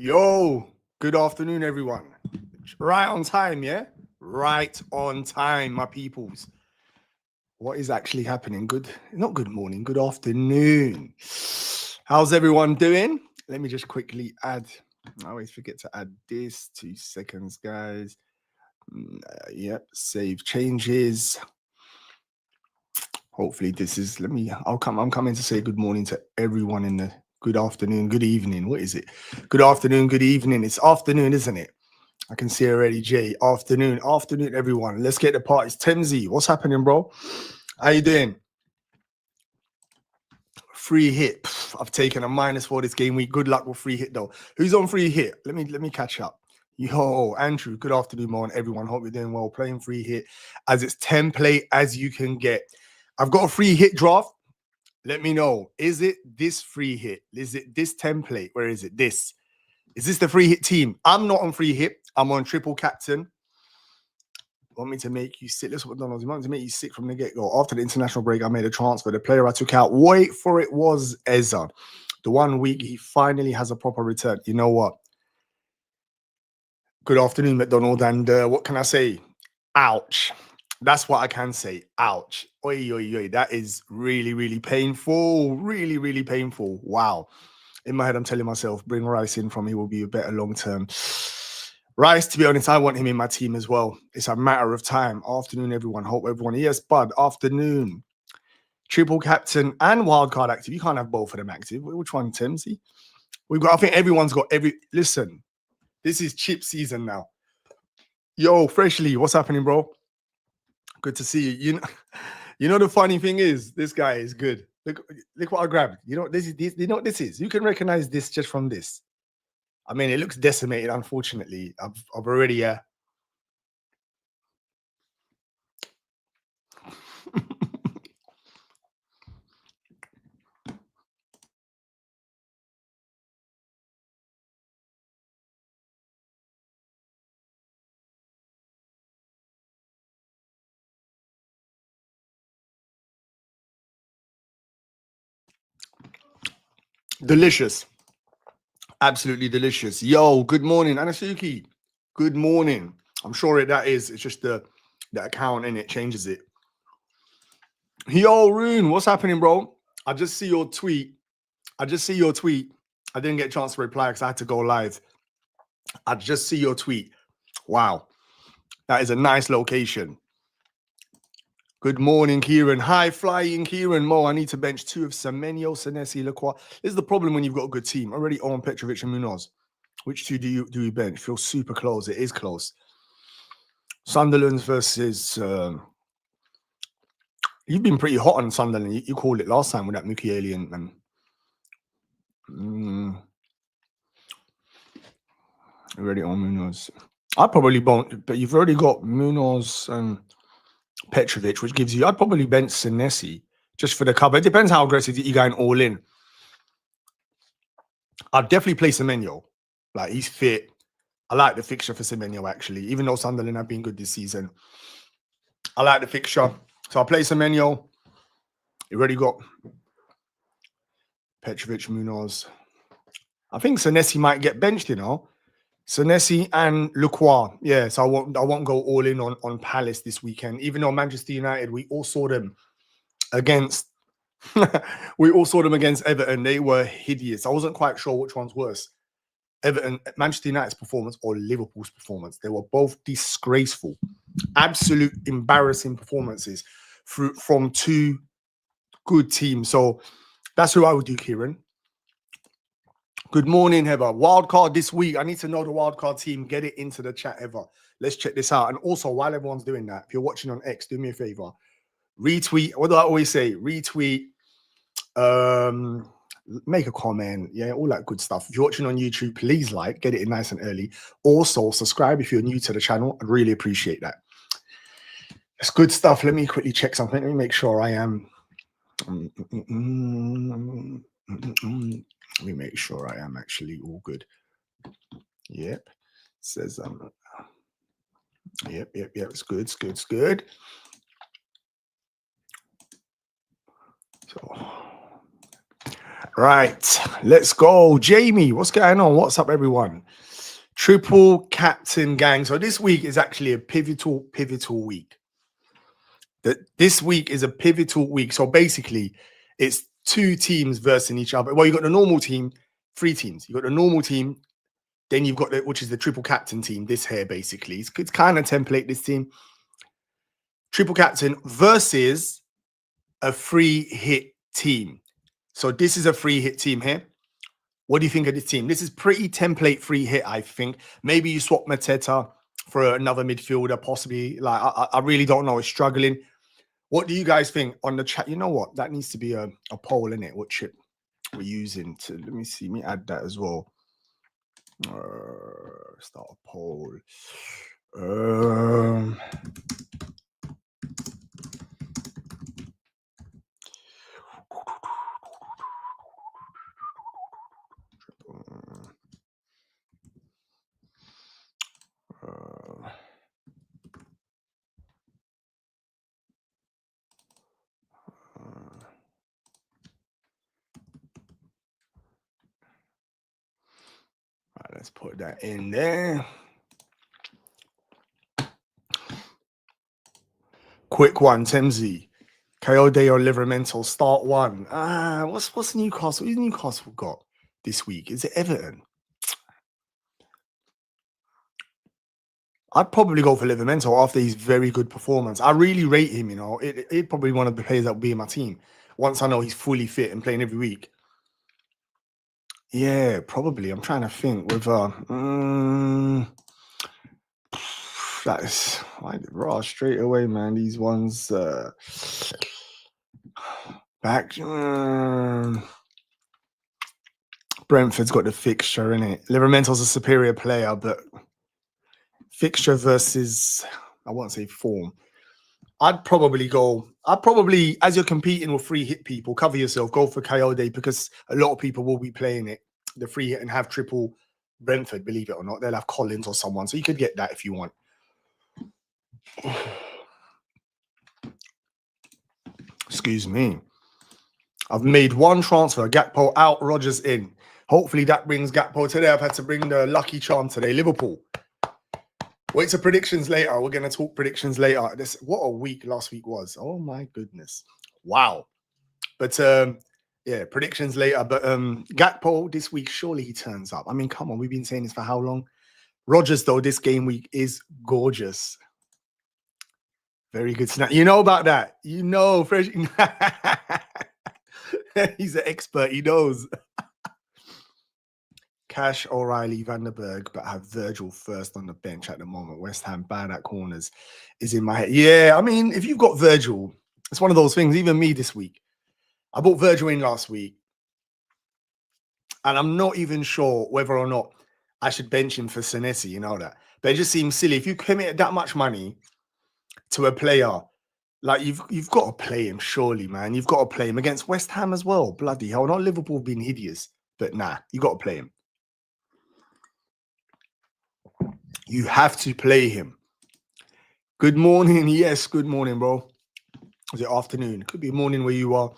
Yo, good afternoon, everyone. Right on time, yeah? Right on time, my peoples. What is actually happening? Not good morning, good afternoon. How's everyone doing? Let me just quickly add. I always forget to add this. 2 seconds, guys. Yep, save changes. Hopefully this is, I'm coming to say good morning to everyone in the good afternoon, good evening. What is it? Good afternoon, good evening. It's afternoon, isn't it? I can see already, Jay. Afternoon, everyone. Let's get the parties. Temsy, what's happening, bro? How you doing? Free hit. I've taken a -4 this game week. Good luck with free hit, though. Who's on free hit? Let me catch up. Yo, Andrew, good afternoon, man. Everyone, hope you're doing well. Playing free hit as it's template as you can get. I've got a free hit draft. Let me know. Is it this free hit? Is it this template? Where is it? This. Is this the free hit team? I'm not on free hit. I'm on triple captain. Want me to make you sick? Listen, McDonald's. You want me to make you sick from the get-go. After the international break, I made a transfer. The player I took out, wait for it, was Ezra. The 1 week he finally has a proper return. You know what? Good afternoon, McDonald. And what can I say? Ouch. That's what I can say. Ouch. Oi, oi, oi. That is really, really painful. Really, really painful. Wow. In my head, I'm telling myself, bring Rice in from, he will be a better long-term. Rice, to be honest, I want him in my team as well. It's a matter of time. Afternoon, everyone. Hope everyone. Yes, Bud. Afternoon. Triple captain and wildcard active. You can't have both of them active. Which one, Timsy? I think everyone's got listen, this is chip season now. Yo, Freshly, what's happening, bro? Good to see you. You know the funny thing is, this guy is good. Look what I grabbed. You know what this is? You can recognize this just from this. I mean, it looks decimated, unfortunately. I've already delicious. Absolutely delicious. Yo, good morning, Anasuki. Good morning. I'm sure that is. It's just the account and it changes it. Yo, Rune, what's happening, bro? I just see your tweet. I didn't get a chance to reply because I had to go live. I just see your tweet. Wow. That is a nice location. Good morning, Kieran. High flying Kieran. Mo, I need to bench 2 of Semenyo, Senesi, Lacroix. This is the problem when you've got a good team. Already own Petrovic and Munoz. Which 2 do you bench? Feels super close. It is close. Sunderland versus... you've been pretty hot on Sunderland. You called it last time with that Mukiele and already on Munoz. I probably won't, but you've already got Munoz and Petrovic, which gives you... I'd probably bench Senesi just for the cover. It depends how aggressive you're going all in. I'd definitely play Semenyo. Like, he's fit. I like the fixture for Semenyo, actually. Even though Sunderland have been good this season, I like the fixture. So I'll play Semenyo. You already got Petrovic, Munoz. I think Senesi might get benched, you know. Senesi and Lacroix. Yeah, so I won't go all in on Palace this weekend. Even though Manchester United, we all saw them against Everton. They were hideous. I wasn't quite sure which one's worse. Manchester United's performance or Liverpool's performance. They were both disgraceful. Absolute embarrassing performances from 2 good teams. So that's who I would do, Kieran. Good morning, Heather. Wildcard this week. I need to know the wildcard team. Get it into the chat, Heather. Let's check this out. And also, while everyone's doing that, if you're watching on X, do me a favor. Retweet. What do I always say? Retweet. Make a comment. Yeah, all that good stuff. If you're watching on YouTube, please get it in nice and early. Also, subscribe if you're new to the channel. I'd really appreciate that. It's good stuff. Let me quickly check something. Let me make sure I am... Let me make sure I am actually all good. Yep. It says yep. It's good. So Right, let's go. Jamie, what's going on? What's up, everyone? Triple captain gang. So this week is actually a pivotal week. This week is a pivotal week. So basically, it's two teams versus each other. Well, you got the normal team, three teams. You got the normal team, then you've got which is the triple captain team. This here, basically, it's kind of template. This team, triple captain versus a free hit team. So this is a free hit team here. What do you think of this team? This is pretty template free hit, I think. Maybe you swap Mateta for another midfielder, possibly. Like, I really don't know. It's struggling. What do you guys think on the chat? You know what? That needs to be a poll, innit? What chip we're using to, let me see. Let me add that as well. Start a poll. Right, let's put that in there. Quick one, Temsy. Coyote or Livermental, start one. What's Newcastle? Who's Newcastle got this week? Is it Everton? I'd probably go for Livermental after his very good performance. I really rate him, you know. It's probably one of the players that will be in my team once I know he's fully fit and playing every week. Yeah, probably. I'm trying to think with that's raw straight away, man. These ones back. Brentford's got the fixture in it. Livermental's a superior player, but fixture versus, I won't say form. I'd probably, as you're competing with free hit people, cover yourself, go for Coyote, because a lot of people will be playing it, the free hit, and have triple Brentford, believe it or not. They'll have Collins or someone. So you could get that if you want. Excuse me. I've made one transfer. Gakpo out, Rodgers in. Hopefully that brings Gakpo today. I've had to bring the lucky charm today. Liverpool. Wait to predictions later. We're going to talk predictions later. What a week last week was. Oh, my goodness. Wow. But, yeah, predictions later. But Gakpo this week, surely he turns up. I mean, come on. We've been saying this for how long? Rodgers, though, this game week is gorgeous. Very good snap. You know about that. You know, fresh. He's an expert. He knows. Cash, O'Reilly, Van der Berg, but have Virgil first on the bench at the moment. West Ham bad at corners is in my head. Yeah, I mean, if you've got Virgil, it's one of those things. Even me this week, I bought Virgil in last week, and I'm not even sure whether or not I should bench him for Senesi. You know that, but it just seems silly. If you commit that much money to a player, like you've got to play him. Surely, man, you've got to play him against West Ham as well. Bloody hell! Not Liverpool have been hideous, but nah, you got to play him. You have to play him. Good morning. Yes, good morning, bro. Is it afternoon? Could be morning where you are.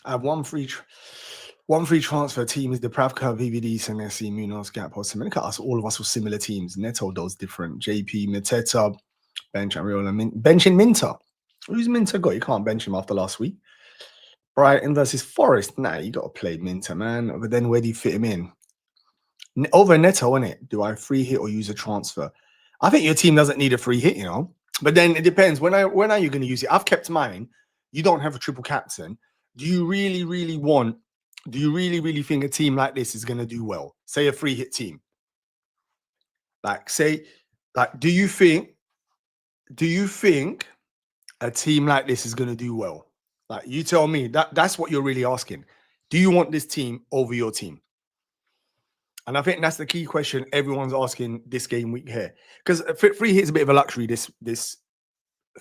I have one free transfer team is the Pravka, VVD, Senesi, Munoz, Gakpo, Semen. All of us with similar teams. Neto does different. JP, Mateta, bench Ariola, benching Minter. Who's Minter got? You can't bench him after last week. Brighton versus Forest. Nah, you got to play Minter, man. But then where do you fit him in? Over Neto, innit? Do I free hit or use a transfer? I think your team doesn't need a free hit, you know. But then it depends. When are you going to use it? I've kept mine. You don't have a triple captain. Do you really, really think a team like this is going to do well? Say a free hit team. Do you think a team like this is going to do well? Like, you tell me. That's what you're really asking. Do you want this team over your team? And I think that's the key question everyone's asking this game week here. Because free hit is a bit of a luxury this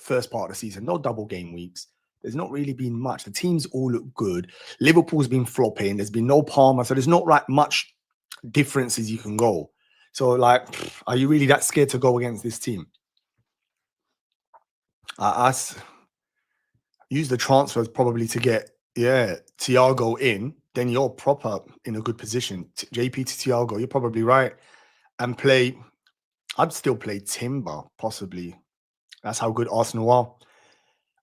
first part of the season. No double game weeks. There's not really been much. The teams all look good. Liverpool's been flopping. There's been no Palmer. So there's not like much differences you can go. So, like, are you really that scared to go against this team? Use the transfers probably to get, Thiago in. then you're proper in a good position. JP to Thiago, you're probably right. And I'd still play Timber, possibly. That's how good Arsenal are.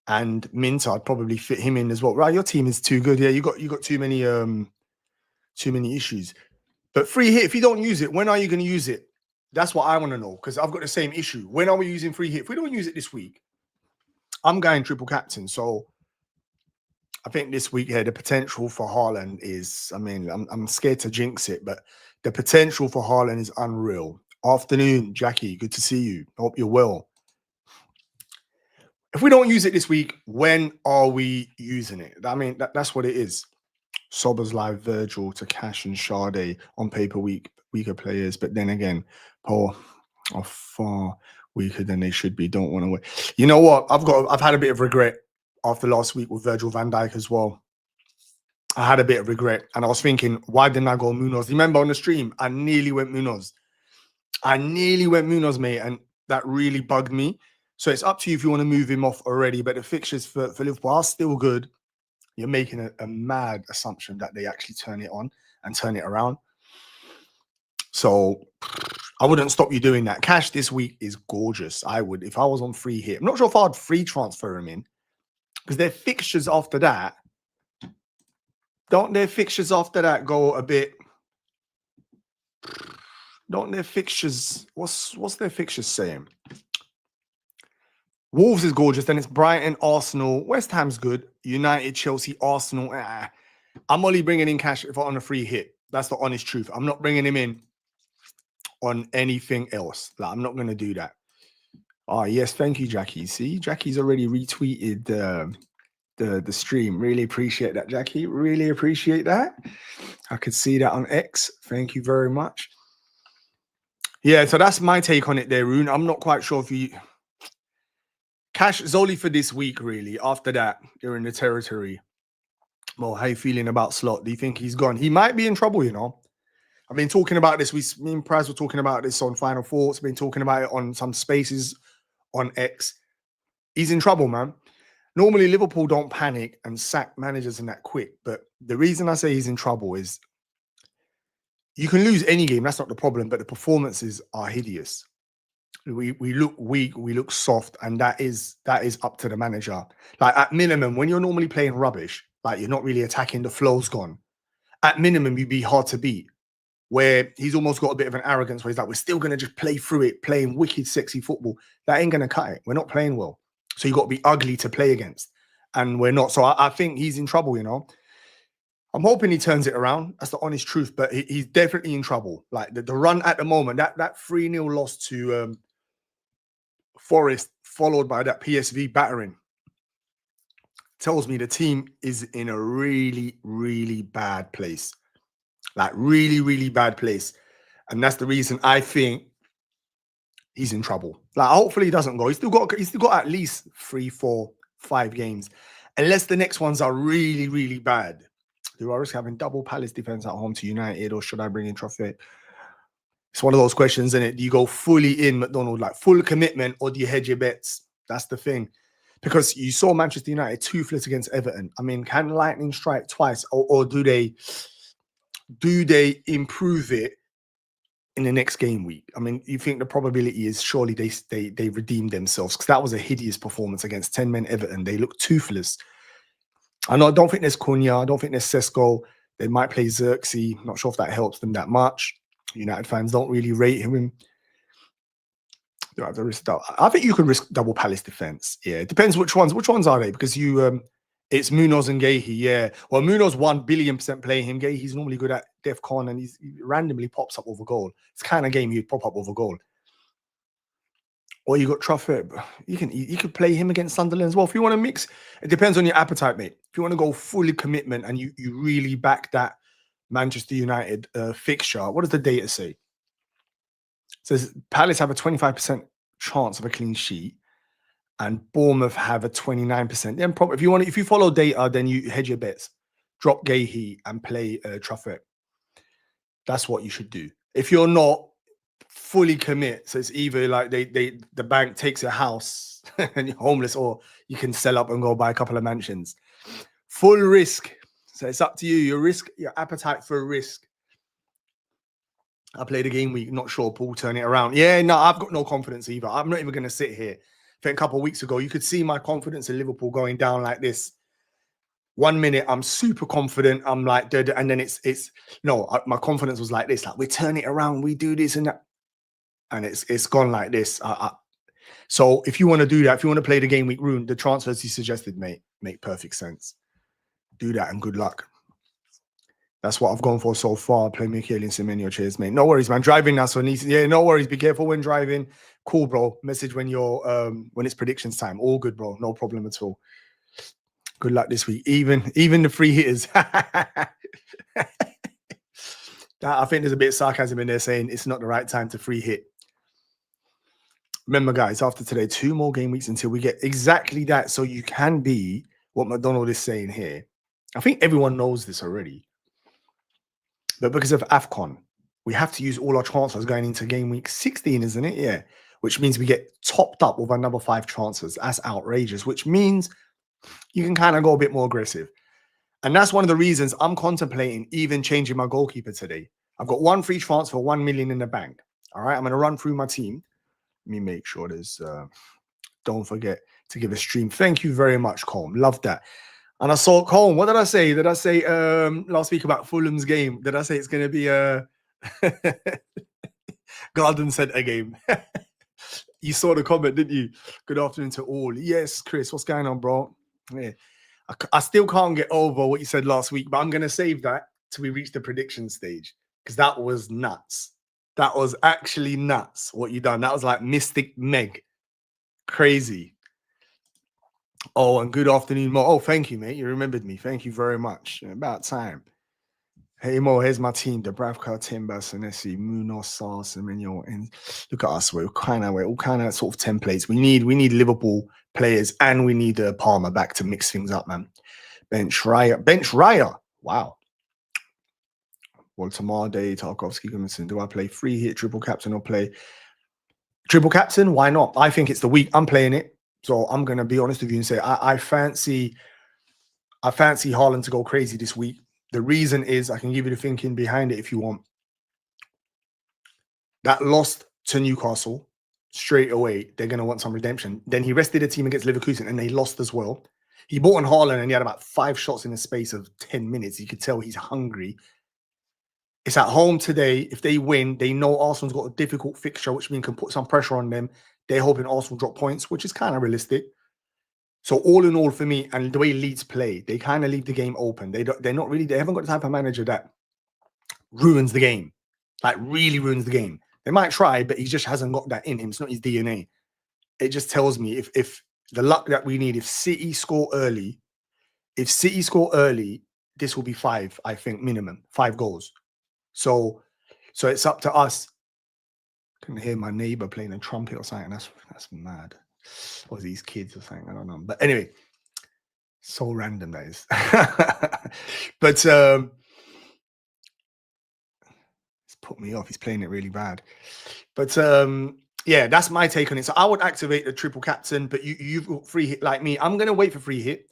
And Minter, I'd probably fit him in as well. Right, your team is too good. Yeah, you got too many issues. But free hit, if you don't use it, when are you going to use it? That's what I want to know, because I've got the same issue. When are we using free hit? If we don't use it this week, I'm going triple captain. So I think this week here, the potential for Haaland is, I mean, I'm scared to jinx it, but the potential for Haaland is unreal. Afternoon, Jackie, good to see you. Hope you're well. If we don't use it this week, when are we using it? I mean, that's what it is. Sober's live, Virgil to Cash and Sade on paper weaker players, but then again, Paul are far weaker than they should be. Don't want to wait. You know what? I've had a bit of regret after last week with Virgil van Dijk as well. I had a bit of regret, and I was thinking, why didn't I go Munoz? Remember on the stream, I nearly went Munoz. Mate, and that really bugged me. So it's up to you if you want to move him off already, but the fixtures for Liverpool are still good. You're making a mad assumption that they actually turn it on and turn it around. So I wouldn't stop you doing that. Cash this week is gorgeous. I would, if I was on free hit. I'm not sure if I'd free transfer him in, because their fixtures after that, don't their fixtures after that go a bit? Don't their fixtures, what's their fixtures saying? Wolves is gorgeous. Then it's Brighton, Arsenal, West Ham's good. United, Chelsea, Arsenal. I'm only bringing in Cash if I'm on a free hit. That's the honest truth. I'm not bringing him in on anything else. Like, I'm not going to do that. Oh, yes. Thank you, Jackie. See, Jackie's already retweeted the stream. Really appreciate that, Jackie. Really appreciate that. I could see that on X. Thank you very much. Yeah, so that's my take on it there, Rune. I'm not quite sure if you... Cash is only for this week, really. After that, you're in the territory. Well, how you feeling about Slot? Do you think he's gone? He might be in trouble, you know. I've been talking about this. Me and Praz were talking about this on Final Thoughts. Been talking about it on some spaces on X. He's in trouble, man. Normally, Liverpool don't panic and sack managers and that quick. But the reason I say he's in trouble is you can lose any game. That's not the problem. But the performances are hideous. We look weak, we look soft, and that is up to the manager. Like, at minimum, when you're normally playing rubbish, like you're not really attacking, the flow's gone. At minimum, you'd be hard to beat. Where he's almost got a bit of an arrogance where he's like, we're still going to just play through it, playing wicked, sexy football. That ain't going to cut it. We're not playing well. So you've got to be ugly to play against. And we're not. So I think he's in trouble, you know. I'm hoping he turns it around. That's the honest truth. But he's definitely in trouble. Like the run at the moment, that 3-0 loss to Forest, followed by that PSV battering, tells me the team is in a really, really bad place. Like, really, really bad place. And that's the reason I think he's in trouble. Like, hopefully he doesn't go. He's still got at least 3, 4, 5 games. Unless the next ones are really, really bad. Do I risk having double Palace defense at home to United, or should I bring in Truffet? It's one of those questions, isn't it? Do you go fully in McDonald, like full commitment, or do you hedge your bets? That's the thing. Because you saw Manchester United toothless against Everton. I mean, can lightning strike twice, or do they improve it in the next game week? I mean, you think the probability is surely they redeemed themselves, because that was a hideous performance against 10 men Everton. They look toothless. I don't think there's Cunha. I don't think there's Sesko. They might play Xerxes. Not sure if that helps them that much. United fans don't really rate him. I think you can risk double Palace defense. Yeah, it depends which ones. Which ones are they? Because it's Munoz and Gahey. Yeah, well, Munoz 1,000,000,000% playing him. Gahey's normally good at Def Con, and he randomly pops up with a goal. It's the kind of game he'd pop up with a goal. Or you got Truffet. You could play him against Sunderland as well. If you want to mix, it depends on your appetite, mate. If you want to go fully commitment and you really back that Manchester United fixture, what does the data say? It says Palace have a 25% chance of a clean sheet, and Bournemouth have a 29%. Then probably if you follow data, then you hedge your bets. Drop Gahey and play Truffet. That's what you should do. If you're not, fully commit. So it's either like the bank takes your house and you're homeless, or you can sell up and go buy a couple of mansions. Full risk. So it's up to you. Your appetite for risk. I played a game week, not sure Paul turn it around. Yeah, no, I've got no confidence either. I'm not even going to sit here. I think a couple of weeks ago, you could see my confidence in Liverpool going down like this. 1 minute, I'm super confident. I'm like, and then my confidence was like this, like we turn it around, we do this and that. And it's gone like this. So if you want to do that, if you want to play the game week rune, the transfers you suggested, mate, make perfect sense. Do that and good luck. That's what I've gone for so far. Play Mikel and Semenyo. Cheers, mate. No worries, man. Driving now, so yeah, no worries. Be careful when driving. Cool, bro. Message when you're when it's predictions time. All good, bro. No problem at all. Good luck this week. Even the free hitters. I think there's a bit of sarcasm in there saying it's not the right time to free hit. Remember, guys, after today, 2 more game weeks until we get exactly that. So you can be what McDonald is saying here. I think everyone knows this already. But because of AFCON, we have to use all our transfers going into game week 16, isn't it? Yeah. Which means we get topped up with another 5 transfers. That's outrageous, which means you can kind of go a bit more aggressive. And that's one of the reasons I'm contemplating even changing my goalkeeper today. I've got 1 free transfer, 1 million in the bank. All right. I'm going to run through my team. Let me make sure there's, don't forget to give a stream. Thank you very much, Colm. Love that. And I saw Colm. What did I say? Did I say last week about Fulham's game? Did I say it's going to be a Garden Centre game? You saw the comment, didn't you? Good afternoon to all. Yes, Chris, what's going on, bro? Yeah, I still can't get over what you said last week, but I'm going to save that till we reach the prediction stage because that was nuts. That was actually nuts what you done. That was like Mystic Meg. Crazy. Oh, and good afternoon, Mo. Oh, thank you, mate. You remembered me. Thank you very much. About time. Hey, Mo, here's my team. Dubravka, Timber, Senesi, Munoz, Sar, Semenyo. And look at us. We're all kind of sort of templates. We need Liverpool players and we need Palmer back to mix things up, man. Bench Raya. Wow. Walter Tarkovsky, Gummerson. Do I play free hit, triple captain, or play triple captain? Why not? I think it's the week. I'm playing it. So I'm going to be honest with you and say I fancy Haaland to go crazy this week. The reason is I can give you the thinking behind it if you want. That lost to Newcastle straight away. They're going to want some redemption. Then he rested a team against Leverkusen and they lost as well. He bought on Haaland and he had about 5 shots in the space of 10 minutes. You could tell he's hungry. It's at home today. If they win, they know Arsenal's got a difficult fixture, which means can put some pressure on them. They're hoping Arsenal drop points, which is kind of realistic. So all in all, for me, and the way Leeds play, they kind of leave the game open. They haven't got the type of manager that ruins the game, like really ruins the game. They might try, but he just hasn't got that in him. It's not his DNA. It just tells me if the luck that we need, if City score early, this will be 5, I think, minimum 5 goals. So it's up to us. I can hear my neighbor playing a trumpet or something. That's mad. Or these kids or something. I don't know. But anyway, so random that is. But it's put me off. He's playing it really bad. But yeah, that's my take on it. So I would activate the triple captain, but you've got free hit like me. I'm going to wait for free hit.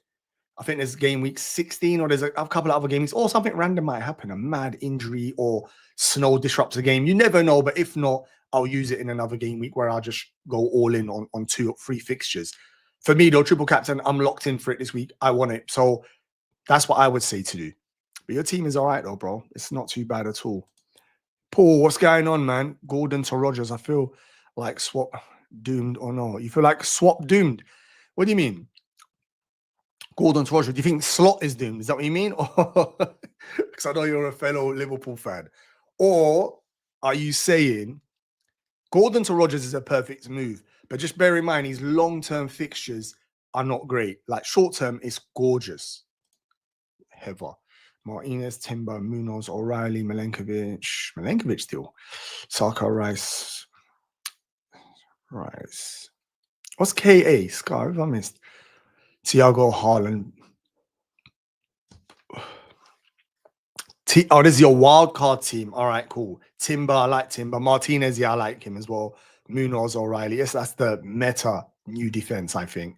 I think there's game week 16 or there's a couple of other games or something random might happen. A mad injury or snow disrupts the game. You never know. But if not, I'll use it in another game week where I'll just go all in on 2 or 3 fixtures. For me, though, triple captain, I'm locked in for it this week. I want it. So that's what I would say to do. But your team is all right, though, bro. It's not too bad at all. Paul, what's going on, man? Gordon to Rogers. I feel like swap doomed or no. You feel like swap doomed? What do you mean? Gordon to Rogers. Do you think Slot is doomed? Is that what you mean? Because I know you're a fellow Liverpool fan. Or are you saying Gordon to Rogers is a perfect move, but just bear in mind his long-term fixtures are not great. Like short-term, it's gorgeous. Heather, Martinez, Timber, Munoz, O'Reilly, Milenkovic still. Saka, Rice. What's KA? Scar, have I missed? Thiago, Haaland. Oh, this is your wild card team. All right, cool. Timber, I like Timber. Martinez, yeah, I like him as well. Munoz, O'Reilly. Yes, that's the meta new defense, I think.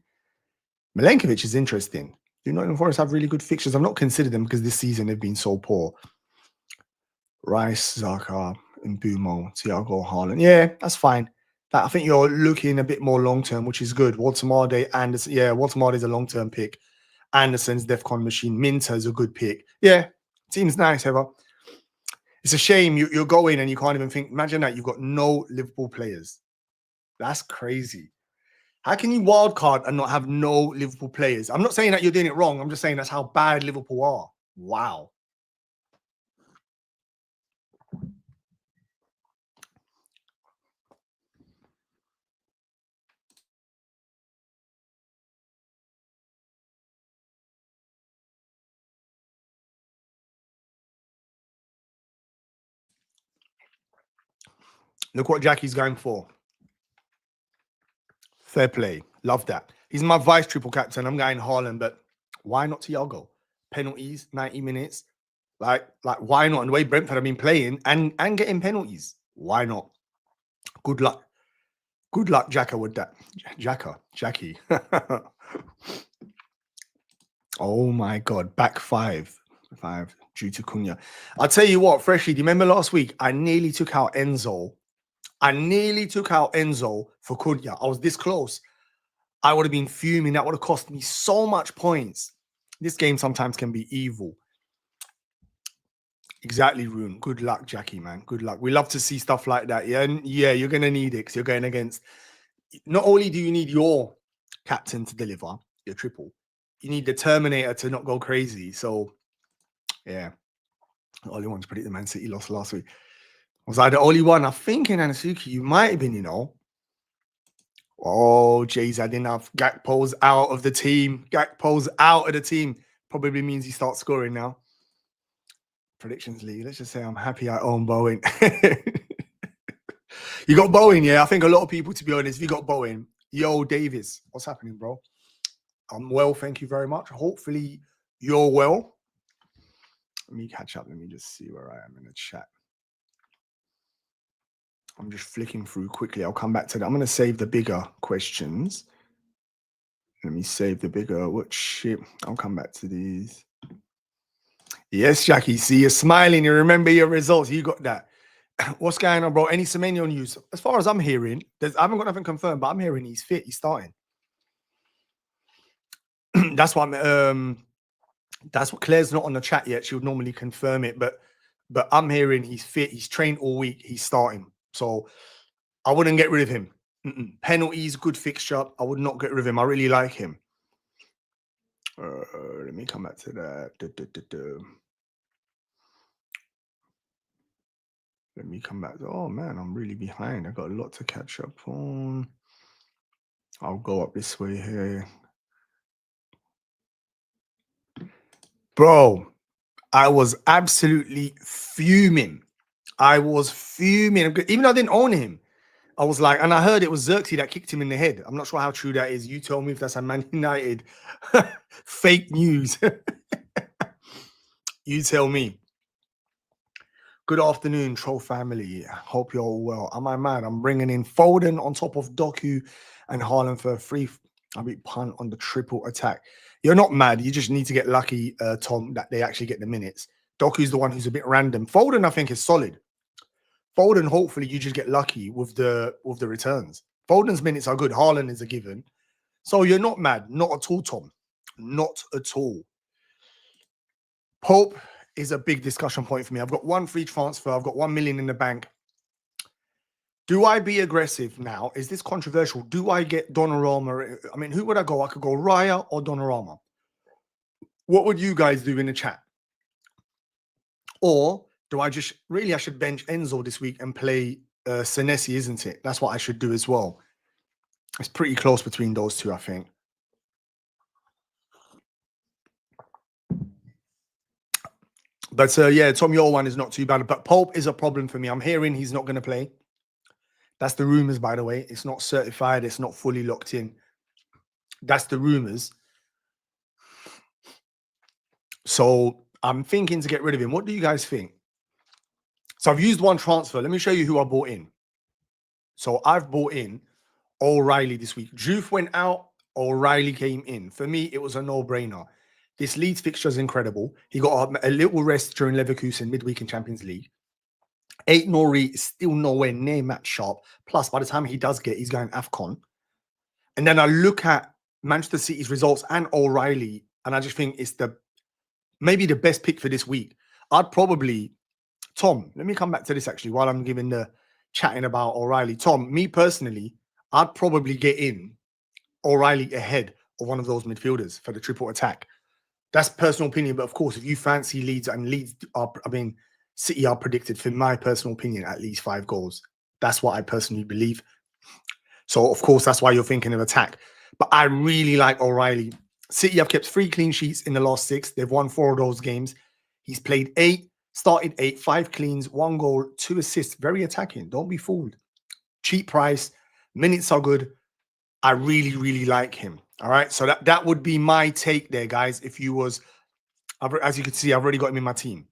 Milenkovic is interesting. Do Nottingham Forest have really good fixtures? I've not considered them because this season they've been so poor. Rice, Zaka, Mbumo, Thiago, Haaland. Yeah, that's fine. I think you're looking a bit more long-term, which is good. Walter Anderson. Yeah, Walter is a long-term pick. Anderson's DEFCON machine. Minter's a good pick. Yeah, seems nice, Heather. It's a shame you're going and you can't even think. Imagine that you've got no Liverpool players. That's crazy. How can you wildcard and not have no Liverpool players? I'm not saying that you're doing it wrong. I'm just saying that's how bad Liverpool are. Wow. Look what Jackie's going for. Fair play. Love that. He's my vice triple captain. I'm going Haaland, but why not Thiago? Penalties, 90 minutes. Like why not? And the way Brentford have been playing and getting penalties. Why not? Good luck. Good luck, Jacka, with that. Jackie. Oh my God. Back five due to Cunha. I'll tell you what, Freshly, do you remember last week? I nearly took out Enzo. For Cunha. I was this close. I would have been fuming. That would have cost me so much points. This game sometimes can be evil. Exactly, Rune. Good luck, Jackie, man. Good luck. We love to see stuff like that. Yeah, and yeah, you're going to need it because you're going against... Not only do you need your captain to deliver, your triple, you need the Terminator to not go crazy. So, yeah. The only one to predict the Man City loss last week. Was I the only one? I think in Anasuki, you might have been, you know. Oh, jeez, I didn't have Gakpo's out of the team. Probably means he starts scoring now. Predictions league. Let's just say I'm happy I own Bowen. You got Bowen, yeah? I think a lot of people, to be honest, if you got Bowen, yo, Davis, what's happening, bro? I'm well, thank you very much. Hopefully you're well. Let me catch up. Let me just see where I am in the chat. I'm just flicking through quickly. I'll come back to that. I'm going to save the bigger questions. Let me save the bigger. What shit? I'll come back to these. Yes, Jackie. See, you're smiling. You remember your results. You got that. What's going on, bro? Any Semenyo news? As far as I'm hearing, I haven't got nothing confirmed, but I'm hearing he's fit. He's starting. That's what Claire's not on the chat yet. She would normally confirm it, but I'm hearing he's fit. He's trained all week. He's starting. So I wouldn't get rid of him. Penalties, good fixture. I would not get rid of him. I really like him. Let me come back to that. Let me come back. Oh, man, I'm really behind. I got a lot to catch up on. I'll go up this way here. Bro, I was absolutely fuming. Even though I didn't own him. I was like, and I heard it was Xerxes that kicked him in the head. I'm not sure how true that is. You tell me if that's a Man United fake news. You tell me. Good afternoon, Troll family. Hope you're all well. Am I mad? I'm bringing in Foden on top of Doku and Haaland for a free punt on the triple attack. You're not mad. You just need to get lucky, Tom, that they actually get the minutes. Doku's the one who's a bit random. Foden, I think, is solid. Foden, hopefully, you just get lucky with the returns. Foden's minutes are good. Haaland is a given. So you're not mad. Not at all, Tom. Not at all. Pope is a big discussion point for me. I've got one free transfer. I've got 1 million in the bank. Do I be aggressive now? Is this controversial? Do I get Donnarumma? I mean, who would I go? I could go Raya or Donnarumma. What would you guys do in the chat? Or do I just I should bench Enzo this week and play Senesi, isn't it? That's what I should do as well. It's pretty close between those two, I think. But yeah, Tom, your one is not too bad. But Pope is a problem for me. I'm hearing he's not going to play. That's the rumors, by the way. It's not certified. It's not fully locked in. That's the rumors. So I'm thinking to get rid of him. What do you guys think? So I've used one transfer. Let me show you who I bought in. So I've bought in O'Reilly this week. Juve went out. O'Reilly came in. For me, it was a no-brainer. This Leeds fixture is incredible. He got a little rest during Leverkusen midweek in Champions League. 8 Nori is still nowhere near match sharp. Plus, by the time he does get, he's going AFCON. And then I look at Manchester City's results and O'Reilly, and I just think it's maybe the best pick for this week. I'd probably, Tom, let me come back to this actually while I'm giving the chatting about O'Reilly. Tom, me personally, I'd probably get in O'Reilly ahead of one of those midfielders for the triple attack. That's personal opinion, but of course, if you fancy Leeds, and Leeds are, City are predicted, for my personal opinion, at least 5 goals. That's what I personally believe. So, of course, that's why you're thinking of attack. But I really like O'Reilly. City have kept 3 clean sheets in the last 6. They've won 4 of those games. He's played 8, started 8, 5 cleans, 1 goal, 2 assists. Very attacking. Don't be fooled. Cheap price. Minutes are good. I really, really like him. All right. So that would be my take there, guys. If you was, as you can see, I've already got him in my team.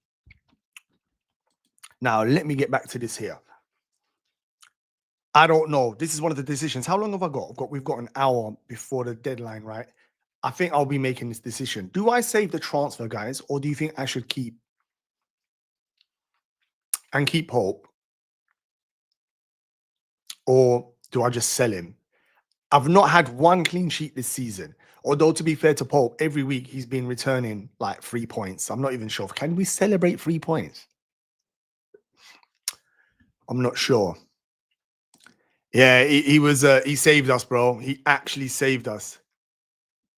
Now, let me get back to this here. I don't know. This is one of the decisions. How long have I got? We've got an hour before the deadline, right? I think I'll be making this decision. Do I save the transfer, guys, or do you think I should keep Pope? Or do I just sell him? I've not had 1 clean sheet this season. Although, to be fair to Pope, every week he's been returning like 3 points. I'm not even sure. Can we celebrate 3 points? I'm not sure. Yeah, he was. He saved us, bro. He actually saved us.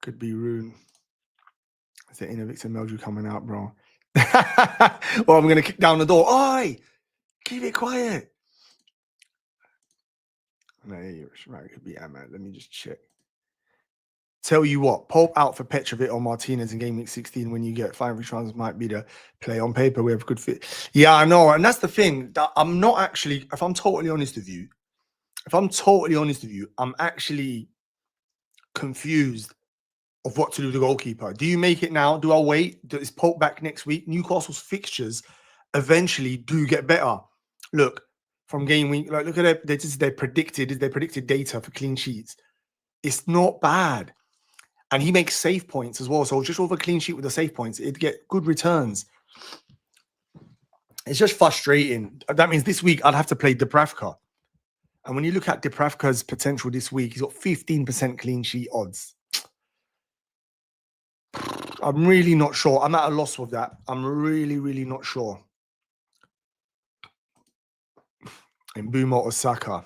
Could be Rune. Is there Invicta Meldrew coming out, bro? Well, I'm gonna kick down the door. Oi! Keep it quiet. No, you're right. It could be Ahmad. Let me just check. Tell you what, Pope out for Petrovic or Martinez in game week 16 when you get 5 returns might be the play. On paper, we have good fit. Yeah, I know. And that's the thing. That I'm not actually, if I'm totally honest with you, I'm actually confused of what to do with the goalkeeper. Do you make it now? Do I wait? Is Pope back next week? Newcastle's fixtures eventually do get better. Look, from game week, like look at their predicted data for clean sheets. It's not bad. And he makes save points as well. So just over a clean sheet with the save points, it'd get good returns. It's just frustrating. That means this week I'd have to play Dubravka. And when you look at Dubravka's potential this week, he's got 15% clean sheet odds. I'm really not sure. I'm at a loss with that. I'm really, really not sure. In Mbeumo or Saka.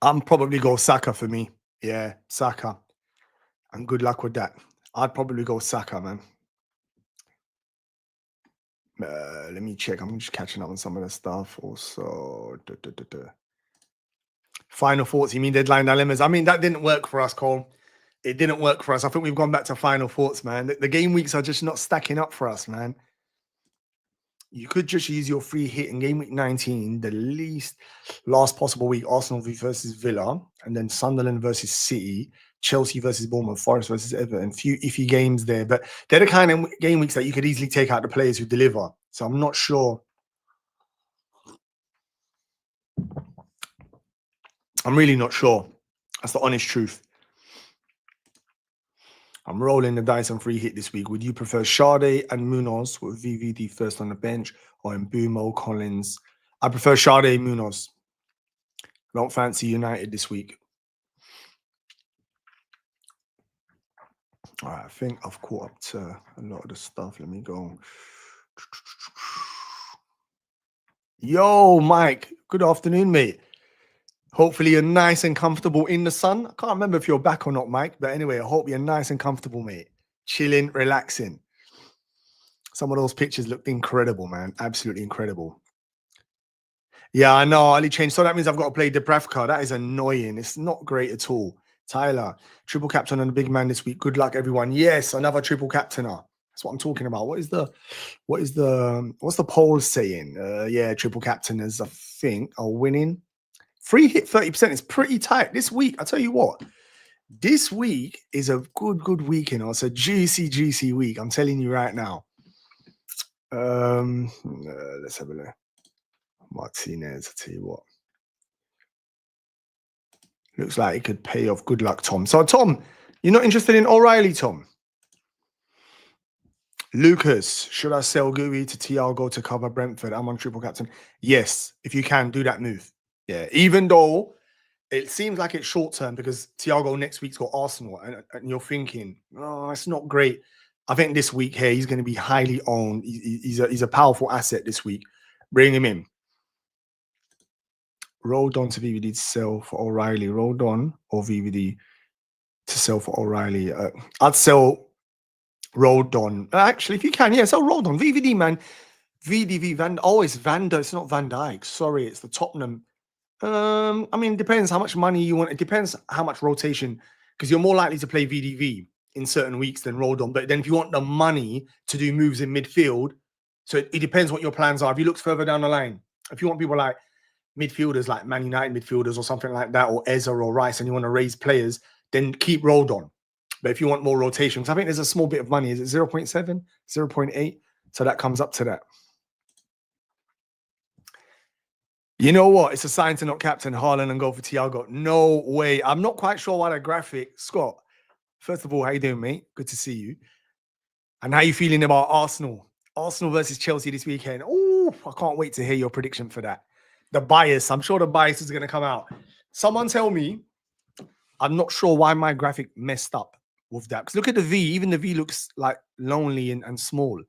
I'm probably go Saka for me. Yeah, Saka. And good luck with that. I'd probably go Saka, man. Let me check. I'm just catching up on some of the stuff also. Final thoughts. You mean deadline dilemmas? I mean, that didn't work for us, Cole. It didn't work for us. I think we've gone back to final thoughts, man. The game weeks are just not stacking up for us, man. You could just use your free hit in game week 19, the last possible week, Arsenal versus Villa, and then Sunderland versus City, Chelsea versus Bournemouth, Forest versus Everton. Few iffy games there, but they're the kind of game weeks that you could easily take out the players who deliver. So I'm not sure. I'm really not sure. That's the honest truth. I'm rolling the dice on free hit this week. Would you prefer Sade and Munoz with VVD first on the bench or Mbeumo, Collins? I prefer Sade and Munoz. I don't fancy United this week. All right, I think I've caught up to a lot of the stuff. Let me go. Yo, Mike. Good afternoon, mate. Hopefully you're nice and comfortable in the sun. I can't remember if you're back or not, Mike. But anyway, I hope you're nice and comfortable, mate. Chilling, relaxing. Some of those pictures looked incredible, man. Absolutely incredible. Yeah, I know. Ali changed. So that means I've got to play Dubravka. That is annoying. It's not great at all. Tyler, triple captain and a big man this week. Good luck, everyone. Yes, another triple captainer. That's what I'm talking about. What's the poll saying? Yeah, triple captainers, I think, are winning. Free hit 30% is pretty tight this week. I tell you what, this week is a good week. You know, it's a juicy week. I'm telling you right now. Let's have a look. Martinez, I tell you what. Looks like it could pay off. Good luck, Tom. So, Tom, you're not interested in O'Reilly, Tom? Lucas, should I sell Gooey to Thiago to cover Brentford? I'm on triple captain. Yes, if you can, do that move. Yeah, even though it seems like it's short term because Thiago next week's got Arsenal, and you're thinking, oh, it's not great. I think this week here he's going to be highly owned. He's a powerful asset this week. Bring him in. Rolled on to VVD to sell for O'Reilly. Rolled on or VVD to sell for O'Reilly. I'd sell rolled on. Actually, if you can, yeah, sell rolled on. VVD, man. VDV Van. Oh, it's Vanda. It's not Van Dijk. Sorry, it's the Tottenham. I mean, it depends how much money you want. It depends how much rotation, because you're more likely to play VDV in certain weeks than Rodon. But then if you want the money to do moves in midfield, so it depends what your plans are. If you look further down the line, if you want people like midfielders, like Man United midfielders or something like that, or Eza or Rice, and you want to raise players, then keep Rodon. But if you want more rotation, because I think there's a small bit of money. Is it 0.7, 0.8? So that comes up to that. You know what? It's a sign to not captain Haaland and go for Thiago. No way. I'm not quite sure why that graphic. Scott, first of all, how you doing, mate? Good to see you. And how you feeling about Arsenal? Arsenal versus Chelsea this weekend. Oh, I can't wait to hear your prediction for that. The bias. I'm sure the bias is going to come out. Someone tell me. I'm not sure why my graphic messed up with that. Because look at the V. Even the V looks like lonely and small.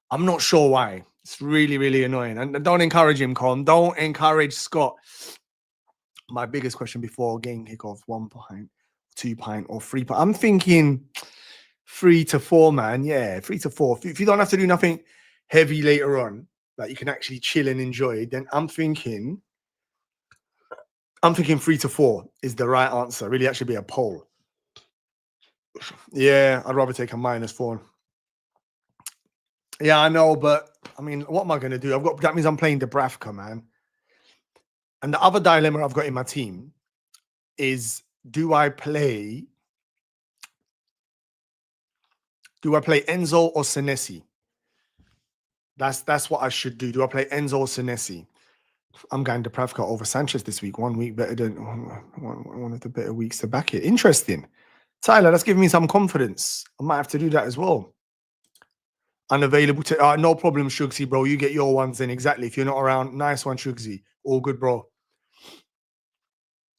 I'm not sure why. It's really, really annoying. And don't encourage him, Con. Don't encourage Scott. My biggest question before game kickoff, 1 pint, 2 pint, or 3 pint. I'm thinking 3 to 4, man. Yeah, 3 to 4. If you don't have to do nothing heavy later on, that you can actually chill and enjoy, then I'm thinking 3 to 4 is the right answer. Really, that should be a poll. Yeah, I'd rather take a -4. Yeah, I know, but I mean, what am I going to do? That means I'm playing Dubravka, man. And the other dilemma I've got in my team is, do I play Enzo or Senesi? That's what I should do. Do I play Enzo or Senesi? I'm going Dubravka over Sanchez this week. 1 week better than one of the better weeks to back it. Interesting. Tyler, that's giving me some confidence. I might have to do that as well. Unavailable to no problem, Shugsy, bro. You get your ones in exactly. If you're not around, nice one, Shugsy. All good, bro.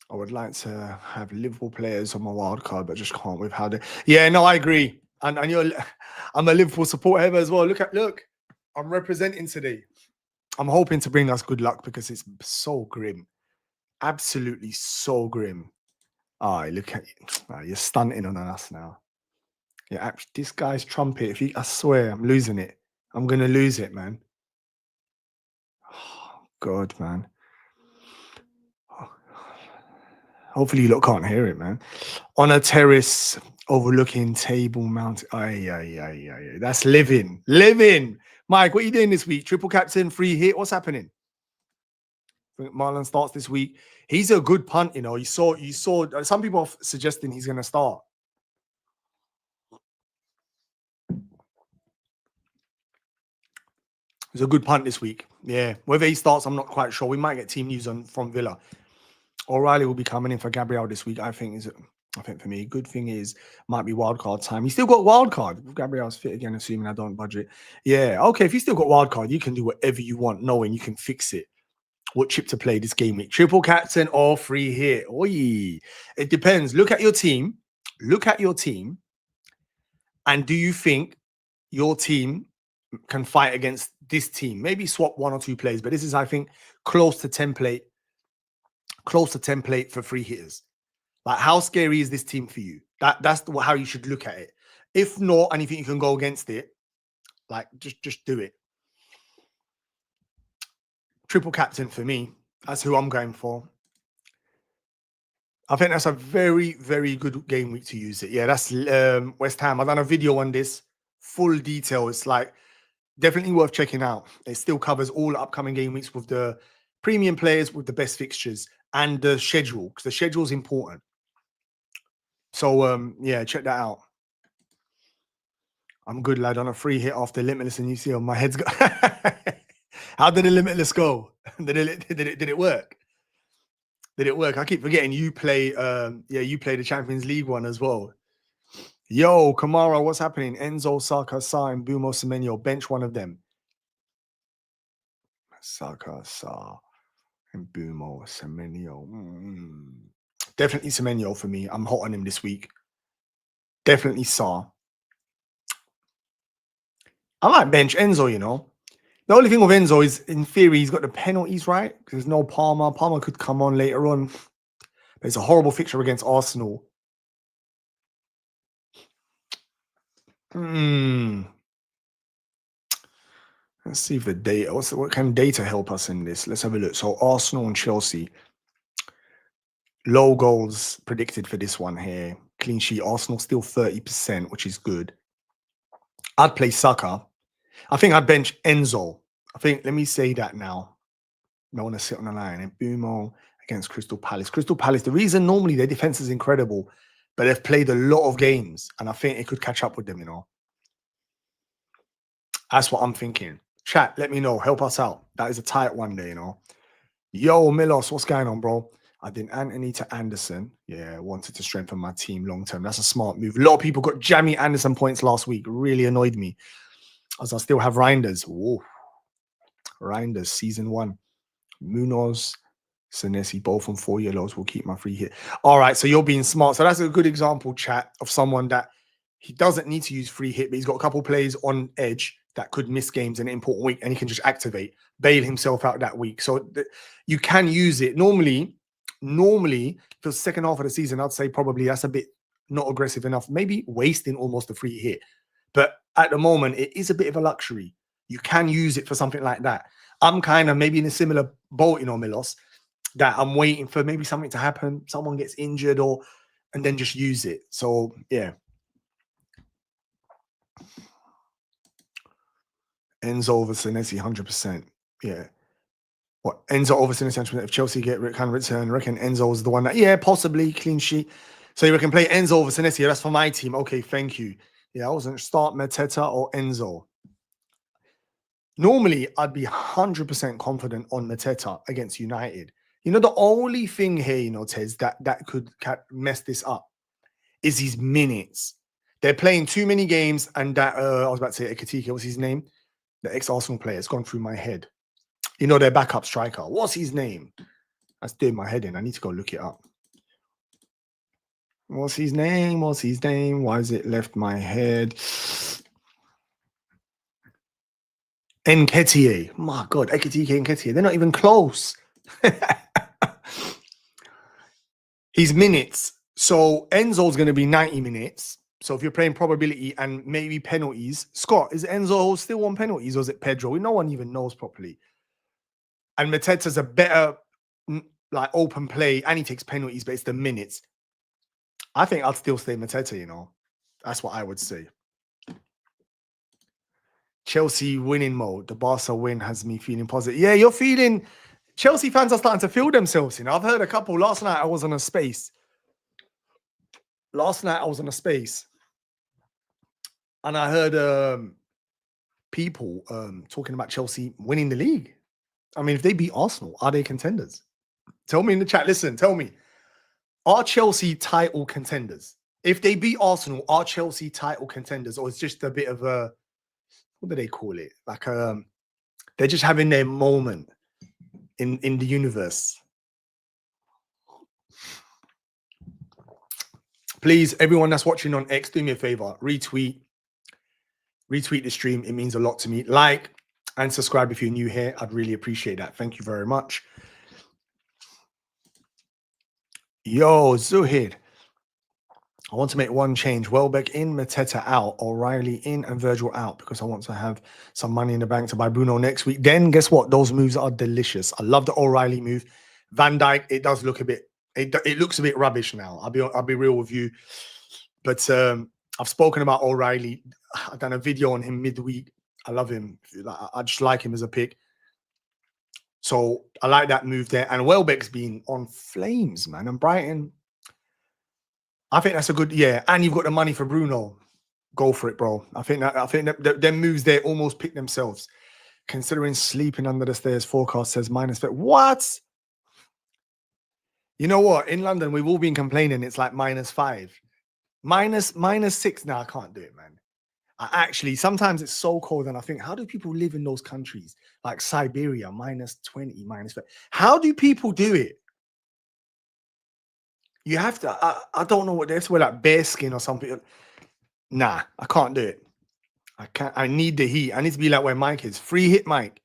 I would like to have Liverpool players on my wild card, but just can't with how they. Yeah, no, I agree. And I'm a Liverpool supporter ever as well. Look, I'm representing today. I'm hoping to bring us good luck because it's so grim, absolutely so grim. Look at you. You're stunting on us now. Yeah, this guy's trumpet. I swear, I'm losing it. I'm gonna lose it, man. Oh, God, man. Hopefully you lot can't hear it, man. On a terrace overlooking Table Mountain. Aye. That's living. Mike, what are you doing this week? Triple captain, free hit. What's happening? I think Marlon starts this week. He's a good punt, you know. You saw. Some people are suggesting he's going to start. It's a good punt this week. Yeah. Whether he starts, I'm not quite sure. We might get team news from Villa. O'Reilly will be coming in for Gabriel this week. I think for me, good thing is might be wildcard time. He's still got wildcard. Gabriel's fit again, assuming I don't budget. Yeah, okay. If you still got wildcard, you can do whatever you want, knowing you can fix it. What chip to play this game week? Triple captain or free hit? Oi. It depends. Look at your team. And do you think your team can fight against this team? Maybe swap 1 or 2 players, but this is, I think, close to template for free hitters. Like, how scary is this team for you? That's how you should look at it. If not, and you think you can go against it, like, just do it. Triple captain for me. That's who I'm going for. I think that's a very, very good game week to use it. Yeah, that's West Ham. I've done a video on this. Full detail. It's like definitely worth checking out. It still covers all the upcoming game weeks with the premium players with the best fixtures and the schedule, because the schedule is important. So, yeah, check that out. I'm good, lad. On a free hit after Limitless and UCL. My head's got... How did the Limitless go? Did it work? Did it work? I keep forgetting you play. You play the Champions League one as well. Yo, Kamara, what's happening? Enzo, Saka, Sa, and Bumo Semenyo. Bench one of them. Saka, Sa, and Bumo Semenyo. Definitely Semenyo for me. I'm hot on him this week. Definitely Sa. I might bench Enzo, you know. The only thing with Enzo is, in theory, he's got the penalties, right? Because there's no Palmer. Palmer could come on later on. But it's a horrible fixture against Arsenal. Let's see if the data, what can data help us in this? Let's have a look. So Arsenal and Chelsea. Low goals predicted for this one here. Clean sheet. Arsenal still 30%, which is good. I'd play Saka. I think I'd bench Enzo. Let me say that now. I want to sit on the line. And Bumo against Crystal Palace. Crystal Palace, the reason normally their defense is incredible, but they've played a lot of games, and I think it could catch up with them, you know. That's what I'm thinking. Chat, let me know. Help us out. That is a tight one there, you know. Yo, Milos, what's going on, bro? I did Anthony to Anderson. Yeah, wanted to strengthen my team long term. That's a smart move. A lot of people got Jamie Anderson points last week. Really annoyed me. As I still have Reinders. Whoa. Reinders, season 1. Munoz, Senesi, both on 4 yellows. Will keep my free hit. All right, so you're being smart. So that's a good example, chat, of someone that he doesn't need to use free hit, but he's got a couple plays on edge that could miss games in an important week, and he can just activate, bail himself out that week. So you can use it. Normally, for the second half of the season, I'd say probably that's a bit not aggressive enough, maybe wasting almost a free hit. But at the moment, it is a bit of a luxury. You can use it for something like that. I'm kind of maybe in a similar boat, you know, Milos, that I'm waiting for maybe something to happen, someone gets injured, and then just use it. So, yeah. Enzo over Senesi, 100%. Yeah. What? Enzo over Senesi, 100%. If Chelsea can return, I reckon Enzo's the one that, yeah, possibly clean sheet. So you can play Enzo over Senesi. That's for my team. Okay, thank you. Yeah, I wasn't start Mateta or Enzo. Normally, I'd be 100% confident on Mateta against United. You know, the only thing here, you know, Tez, that could mess this up is his minutes. They're playing too many games, and that, I was about to say, Ekatike, what's his name? The ex-Arsenal player. It's gone through my head. You know, their backup striker. What's his name? That's doing my head in. I need to go look it up. What's his name? What's his name? Why has it left my head? Nketiah. My God, Ekatike and Nketiah. They're not even close. His minutes. So Enzo's going to be 90 minutes. So if you're playing probability and maybe penalties, Scott, is Enzo still on penalties or is it Pedro? No one even knows properly. And Mateta's a better like open play and he takes penalties, but it's the minutes. I think I'd still stay Mateta, you know. That's what I would say. Chelsea winning mode. The Barca win has me feeling positive. Yeah, you're feeling... Chelsea fans are starting to feel themselves, you know. I've heard a couple. Last night I was on a space. And I heard people talking about Chelsea winning the league. I mean, if they beat Arsenal, are they contenders? Tell me in the chat. Listen, tell me. Are Chelsea title contenders? If they beat Arsenal, are Chelsea title contenders? Or it's just a bit of a... What do they call it? Like, they're just having their moment in the universe. Please, everyone that's watching on X, do me a favor. Retweet the stream. It means a lot to me. Like and subscribe if you're new here. I'd really appreciate that. Thank you very much. Yo, Zuhid. I want to make one change. Welbeck in, Mateta out, O'Reilly in, and Virgil out because I want to have some money in the bank to buy Bruno next week. Then guess what? Those moves are delicious. I love the O'Reilly move. Van Dijk, it does look a bit... It looks a bit rubbish now. I'll be real with you. But I've spoken about O'Reilly. I've done a video on him midweek. I love him. I just like him as a pick. So I like that move there. And Welbeck's been on flames, man. And Brighton, I think that's a good, yeah. And you've got the money for Bruno. Go for it, bro. I think that them moves there almost pick themselves. Considering sleeping under the stairs, forecast says -5. What? You know what? In London, we've all been complaining it's like -5. -6. Now I can't do it, man. I actually, sometimes it's so cold, and I think, how do people live in those countries like Siberia, -20, -5? How do people do it? You have to. I don't know what they wear, like bear skin or something. Nah, I can't do it. I can't. I need the heat. I need to be like where Mike is. Free hit, Mike.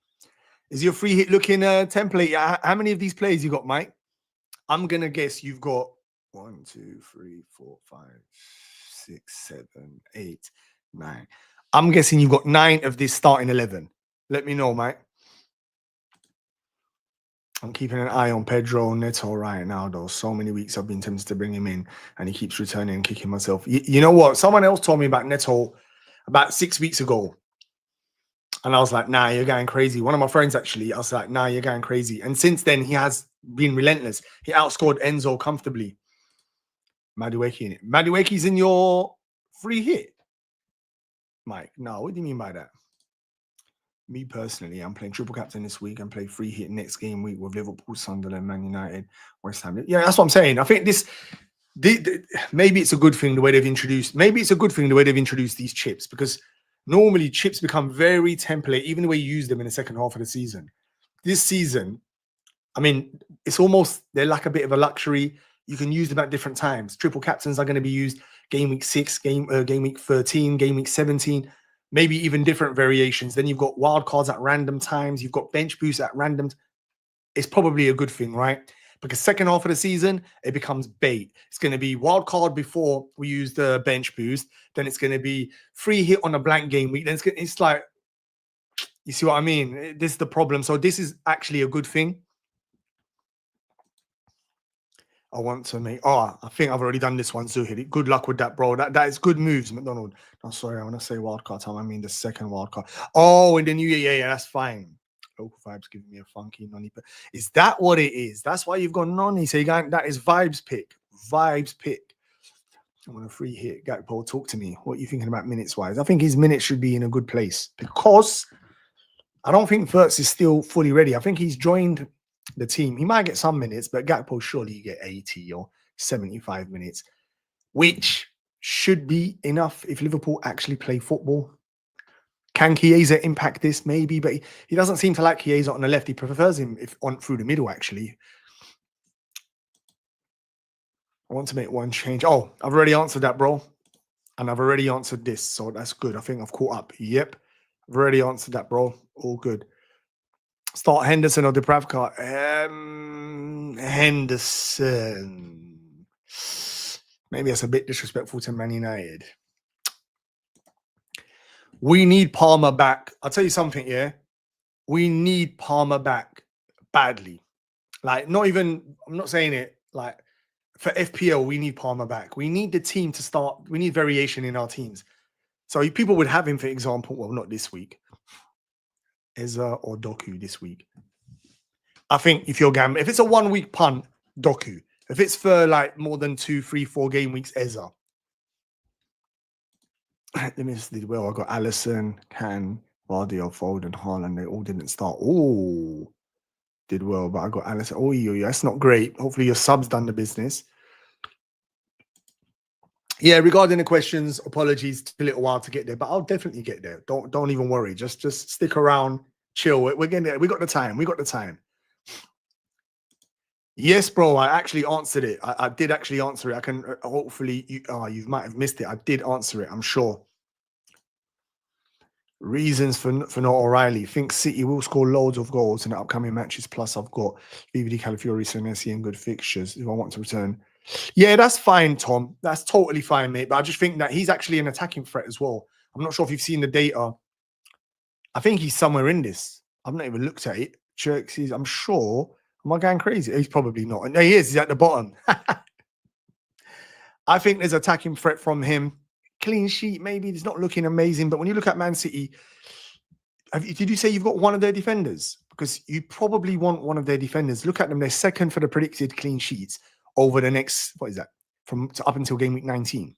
Is your free hit looking template? How many of these plays you got, Mike? I'm gonna guess you've got 1, 2, 3, 4, 5, 6, 7, 8, 9. I'm guessing you've got 9 of this starting 11. Let me know, Mike. I'm keeping an eye on Pedro Neto right now, though. So many weeks I've been tempted to bring him in, and he keeps returning and kicking myself. You know what? Someone else told me about Neto about 6 weeks ago. And I was like, nah, you're going crazy. One of my friends, actually, I was like, nah, you're going crazy. And since then, he has been relentless. He outscored Enzo comfortably. Madueke in it. Madueke's in your free hit, Mike. No, what do you mean by that? Me personally, I'm playing triple captain this week and play free hit next game week with Liverpool, Sunderland, Man United, West Ham. Yeah, that's what I'm saying. I think maybe it's a good thing the way they've introduced. Maybe it's a good thing the way they've introduced these chips, because normally chips become very template, even the way you use them in the second half of the season. This season, I mean, it's almost, they're like a bit of a luxury. You can use them at different times. Triple captains are going to be used game week 6, game week 13, game week 17, maybe even different variations. Then you've got wild cards at random times. You've got bench boosts at random. It's probably a good thing, right? Because second half of the season, it becomes bait. It's going to be wild card before we use the bench boost. Then it's going to be free hit on a blank game week. Then it's like, you see what I mean? This is the problem. So this is actually a good thing. I want to make. Oh, I think I've already done this one, Zuhid. Good luck with that, bro. That is good moves, McDonald. No, sorry, I want to say wildcard time. I mean the second wildcard. Oh, in the new year, yeah, that's fine. Local vibes giving me a funky nonny. But is that what it is? That's why you've got nonny. So that is vibes pick. Vibes pick. I want a free hit. Gakpo, talk to me. What are you thinking about minutes wise? I think his minutes should be in a good place, because I don't think Wirtz is still fully ready. I think he's joined the team. He might get some minutes, but Gakpo surely get 80 or 75 minutes, which should be enough if Liverpool actually play football. Can Chiesa impact this? Maybe, but he doesn't seem to like Chiesa on the left. He prefers him through the middle, actually. I want to make one change. Oh, I've already answered that, bro. And I've already answered this, so that's good. I think I've caught up. Yep. I've already answered that, bro. All good. Start Henderson or Dubravka? Henderson. Maybe that's a bit disrespectful to Man United. We need Palmer back. I'll tell you something, yeah? We need Palmer back badly. Like, not even, I'm not saying it, like, for FPL, we need Palmer back. We need the team to start, we need variation in our teams. So people would have him, for example, well, not this week. Ezra or Doku this week. I think if you're gambling, if it's a 1 week punt, Doku. If it's for like more than 2, 3, 4 game weeks, Ezra. Let me just did well. I got Allison, Can, Vardy, Foden, Haaland. They all didn't start. Oh, did well, but I got Allison. Oh, that's not great. Hopefully your sub's done the business. Yeah, regarding the questions, apologies, took a little while to get there, but I'll definitely get there. Don't even worry. Just stick around, chill. We're getting there. We got the time. We got the time. Yes, bro. I actually answered it. I did actually answer it. I can hopefully you might have missed it. I did answer it. I'm sure. Reasons for not O'Reilly. Think City will score loads of goals in the upcoming matches. Plus, I've got BVD, Calafiori, Senesi, and good fixtures if I want to return. Yeah, that's fine, Tom. That's totally fine, mate. But I just think that he's actually an attacking threat as well. I'm not sure if you've seen the data. I think he's somewhere in this. I've not even looked at it. Xerxes, I'm sure. Am I going crazy? He's probably not. No, he is. He's at the bottom. I think there's attacking threat from him. Clean sheet, maybe. It's not looking amazing. But when you look at Man City, did you say you've got one of their defenders? Because you probably want one of their defenders. Look at them. They're second for the predicted clean sheets over the next, what is that? Up until game week 19.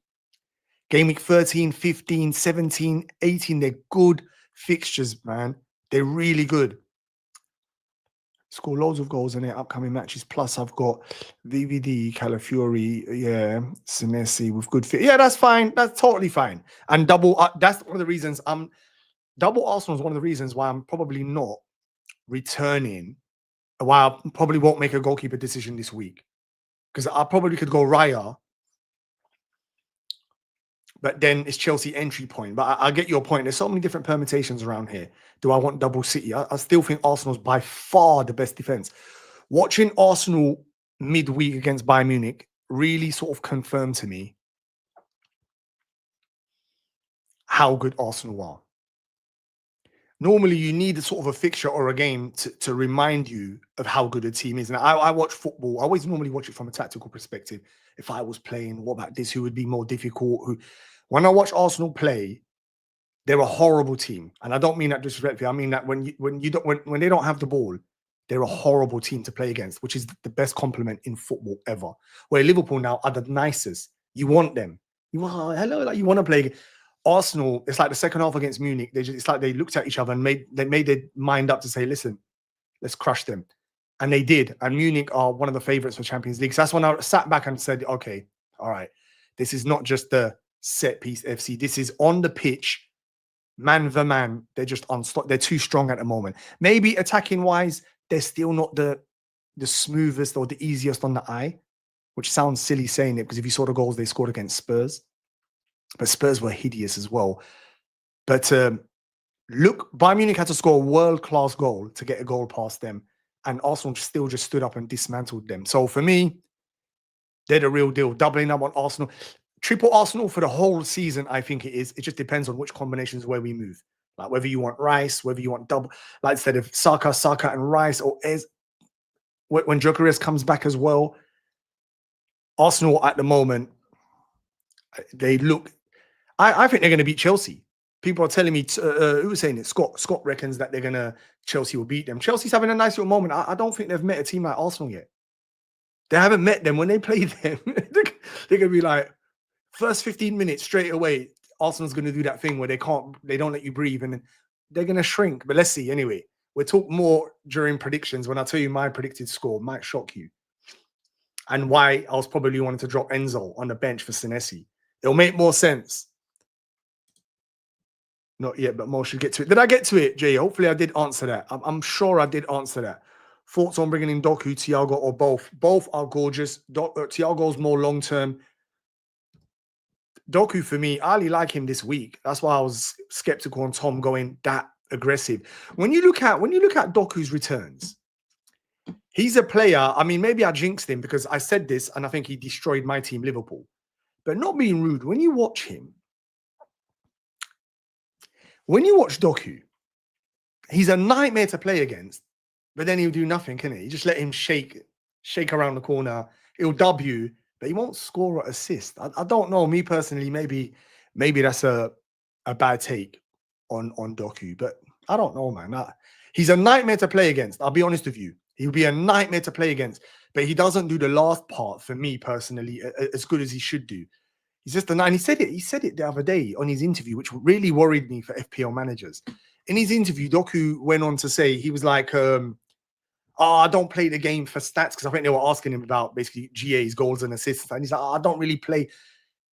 Game week 13, 15, 17, 18. They're good fixtures, man. They're really good. Score loads of goals in their upcoming matches. Plus, I've got VVD, Calafiori, yeah, Senesi with good fit. Yeah, that's fine. That's totally fine. And double, that's one of the reasons double Arsenal is one of the reasons why I'm probably not returning, why I probably won't make a goalkeeper decision this week. Because I probably could go Raya, but then it's Chelsea entry point. But I get your point. There's so many different permutations around here. Do I want double City? I still think Arsenal's by far the best defense. Watching Arsenal midweek against Bayern Munich really sort of confirmed to me how good Arsenal are. Normally, you need a sort of a fixture or a game to remind you of how good a team is. And I watch football. I always normally watch it from a tactical perspective. If I was playing, what about this? Who would be more difficult? When I watch Arsenal play, they're a horrible team, and I don't mean that disrespectfully. I mean that when they don't have the ball, they're a horrible team to play against, which is the best compliment in football ever. Where Liverpool now are the nicest. You want them. You want like you want to play. Arsenal, it's like the second half against Munich. It's like they looked at each other and made their mind up to say, listen, let's crush them. And they did. And Munich are one of the favorites for Champions League. So that's when I sat back and said, okay, all right, this is not just the set piece FC. This is on the pitch, man for man. They're just unstoppable. They're too strong at the moment. Maybe attacking wise, they're still not the smoothest or the easiest on the eye, which sounds silly saying it because if you saw the goals they scored against Spurs, but Spurs were hideous as well. But look, Bayern Munich had to score a world-class goal to get a goal past them, and Arsenal still just stood up and dismantled them. So for me, they're the real deal. Doubling up on Arsenal. Triple Arsenal for the whole season, I think it is. It just depends on which combinations where we move. Like whether you want Rice, whether you want double, like instead of Saka and Rice, or when Gyökeres comes back as well. Arsenal at the moment, they look. I think they're going to beat Chelsea. People are telling me, who was saying it? Scott reckons that Chelsea will beat them. Chelsea's having a nice little moment. I don't think they've met a team like Arsenal yet. They haven't met them. When they play them, they're going to be like, first 15 minutes straight away, Arsenal's going to do that thing where they don't let you breathe, and they're going to shrink. But let's see. Anyway, we'll talk more during predictions when I tell you my predicted score. Might shock you. And why I was probably wanting to drop Enzo on the bench for Senesi. It'll make more sense. Not yet, but Mo should get to it. Did I get to it, Jay? Hopefully I did answer that. I'm sure I did answer that. Thoughts on bringing in Doku, Thiago, or both? Both are gorgeous. Thiago's more long-term. Doku, for me, I only like him this week. That's why I was skeptical on Tom going that aggressive. When you look at Doku's returns, he's a player. I mean, maybe I jinxed him because I said this and I think he destroyed my team, Liverpool. But not being rude, when you watch him, when you watch Doku, he's a nightmare to play against, but then he'll do nothing, can he? You just let him shake around the corner. He'll dub you, but he won't score or assist. I don't know. Me personally, maybe that's a bad take on Doku, but I don't know, man. He's a nightmare to play against. I'll be honest with you. He'll be a nightmare to play against, but he doesn't do the last part for me personally as good as he should do. He's just a nine. He said it the other day on his interview, which really worried me for FPL managers. In his interview, Doku went on to say, he was like, I don't play the game for stats, because I think they were asking him about basically GA's goals and assists. And he's like, I don't really play,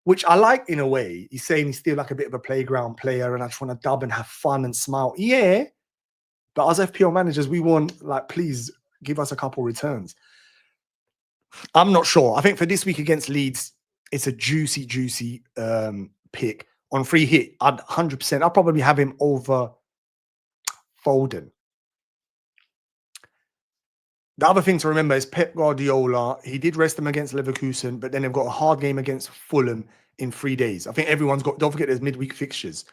which I like in a way. He's saying he's still like a bit of a playground player and I just want to dub and have fun and smile. Yeah. But as FPL managers, we want, like, please give us a couple returns. I'm not sure. I think for this week against Leeds, it's a juicy pick. On free hit, I'd 100%. I'll probably have him over Foden. The other thing to remember is Pep Guardiola. He did rest them against Leverkusen, but then they've got a hard game against Fulham in 3 days. I think everyone's got, don't forget there's midweek fixtures,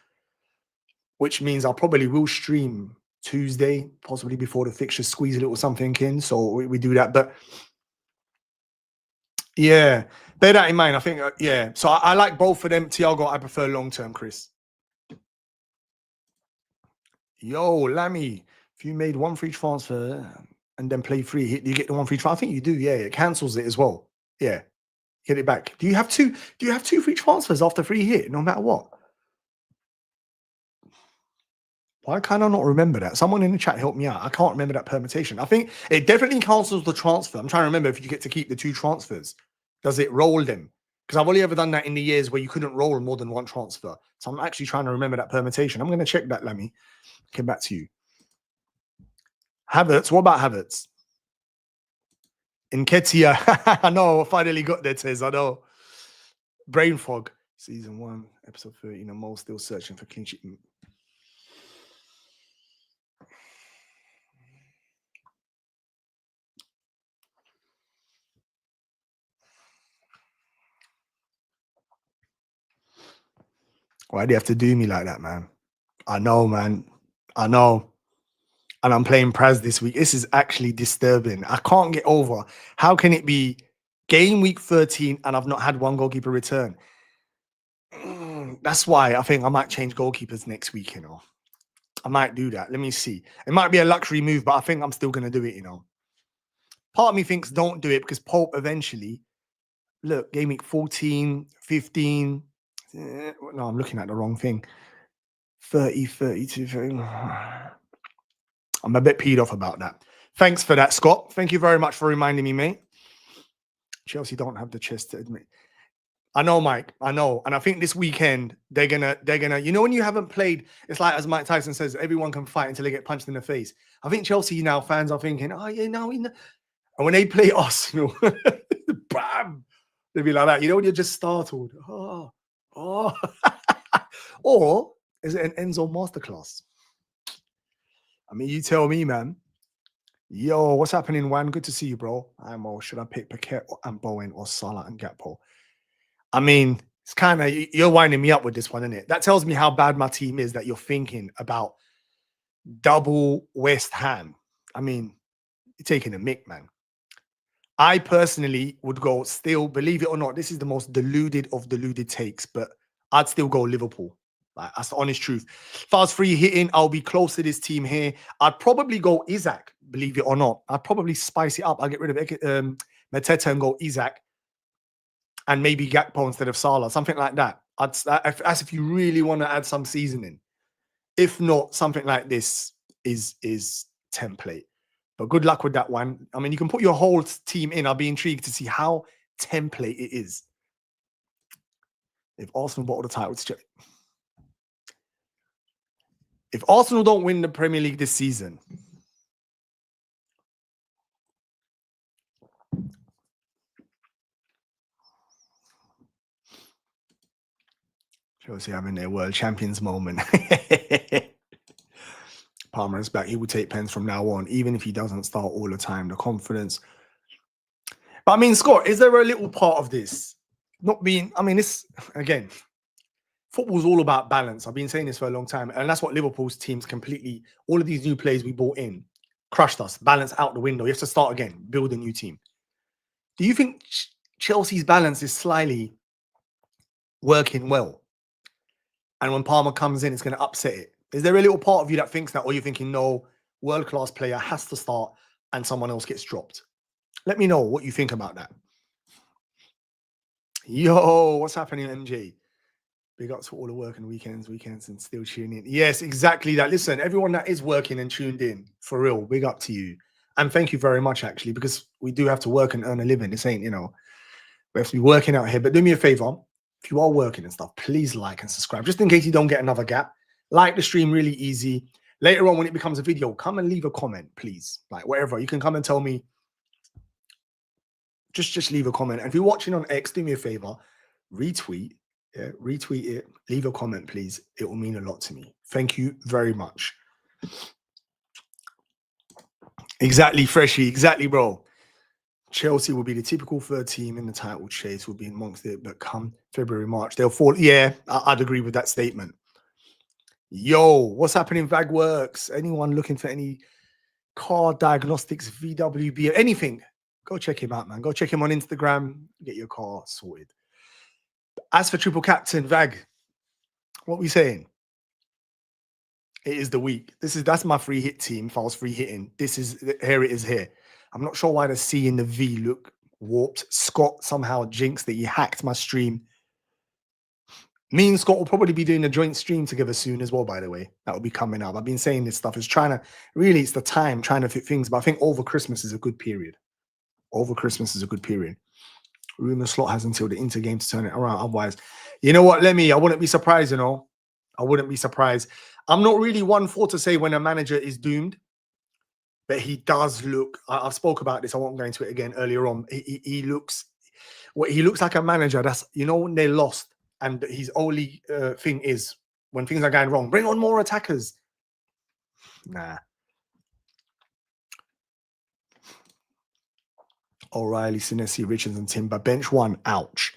which means I probably will stream Tuesday, possibly before the fixtures, squeeze a little something in. So we do that. But yeah, bear that in mind. I think, yeah. So I like both of them. Thiago, I prefer long-term, Chris. Yo, Lammy, if you made one free transfer and then play free hit, you get the one free transfer. I think you do. Yeah, it cancels it as well. Yeah, get it back. Do you have two free transfers after free hit, no matter what? Why can I not remember that? Someone in the chat help me out. I can't remember that permutation. I think it definitely cancels the transfer. I'm trying to remember if you get to keep the 2 transfers. Does it roll them? Because I've only ever done that in the years where you couldn't roll more than 1 transfer. So I'm actually trying to remember that permutation. I'm going to check that, Lemmy. Get back to you. Havertz. What about Havertz? Nketiah. I know. I finally got there, Tez. I know. Brain fog. Season 1, episode 13. And Mo still searching for clean sheet. Why do you have to do me like that, man? I know, man. I know. And I'm playing Praz this week. This is actually disturbing. I can't get over. How can it be game week 13 and I've not had 1 goalkeeper return? That's why I think I might change goalkeepers next week, you know. I might do that. Let me see. It might be a luxury move, but I think I'm still going to do it, you know. Part of me thinks don't do it because Pope eventually, look, game week 14, 15. No, I'm looking at the wrong thing. 30, 32, 30. I'm a bit peed off about that. Thanks for that, Scott. Thank you very much for reminding me, mate. Chelsea don't have the chest to admit. I know, Mike. I know. And I think this weekend, they're gonna, you know, when you haven't played, it's like, as Mike Tyson says, everyone can fight until they get punched in the face. I think Chelsea now fans are thinking, oh, yeah, no, we know. And when they play Arsenal, bam, they'll be like that. You know, when you're just startled. Oh. Or is it an Enzo masterclass? I mean, you tell me, man. Yo, what's happening, Juan? Good to see you, bro. Or should I pick Paquet and Bowen or Salah and Gakpo? I mean, it's kind of, you're winding me up with this one, isn't it? That tells me how bad my team is that you're thinking about double West Ham. I mean, you're taking a mick, man. I personally would go still, believe it or not, this is the most deluded of deluded takes, but I'd still go Liverpool. Like, that's the honest truth. If I was free hitting, I'll be close to this team here. I'd probably go Isaac, believe it or not. I'd probably spice it up. I'll get rid of Mateta and go Isaac. And maybe Gakpo instead of Salah, something like that. As if you really want to add some seasoning. If not, something like this is template. But good luck with that one. I mean, you can put your whole team in. I'll be intrigued to see how template it is. If Arsenal bottle the title, if Arsenal don't win the Premier League this season, Chelsea having their world champions moment. Palmer is back. He will take pens from now on, even if he doesn't start all the time. The confidence. But I mean, Scott, is there a little part of this not being? I mean, this again. Football's all about balance. I've been saying this for a long time, and that's what Liverpool's teams completely. All of these new players we bought in crushed us. Balance out the window. You have to start again. Build a new team. Do you think Chelsea's balance is slightly working well? And when Palmer comes in, it's going to upset it. Is there a little part of you that thinks that, or you're thinking, no, world-class player has to start and someone else gets dropped? Let me know what you think about that. Yo, what's happening, MJ? Big ups for all the work and weekends and still tuning in. Yes, exactly that. Listen, everyone that is working and tuned in, for real, big up to you. And thank you very much, actually, because we do have to work and earn a living. This ain't, you know, we have to be working out here. But do me a favor. If you are working and stuff, please like and subscribe, just in case you don't get another gap. Like the stream, really easy. Later on, when it becomes a video, come and leave a comment, please. Like, wherever. You can come and tell me. Just leave a comment. And if you're watching on X, do me a favor. Retweet. Yeah, retweet it. Leave a comment, please. It will mean a lot to me. Thank you very much. Exactly, Freshie. Exactly, bro. Chelsea will be the typical third team in the title chase, will be amongst it, but come February, March, they'll fall. Yeah, I'd agree with that statement. Yo, what's happening, VagWorks? Anyone looking for any car diagnostics, VWB, anything? Go check him out, man. Go check him on Instagram. Get your car sorted. As for Triple Captain, Vag, what are we saying? It is the week. That's my free hit team. If I was free hitting, here it is here. I'm not sure why the C and the V look warped. Scott somehow jinxed that he hacked my stream. Me and Scott will probably be doing a joint stream together soon as well, by the way. That will be coming up. I've been saying this stuff. It's the time trying to fit things. But I think over Christmas is a good period. Over Christmas is a good period. Rumor slot has until the Inter game to turn it around. Otherwise, you know what, Lemmy, I wouldn't be surprised, you know. I wouldn't be surprised. I'm not really one for to say when a manager is doomed, but he does look, I've spoke about this, I won't go into it again earlier on. He looks like a manager that's, you know, when they lost and his only thing is when things are going wrong, bring on more attackers. Nah. O'Reilly, Sinesi, Richards, and Timber. Bench one, ouch.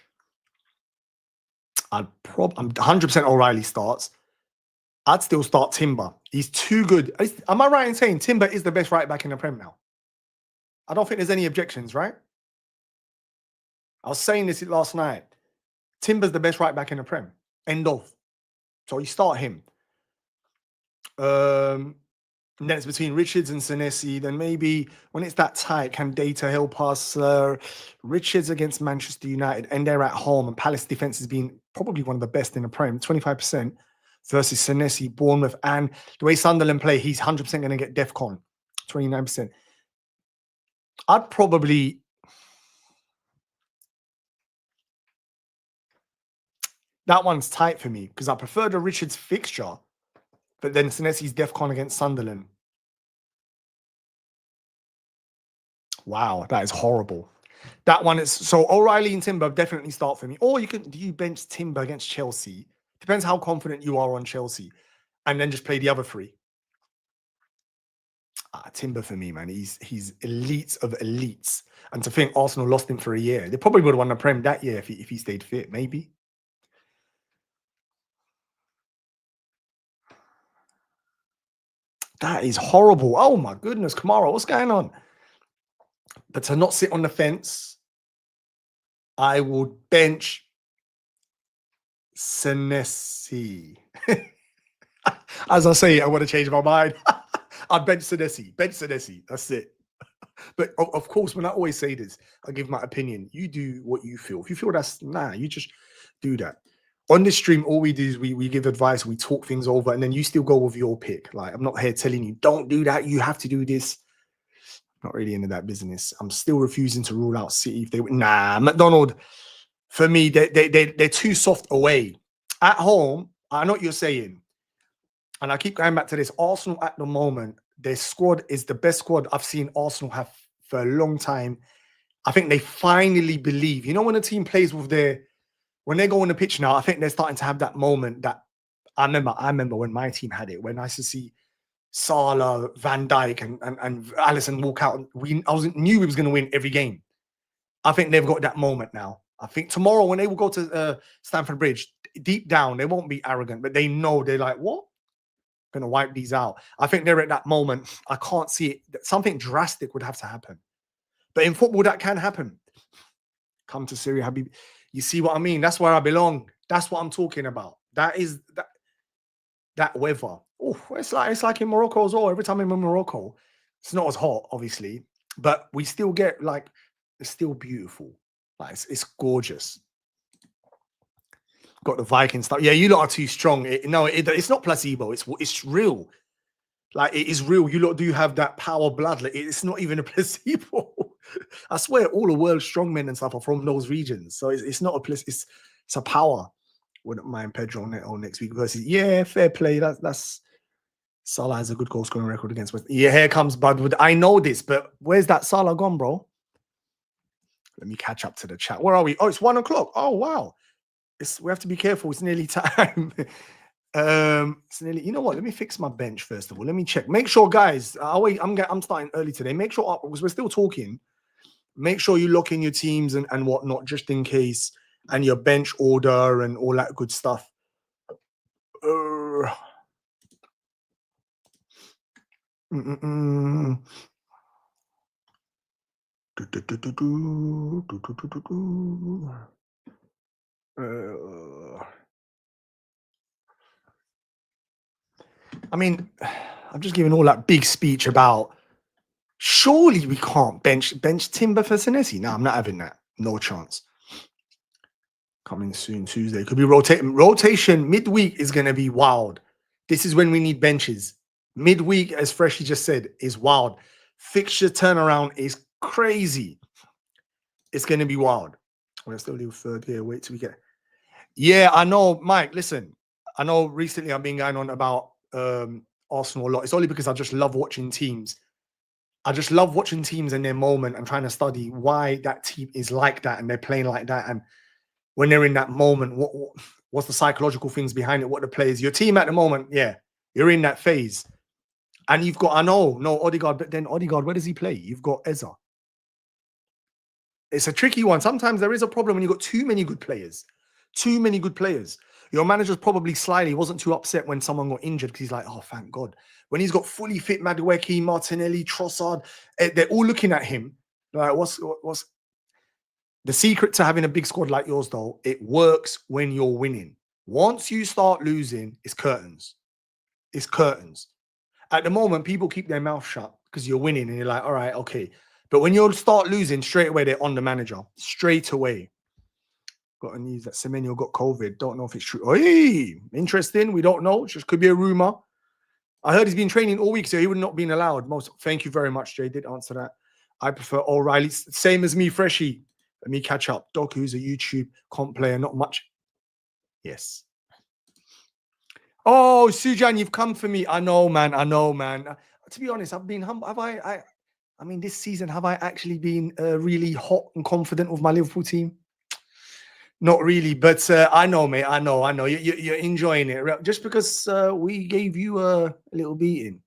I'm 100% O'Reilly starts. I'd still start Timber. He's too good. Am I right in saying Timber is the best right back in the Prem now? I don't think there's any objections, right? I was saying this last night. Timber's the best right back in the Prem. End of. So you start him. And then it's between Richards and Senesi. Then maybe when it's that tight, can Data help us? Richards against Manchester United, and they're at home, and Palace defense has been probably one of the best in the Prem, 25% versus Senesi, Bournemouth, and the way Sunderland play, he's 100% going to get DEFCON, 29%. I'd probably... That one's tight for me because I prefer the Richards fixture, but then Senesi's DEFCON against Sunderland. Wow, that is horrible. That one is... So O'Reilly and Timber definitely start for me. Or do you bench Timber against Chelsea? Depends how confident you are on Chelsea. And then just play the other three. Timber for me, man. He's elites of elites. And to think Arsenal lost him for a year. They probably would have won the Prem that year if he stayed fit, maybe. That is horrible. Oh my goodness, Kamara, what's going on? But to not sit on the fence, I would bench Senesi. As I say, I want to change my mind. I'd bench Senesi. Bench Senesi. That's it. But of course, when I always say this, I give my opinion. You do what you feel. If you feel that's you just do that. On this stream, all we do is we give advice, we talk things over, and then you still go with your pick. Like, I'm not here telling you, don't do that. You have to do this. Not really into that business. I'm still refusing to rule out City. If they McDonald, for me, they're too soft away. At home, I know what you're saying. And I keep going back to this. Arsenal at the moment, their squad is the best squad I've seen Arsenal have for a long time. I think they finally believe. You know, when a team plays with when they go on the pitch now, I think they're starting to have that moment that I remember when my team had it, when I used to see Salah, Van Dijk, and Alisson walk out. Knew we was going to win every game. I think they've got that moment now. I think tomorrow when they will go to Stamford Bridge, deep down, they won't be arrogant, but they know they're like, what? Going to wipe these out. I think they're at that moment. I can't see it. Something drastic would have to happen. But in football, that can happen. Come to Syria, Habib. You see what I mean? That's where I belong. That's what I'm talking about. That is that weather. Oh, it's like in Morocco as well. Every time I'm in Morocco, it's not as hot, obviously, but we still get like, it's still beautiful. Like it's gorgeous. Got the Viking stuff. Yeah, you lot are too strong. It's not placebo. It's real. Like, it is real. You lot do have that power blood. Like, it's not even a placebo. I swear, all the world's strongmen and stuff are from those regions. So it's not a place. It's a power. Wouldn't mind Pedro next week versus. Yeah, fair play. That's Salah has a good goal scoring record against West. Yeah, here comes Bud. I know this, but where's that Salah gone, bro? Let me catch up to the chat. Where are we? Oh, it's 1 o'clock. Oh, wow. We have to be careful. It's nearly time. It's nearly. You know what? Let me fix my bench first of all. Let me check. Make sure, guys. I'm starting early today. Make sure, because we're still talking. Make sure you lock in your teams and whatnot, just in case, and your bench order and all that good stuff. I mean, I'm just giving all that big speech about surely we can't bench Timber for Senesi. No, I'm not having that. No chance. Coming soon, Tuesday. Could be rotating. Rotation midweek is going to be wild. This is when we need benches. Midweek, as Freshie just said, is wild. Fixture turnaround is crazy. It's going to be wild. We're still leave third here. Wait till we get. Yeah, I know, Mike. Listen, I know recently I've been going on about Arsenal a lot. It's only because I just love watching teams. I just love watching teams in their moment and trying to study why that team is like that and they're playing like that. And when they're in that moment, what's the psychological things behind it? What the players, your team at the moment, yeah, you're in that phase. And you've got, I know, no Odegaard, but then Odegaard, where does he play? You've got Eza. It's a tricky one. Sometimes there is a problem when you've got too many good players. Too many good players. Your manager's probably slyly wasn't too upset when someone got injured because he's like, oh, thank God. When he's got fully fit Madueke, Martinelli, Trossard, they're all looking at him. Like, what's the secret to having a big squad like yours, though? It works when you're winning. Once you start losing, it's curtains. It's curtains. At the moment, people keep their mouth shut because you're winning and you're like, all right, okay. But when you start losing, straight away, they're on the manager. Straight away. Got a news that Semenyo got COVID. Don't know if it's true. Hey, interesting. We don't know. Just could be a rumor. I heard he's been training all week, so he would not been allowed. Thank you very much, Jay. Did answer that. I prefer O'Reilly. Same as me, Freshie. Let me catch up. Doc, who's a YouTube comp player, not much. Yes. Oh, Sujan, you've come for me. I know, man. I know, man. To be honest, I've been humble. Have I mean, this season, have I actually been really hot and confident with my Liverpool team? Not really, but I know, mate. I know. You're enjoying it. Just because we gave you a little beating.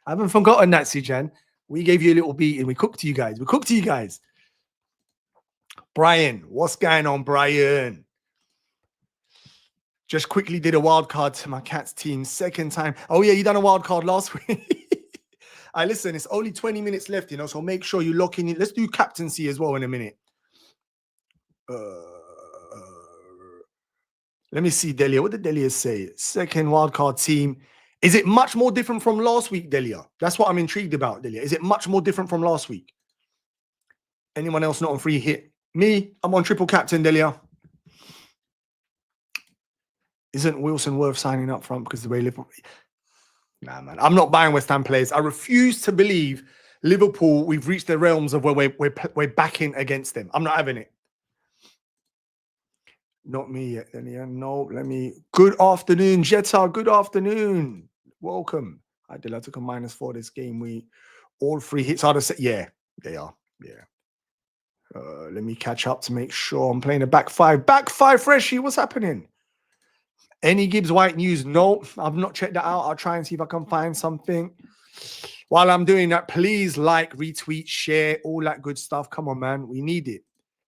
I haven't forgotten that, Sujan. We gave you a little beating. We cooked you guys. Brian, what's going on, Brian? Just quickly did a wild card to my Cats team. Second time. Oh, yeah, you done a wild card last week. Listen, it's only 20 minutes left, you know, so make sure you lock in. Let's do captaincy as well in a minute. Let me see, Delia. What did Delia say? Second wild card team. Is it much more different from last week, Delia? That's what I'm intrigued about, Delia. Is it much more different from last week? Anyone else not on free hit? Me, I'm on triple captain, Delia. Isn't Wilson worth signing up front because the way Liverpool... Nah, man. I'm not buying West Ham players. I refuse to believe Liverpool, we've reached the realms of where we're backing against them. I'm not having it. Not me yet, Delia. No, let me... Good afternoon, Jetta. Good afternoon. Welcome. I did have to come -4 this game. All free hits are the same. Yeah, they are. Yeah. Let me catch up to make sure I'm playing a back five. Back five, Freshie. What's happening? Any Gibbs White news? No, I've not checked that out. I'll try and see if I can find something. While I'm doing that, please like, retweet, share, all that good stuff. Come on, man. We need it.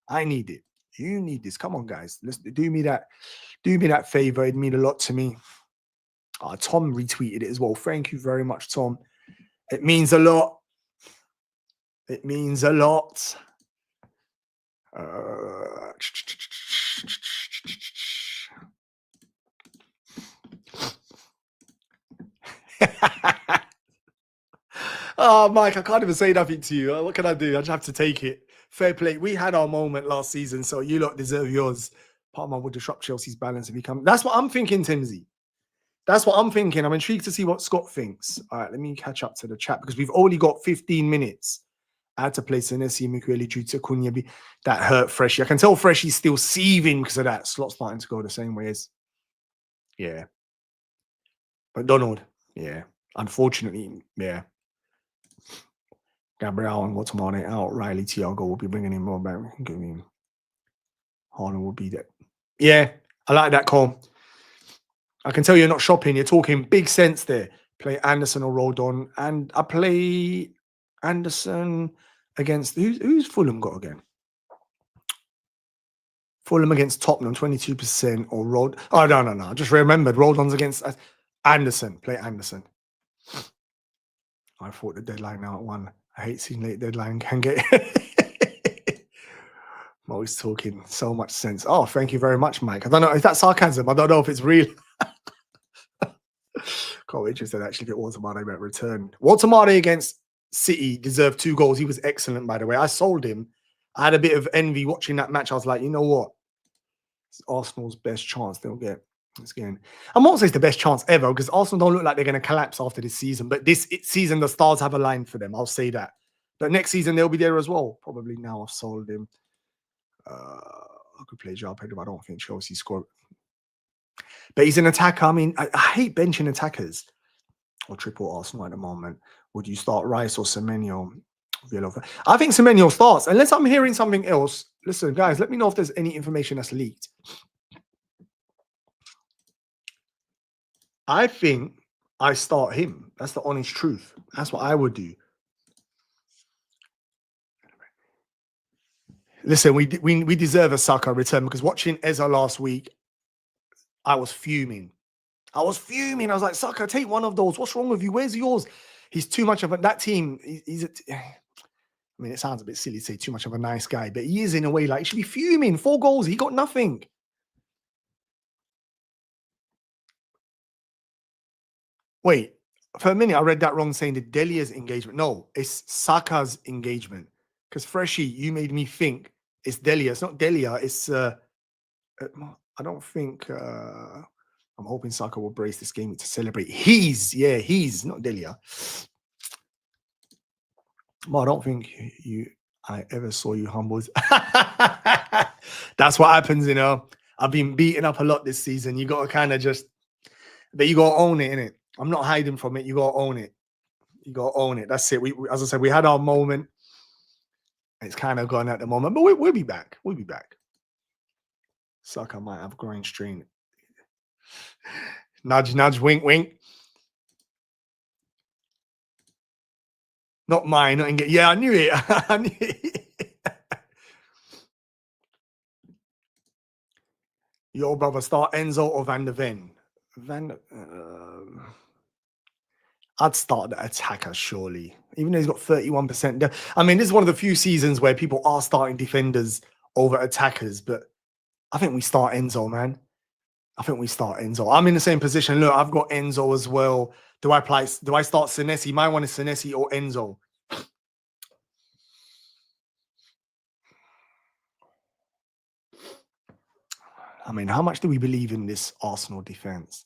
I need it. You need this. Come on, guys. Let's do me that favor. It'd mean a lot to me. Tom retweeted it as well. Thank you very much, Tom. It means a lot. It means a lot. Oh, Mike, I can't even say nothing to you. What can I do? I just have to take it. Fair play. We had our moment last season, so you lot deserve yours. Palmer would disrupt Chelsea's balance if he comes. That's what I'm thinking, Timsy. That's what I'm thinking. I'm intrigued to see what Scott thinks. All right, let me catch up to the chat because we've only got 15 minutes. I had to play Senesi Mukweli due to Kunyabi. That hurt Freshie. I can tell Freshie's still seething because of that. Slot's starting to go the same way as... Yeah. But Donald, yeah. Unfortunately, yeah. Gabriel and Watamane out. Riley Thiago will be bringing him more back. Harlan will be there. Yeah, I like that call. I can tell you're not shopping. You're talking big sense there. Play Anderson or Rodon. And I play Anderson against... Who's Fulham got again? Fulham against Tottenham, 22%. Or Rod... Oh, no. I just remembered. Rodon's against Anderson. Play Anderson. I thought the deadline now at 1. I hate seeing late deadline can get... I'm always talking so much sense. Oh, thank you very much, Mike. I don't know if that's sarcasm. I don't know if it's real. Can't wait to actually get Watamade back return. Watamade against City deserved 2 goals. He was excellent, by the way. I sold him. I had a bit of envy watching that match. I was like, you know what? It's Arsenal's best chance they'll get. It's getting. I won't say it's the best chance ever because Arsenal don't look like they're going to collapse after this season. But this season, the stars have aligned for them. I'll say that. But next season, they'll be there as well. Probably now I've sold him. I could play Joao Pedro, but I don't think Chelsea scored. But he's an attacker. I mean, I hate benching attackers or triple Arsenal at the moment. Would you start Rice or Semenyo? I think Semenyo starts. Unless I'm hearing something else. Listen, guys, let me know if there's any information that's leaked. I think I start him. That's the honest truth. That's what I would do. Listen, we deserve a Saka return because watching Eza last week, I was fuming. I was like, Saka, take one of those. What's wrong with you? Where's yours? He's too much of that team. I mean, it sounds a bit silly to say too much of a nice guy, but he is in a way like he should be fuming. 4 goals. He got nothing. Wait, for a minute, I read that wrong saying the Delia's engagement. No, it's Saka's engagement. Because Freshie, you made me think it's Delia. It's not Delia. It's, I don't think, I'm hoping Saka will brace this game to celebrate. He's, not Delia. Well, I don't think I ever saw you humbled. That's what happens, you know. I've been beaten up a lot this season. You got to kind of just, but you got to own it, innit? I'm not hiding from it. You got to own it. You got to own it. That's it. We, as I said, we had our moment. It's kind of gone at the moment, but we'll be back. We'll be back. Saka might have groin strain. Nudge, nudge, wink, wink. Not mine. Not in, yeah, I knew it. I knew it. Yo, brother, start Enzo or Van der Ven? I'd start the attacker, surely. Even though he's got 31%. I mean, this is one of the few seasons where people are starting defenders over attackers, but I think we start Enzo, man. I think we start Enzo. I'm in the same position. Look, I've got Enzo as well. Do I start Senesi? My one is Senesi or Enzo. I mean, how much do we believe in this Arsenal defense?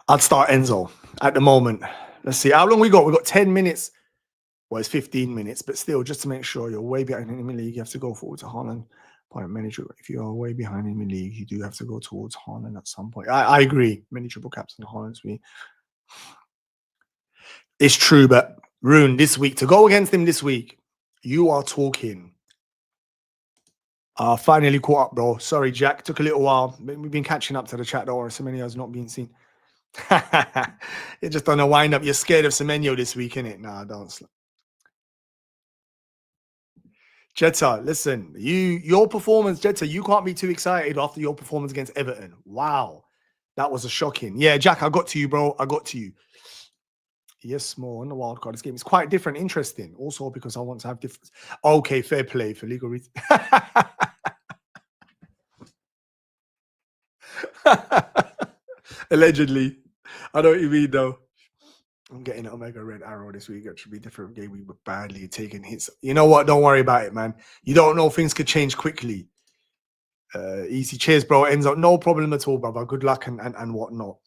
I'd start Enzo at the moment. Let's see how long we got. We got 10 minutes. Well, it's 15 minutes, but still, just to make sure you're way behind in the league, you have to go forward to Haaland. Point manager. If you are way behind in the league, you do have to go towards Haaland at some point. I agree. Many triple caps in Haaland's week. It's true, but Rune, this week, to go against him this week, you are talking. Finally caught up, bro. Sorry, Jack. Took a little while. We've been catching up to the chat, though. Semenyo has not been seen. You're just on a wind up. You're scared of Semenyo this week, innit? Nah, don't. Jetta, listen, your performance, Jetta, you can't be too excited after your performance against Everton. Wow. That was a shocking. Yeah, Jack, I got to you, bro. I got to you. Yes, small on the wild card. This game is quite different, interesting. Also, because I want to have different. Okay, fair play for legal reasons. Allegedly. I know what you mean, though. I'm getting an Omega Red Arrow this week. It should be a different game. We were badly taking hits. You know what? Don't worry about it, man. You don't know. Things could change quickly. Easy. Cheers, bro. Ends up. No problem at all, brother. Good luck and whatnot.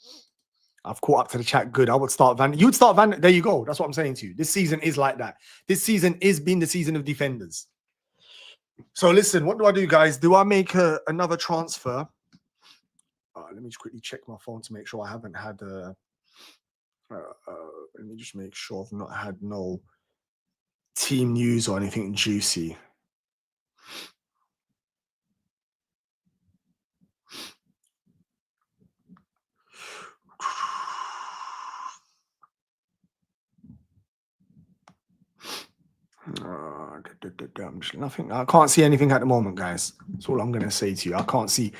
I've caught up to the chat. Good. I would start Van. You would start Van. There you go. That's what I'm saying to you. This season is like that. This season is being the season of defenders. So listen, what do I do, guys? Do I make another transfer? Let me just quickly check my phone to make sure I haven't had let me just make sure I've not had no team news or anything juicy. Nothing. I can't see anything at the moment, guys. That's all I'm going to say to you. I can't see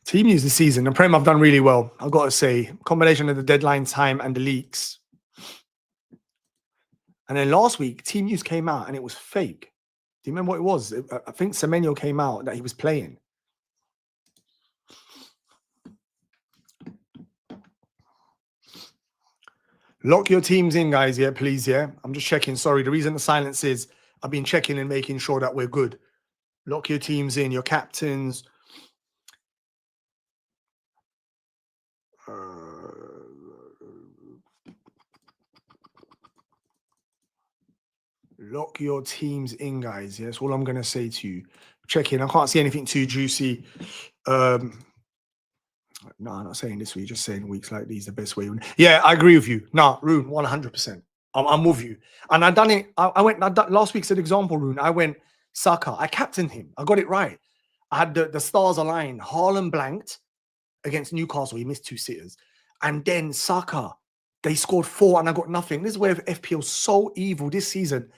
team news this season. The Prem have done really well. I've got to say, combination of the deadline time and the leaks. And then last week, team news came out and it was fake. Do you remember what it was? I think Semenyo came out that he was playing. Lock your teams in, guys. Yeah, please. Yeah, I'm just checking. Sorry, the reason the silence is I've been checking and making sure that we're good. Lock your teams in, your captains. Lock your teams in, guys. Yeah, that's all I'm gonna say to you. Check in. I can't see anything too juicy. No, I'm not saying this week, just saying weeks like these the best way. Yeah, I agree with you. No, Rune, 100%. I'm with you. And I done it. I done, last week's an example, Rune. I went Saka. I captained him. I got it right. I had the stars aligned. Haaland blanked against Newcastle. He missed 2 sitters. And then Saka, they scored 4 and I got nothing. This is where FPL's so evil this season.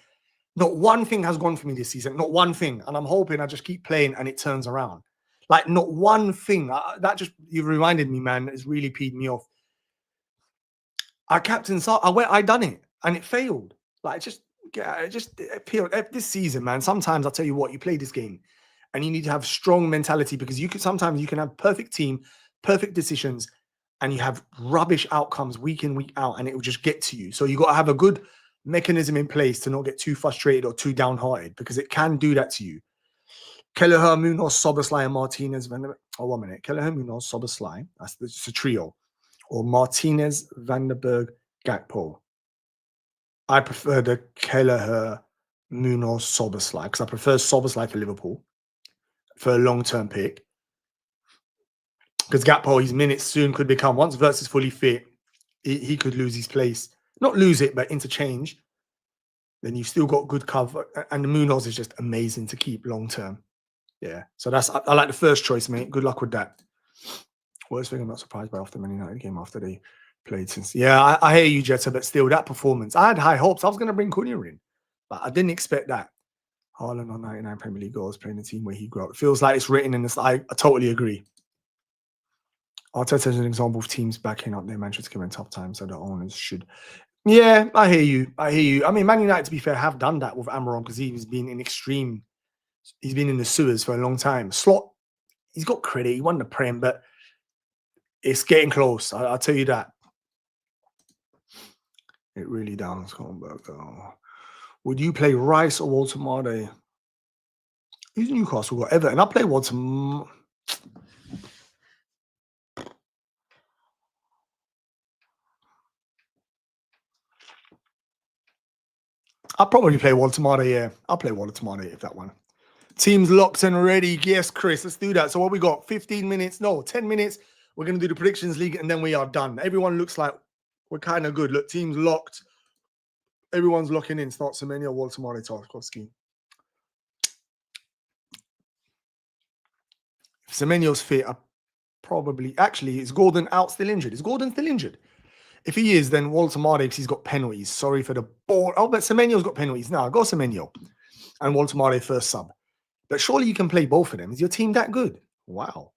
Not one thing has gone for me this season. Not one thing. And I'm hoping I just keep playing and it turns around. Like, not one thing. That just, you reminded me, man. It's really peed me off. I captain, I done it and it failed. Like, just this season, man. Sometimes I'll tell you what, you play this game and you need to have strong mentality because sometimes you can have perfect team, perfect decisions, and you have rubbish outcomes week in, week out, and it will just get to you. So you got to have a good mechanism in place to not get too frustrated or too downhearted because it can do that to you. Kelleher, Munoz, Soboslai, and Martinez. Oh, 1 minute. Kelleher, Munoz, Soboslai. That's a trio. Or Martinez, Vandenberg, Gakpo. I prefer the Kelleher, Munoz, Soboslai because I prefer Soboslai for Liverpool for a long-term pick. Because Gakpo, his minutes soon could become, once Verts is fully fit, he could lose his place. Not lose it, but interchange. Then you've still got good cover. And the Munoz is just amazing to keep long-term. Yeah. So I like the first choice, mate. Good luck with that. Worst thing I'm not surprised by after Man United game after they played since. Yeah, I hear you, Jetta, but still, that performance. I had high hopes. I was going to bring Cunha in, but I didn't expect that. Haaland on 99 Premier League goals, playing the team where he grew up. It feels like it's written in this. I totally agree. Arteta is an example of teams backing up their Manchester in tough times, so the owners should. Yeah, I hear you. I hear you. I mean, Man United, to be fair, have done that with Amaron because he's been in extreme. He's been in the sewers for a long time. Slot, he's got credit. He won the Prem, but it's getting close. I'll tell you that. It really downs Scottenberg, though. Would you play Rice or Walter Made? Who's Newcastle got? Everton. I play Walter. I'll probably play Walter Made, yeah. I'll play Walter Made if that one. Teams locked and ready. Yes, Chris, let's do that. So what we got? 15 minutes? No, 10 minutes. We're going to do the predictions league and then we are done. Everyone looks like we're kind of good. Look, teams locked. Everyone's locking in. Start Semenyo, Walter Made, Tarkowski. If Semenyo's fit, I probably... Actually, is Gordon out still injured? Is Gordon still injured? If he is, then Walter Made, because he's got penalties. Sorry for the ball. Oh, but Semenyo's got penalties. Now, go Semenyo. And Walter Made first sub. But surely you can play both of them. Is your team that good? Wow.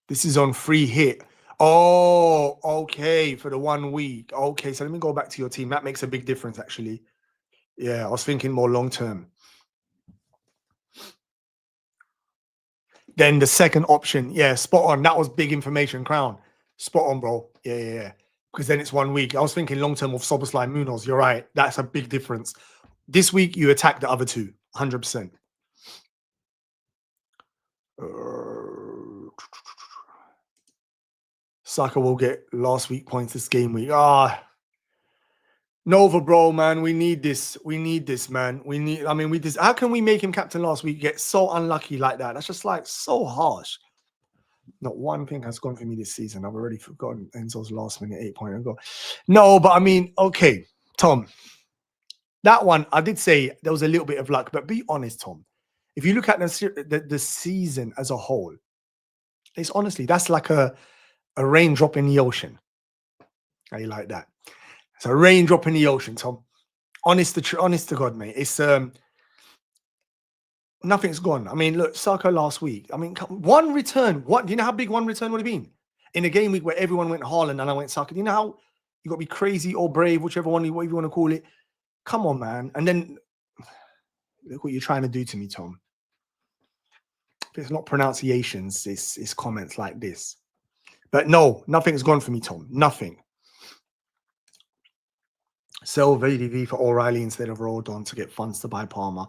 This is on free hit. Oh, okay. For the 1 week. Okay, so let me go back to your team. That makes a big difference, actually. Yeah, I was thinking more long-term. Then the second option. Yeah, spot on. That was big information, Crown. Spot on, bro. Yeah. Because then it's 1 week. I was thinking long-term of Soboslai, Munoz. You're right. That's a big difference. This week, you attack the other two. 100%. Saka will get last week points this game week. Nova, bro, man. We need this. We need this, man. How can we make him captain last week, get so unlucky like that? That's just like so harsh. Not one thing has gone for me this season. I've already forgotten Enzo's last minute 8-point ago. No, but I mean, okay, Tom. That one, I did say there was a little bit of luck, but be honest, Tom. If you look at the season as a whole, it's honestly, that's like a raindrop in the ocean. How you like that? It's a raindrop in the ocean, Tom. Honest to God, mate. It's nothing's gone. I mean, look, Saka last week. I mean, one return. What do you know how big one return would have been? In a game week where everyone went Haaland and I went Saka. Do you know how you got to be crazy or brave, whichever one, whatever you want to call it? Come on, man. And then look what you're trying to do to me, Tom. If it's not pronunciations, it's comments like this. But no, nothing's gone for me, Tom. Nothing. Sell VDV for O'Reilly instead of Rodon to get funds to buy Palmer.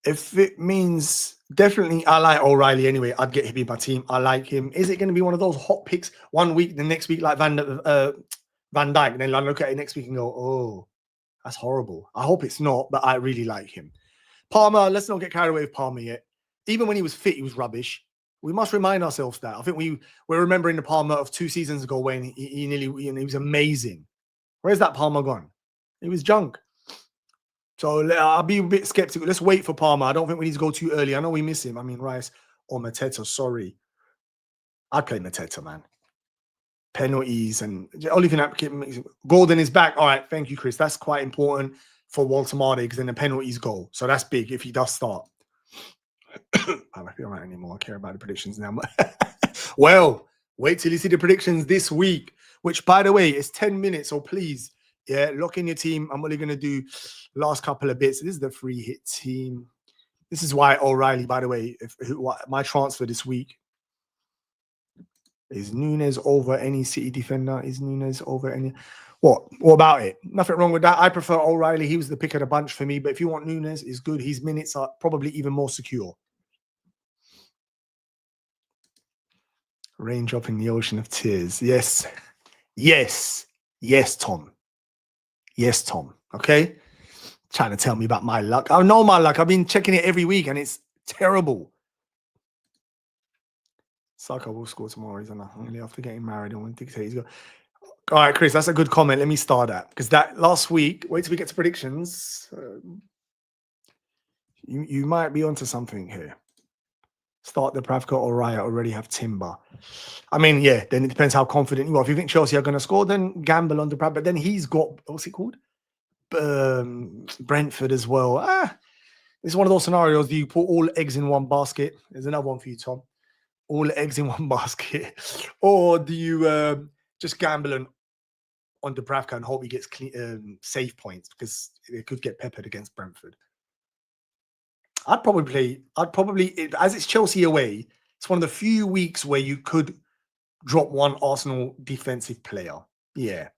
If it means, definitely, I like O'Reilly anyway. I'd get him in my team. I like him. Is it going to be one of those hot picks 1 week, the next week like Van Dijk, and then I look at it next week and go, oh, that's horrible. I hope it's not, but I really like him. Palmer, let's not get carried away with Palmer yet. Even when he was fit, he was rubbish. We must remind ourselves that. I think we're remembering the Palmer of 2 seasons ago when he was amazing. Where's that Palmer gone? He was junk. So I'll be a bit skeptical. Let's wait for Palmer. I don't think we need to go too early. I know we miss him. I mean, Rice or Mateta, sorry. I'd play Mateta, man. Penalties and only thing that Gordon is back. All right, thank you, Chris. That's quite important for Walter Marde because then the penalties go. So that's big if he does start. I don't feel right anymore. I care about the predictions now. Well, wait till you see the predictions this week, which, by the way, is 10 minutes. So please, yeah, lock in your team. I'm only going to do last couple of bits. This is the free hit team. This is why O'Reilly, by the way, my transfer this week is Nunes over any City defender. Is Nunes over any? What about it? Nothing wrong with that. I prefer O'Reilly. He was the pick of the bunch for me. But if you want Nunes, is good. His minutes are probably even more secure. Raindrop in the ocean of tears. Yes. Yes. Yes, Tom. Yes, Tom. Okay? Trying to tell me about my luck. I know my luck. I've been checking it every week and it's terrible. Saka will score tomorrow. He's only after getting married. I want to dictate. He's got... All right, Chris, that's a good comment. Let me start that. Because that last week, wait till we get to predictions. You might be onto something here. Start the Pravka or Raya, already have Timber. I mean, yeah, then it depends how confident you are. If you think Chelsea are going to score, then gamble on the Pravka. But then he's got, what's it called? Brentford as well. This is one of those scenarios. Do you put all eggs in one basket? There's another one for you, Tom. All eggs in one basket. Or do you just gamble on Dubravka and hope he gets clean, save points because they could get peppered against Brentford? I'd probably, as it's Chelsea away, it's one of the few weeks where you could drop one Arsenal defensive player. Yeah.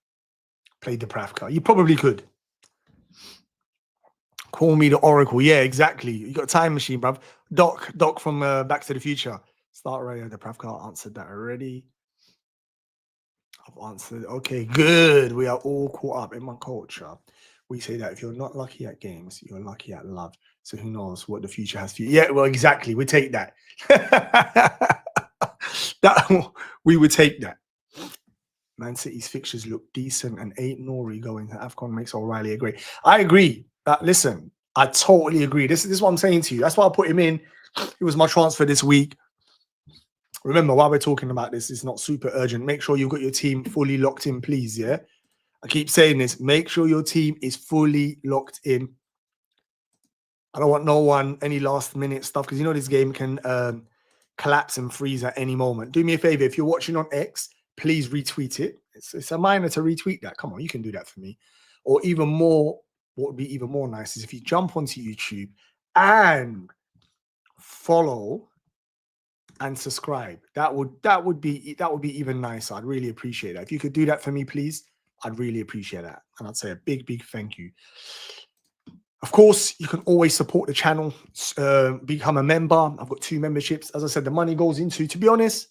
Play Dubravka. You probably could. Call me the Oracle. Yeah, exactly. You got a time machine, bruv. Doc from Back to the Future. Start Raya Dubravka. I answered that already. I've answered. Okay, good. We are all caught up in my culture. We say that if you're not lucky at games, you're lucky at love. So who knows what the future has for you? Yeah, well, exactly. We take that. We would take that. Man City's fixtures look decent, and 8 Nori going to AFCON makes O'Reilly agree. I agree. Listen, I totally agree. This is what I'm saying to you. That's why I put him in. It was my transfer this week. Remember, while we're talking about this, it's not super urgent. Make sure you've got your team fully locked in, please, yeah? I keep saying this. Make sure your team is fully locked in. I don't want no one, any last-minute stuff, because you know this game can collapse and freeze at any moment. Do me a favor. If you're watching on X, please retweet it. It's a minor to retweet that. Come on, you can do that for me. Or even more, what would be even more nice is if you jump onto YouTube and follow and subscribe. That would be even nicer. I'd really appreciate that. If you could do that for me, please, I'd really appreciate that. And I'd say a big thank you. Of course, you can always support the channel, become a member. I've got 2 memberships. As I said, the money goes into, to be honest,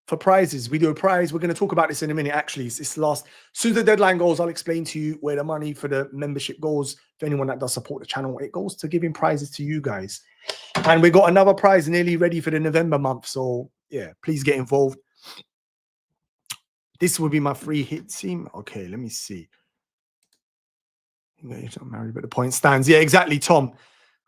for prizes. We do a prize. We're going to talk about this in a minute, actually. It's last. As soon as the deadline goes, I'll explain to you where the money for the membership goes. For anyone that does support the channel, it goes to giving prizes to you guys. And we got another prize nearly ready for the November month. So, yeah, please get involved. This will be my free hit team. Okay, let me see. You're not married, but the point stands. Yeah, exactly, Tom.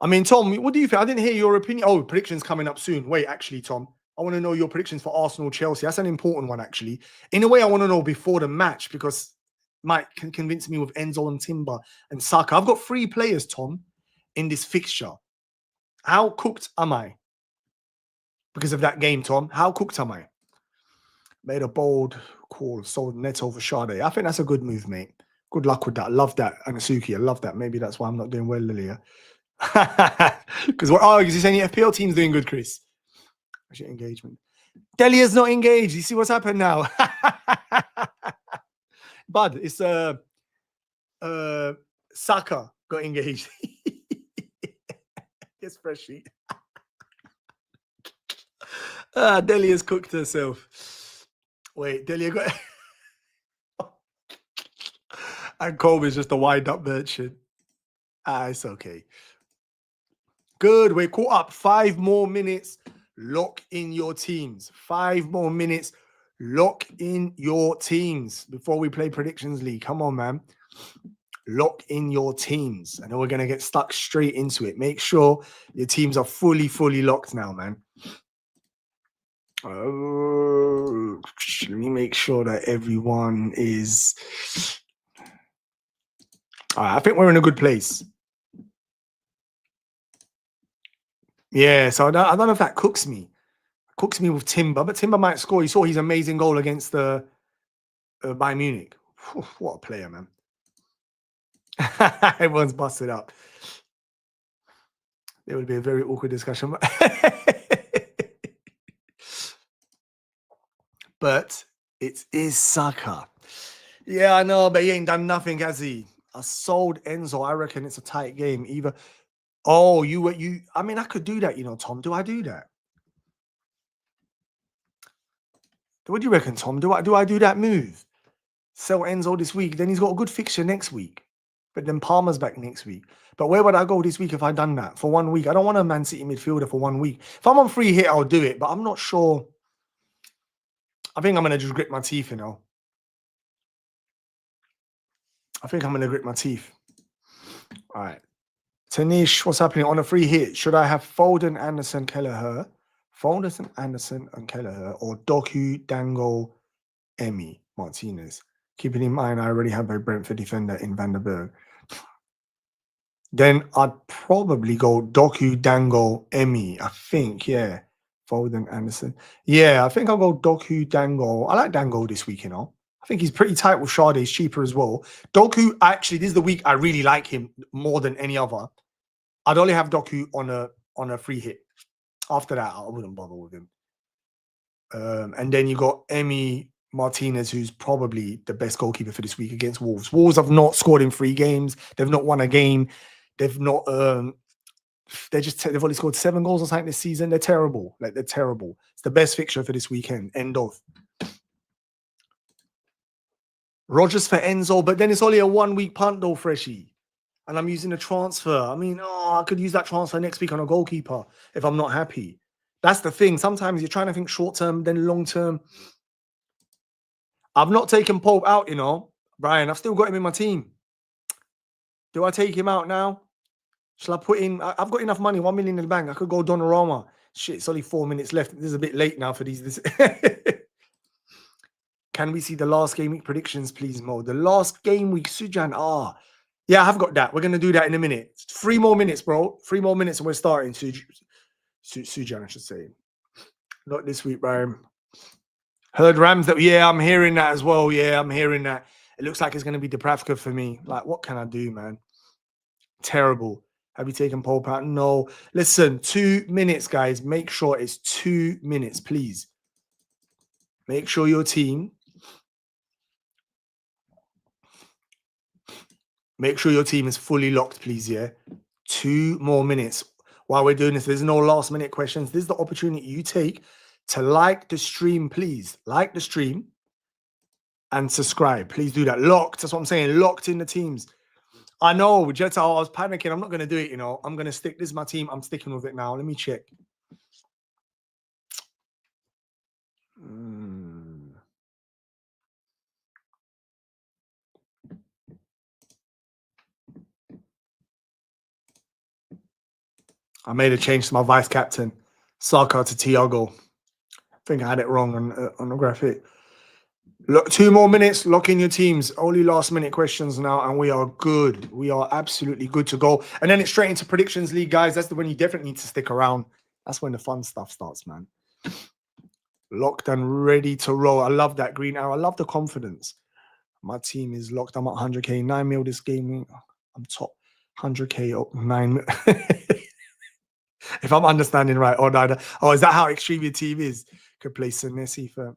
I mean, Tom, what do you think? I didn't hear your opinion. Oh, predictions coming up soon. Wait, actually, Tom, I want to know your predictions for Arsenal, Chelsea. That's an important one, actually. In a way, I want to know before the match because Mike can convince me with Enzo and Timber and Saka. I've got 3 players, Tom, in this fixture. How cooked am I? Because of that game, Tom. How cooked am I? Made a bold call, sold Neto for Sade. I think that's a good move, mate. Good luck with that. Love that. Anasuki, I love that. Maybe that's why I'm not doing well, Lilia. Because is this any FPL team's doing good, Chris? Engagement. Delia's not engaged. You see what's happened now? Bud, it's Saka got engaged. Yes, freshie. Delia's cooked herself. Wait, Delia got and Colby's just a wind-up merchant. It's okay. Good. We're caught up. 5 more minutes. Lock in your teams. 5 more minutes. Lock in your teams before we play Predictions League. Come on, man. Lock in your teams. And then we're going to get stuck straight into it. Make sure your teams are fully locked now, man. Let me make sure that everyone is... All right, I think we're in a good place. Yeah, so I don't know if that cooks me. Cooks me with Timber, but Timber might score. You saw his amazing goal against the Bayern Munich. Whew, what a player, man. Everyone's busted up. There would be a very awkward discussion. But it is Saka. Yeah, I know, but he ain't done nothing, has he? I sold Enzo. I reckon it's a tight game. Either... Oh, you. I mean, I could do that, you know, Tom. Do I do that? What do you reckon, Tom? Do I do that move? Sell Enzo this week, then he's got a good fixture next week. But then Palmer's back next week. But where would I go this week if I done that for 1 week? I don't want a Man City midfielder for 1 week. If I'm on free hit, I'll do it. But I'm not sure. I think I'm going to just grit my teeth, you know. I think I'm going to grit my teeth. All right. Tanish, what's happening on a free hit? Should I have Foden, Anderson, Kelleher? Foden, Anderson, and Kelleher, or Doku, Dango, Emmy, Martinez? Keeping in mind, I already have a Brentford defender in Van der Berg. Then I'd probably go Doku, Dango, Emmy. I think, yeah. Foden, Anderson. Yeah, I think I'll go Doku, Dango. I like Dango this week, you know. I think he's pretty tight with Sade. He's cheaper as well. Doku, actually, this is the week I really like him more than any other. I'd only have Doku on a free hit. After that, I wouldn't bother with him. And then you got Emmy Martinez, who's probably the best goalkeeper for this week against Wolves. Wolves have not scored in 3 games. They've not won a game. They've not. They've only scored 7 goals or something this season. They're terrible. Like, they're terrible. It's the best fixture for this weekend. End of. Rodgers for Enzo, but then it's only a 1 week punt though, Freshie. And I'm using a transfer. I mean, I could use that transfer next week on a goalkeeper if I'm not happy. That's the thing. Sometimes you're trying to think short term, then long term. I've not taken Pope out, you know, Brian. I've still got him in my team. Do I take him out now? Shall I put in? I've got enough money, 1 million in the bank. I could go Donnarumma. Shit, it's only 4 minutes left. This is a bit late now for these. Can we see the last game week predictions, please, Mo? The last game week, Sujan. Yeah, I have got that. We're going to do that in a minute. 3 more minutes, bro. 3 more minutes and we're starting. Sujan, I should say. Not this week, Brian. Heard Rams that. Yeah, I'm hearing that as well. Yeah, I'm hearing that. It looks like it's going to be Dubravka for me. Like, what can I do, man? Terrible. Have you taken Pope out? No. Listen, 2 minutes, guys. Make sure it's 2 minutes, please. Make sure your team. Make sure your team is fully locked, please, yeah? 2 more minutes. While we're doing this, there's no last minute questions. This is the opportunity you take to like the stream, please. Like the stream and subscribe. Please do that. Locked. That's what I'm saying. Locked in the teams. I know, Jetta, I was panicking. I'm not going to do it, you know. I'm going to stick. This is my team. I'm sticking with it now. Let me check. I made a change to my vice captain, Saka to Thiago. I think I had it wrong on the graphic. Look, 2 more minutes. Lock in your teams. Only last minute questions now, and we are good. We are absolutely good to go. And then it's straight into Predictions League, guys. That's the one you definitely need to stick around. That's when the fun stuff starts, man. Locked and ready to roll. I love that green arrow. I love the confidence. My team is locked. I'm at 100k, 9 mil this game. I'm top 100k up 9 mil. If I'm understanding right, or neither. Oh, is that how extreme your team is? Could play Senesi for.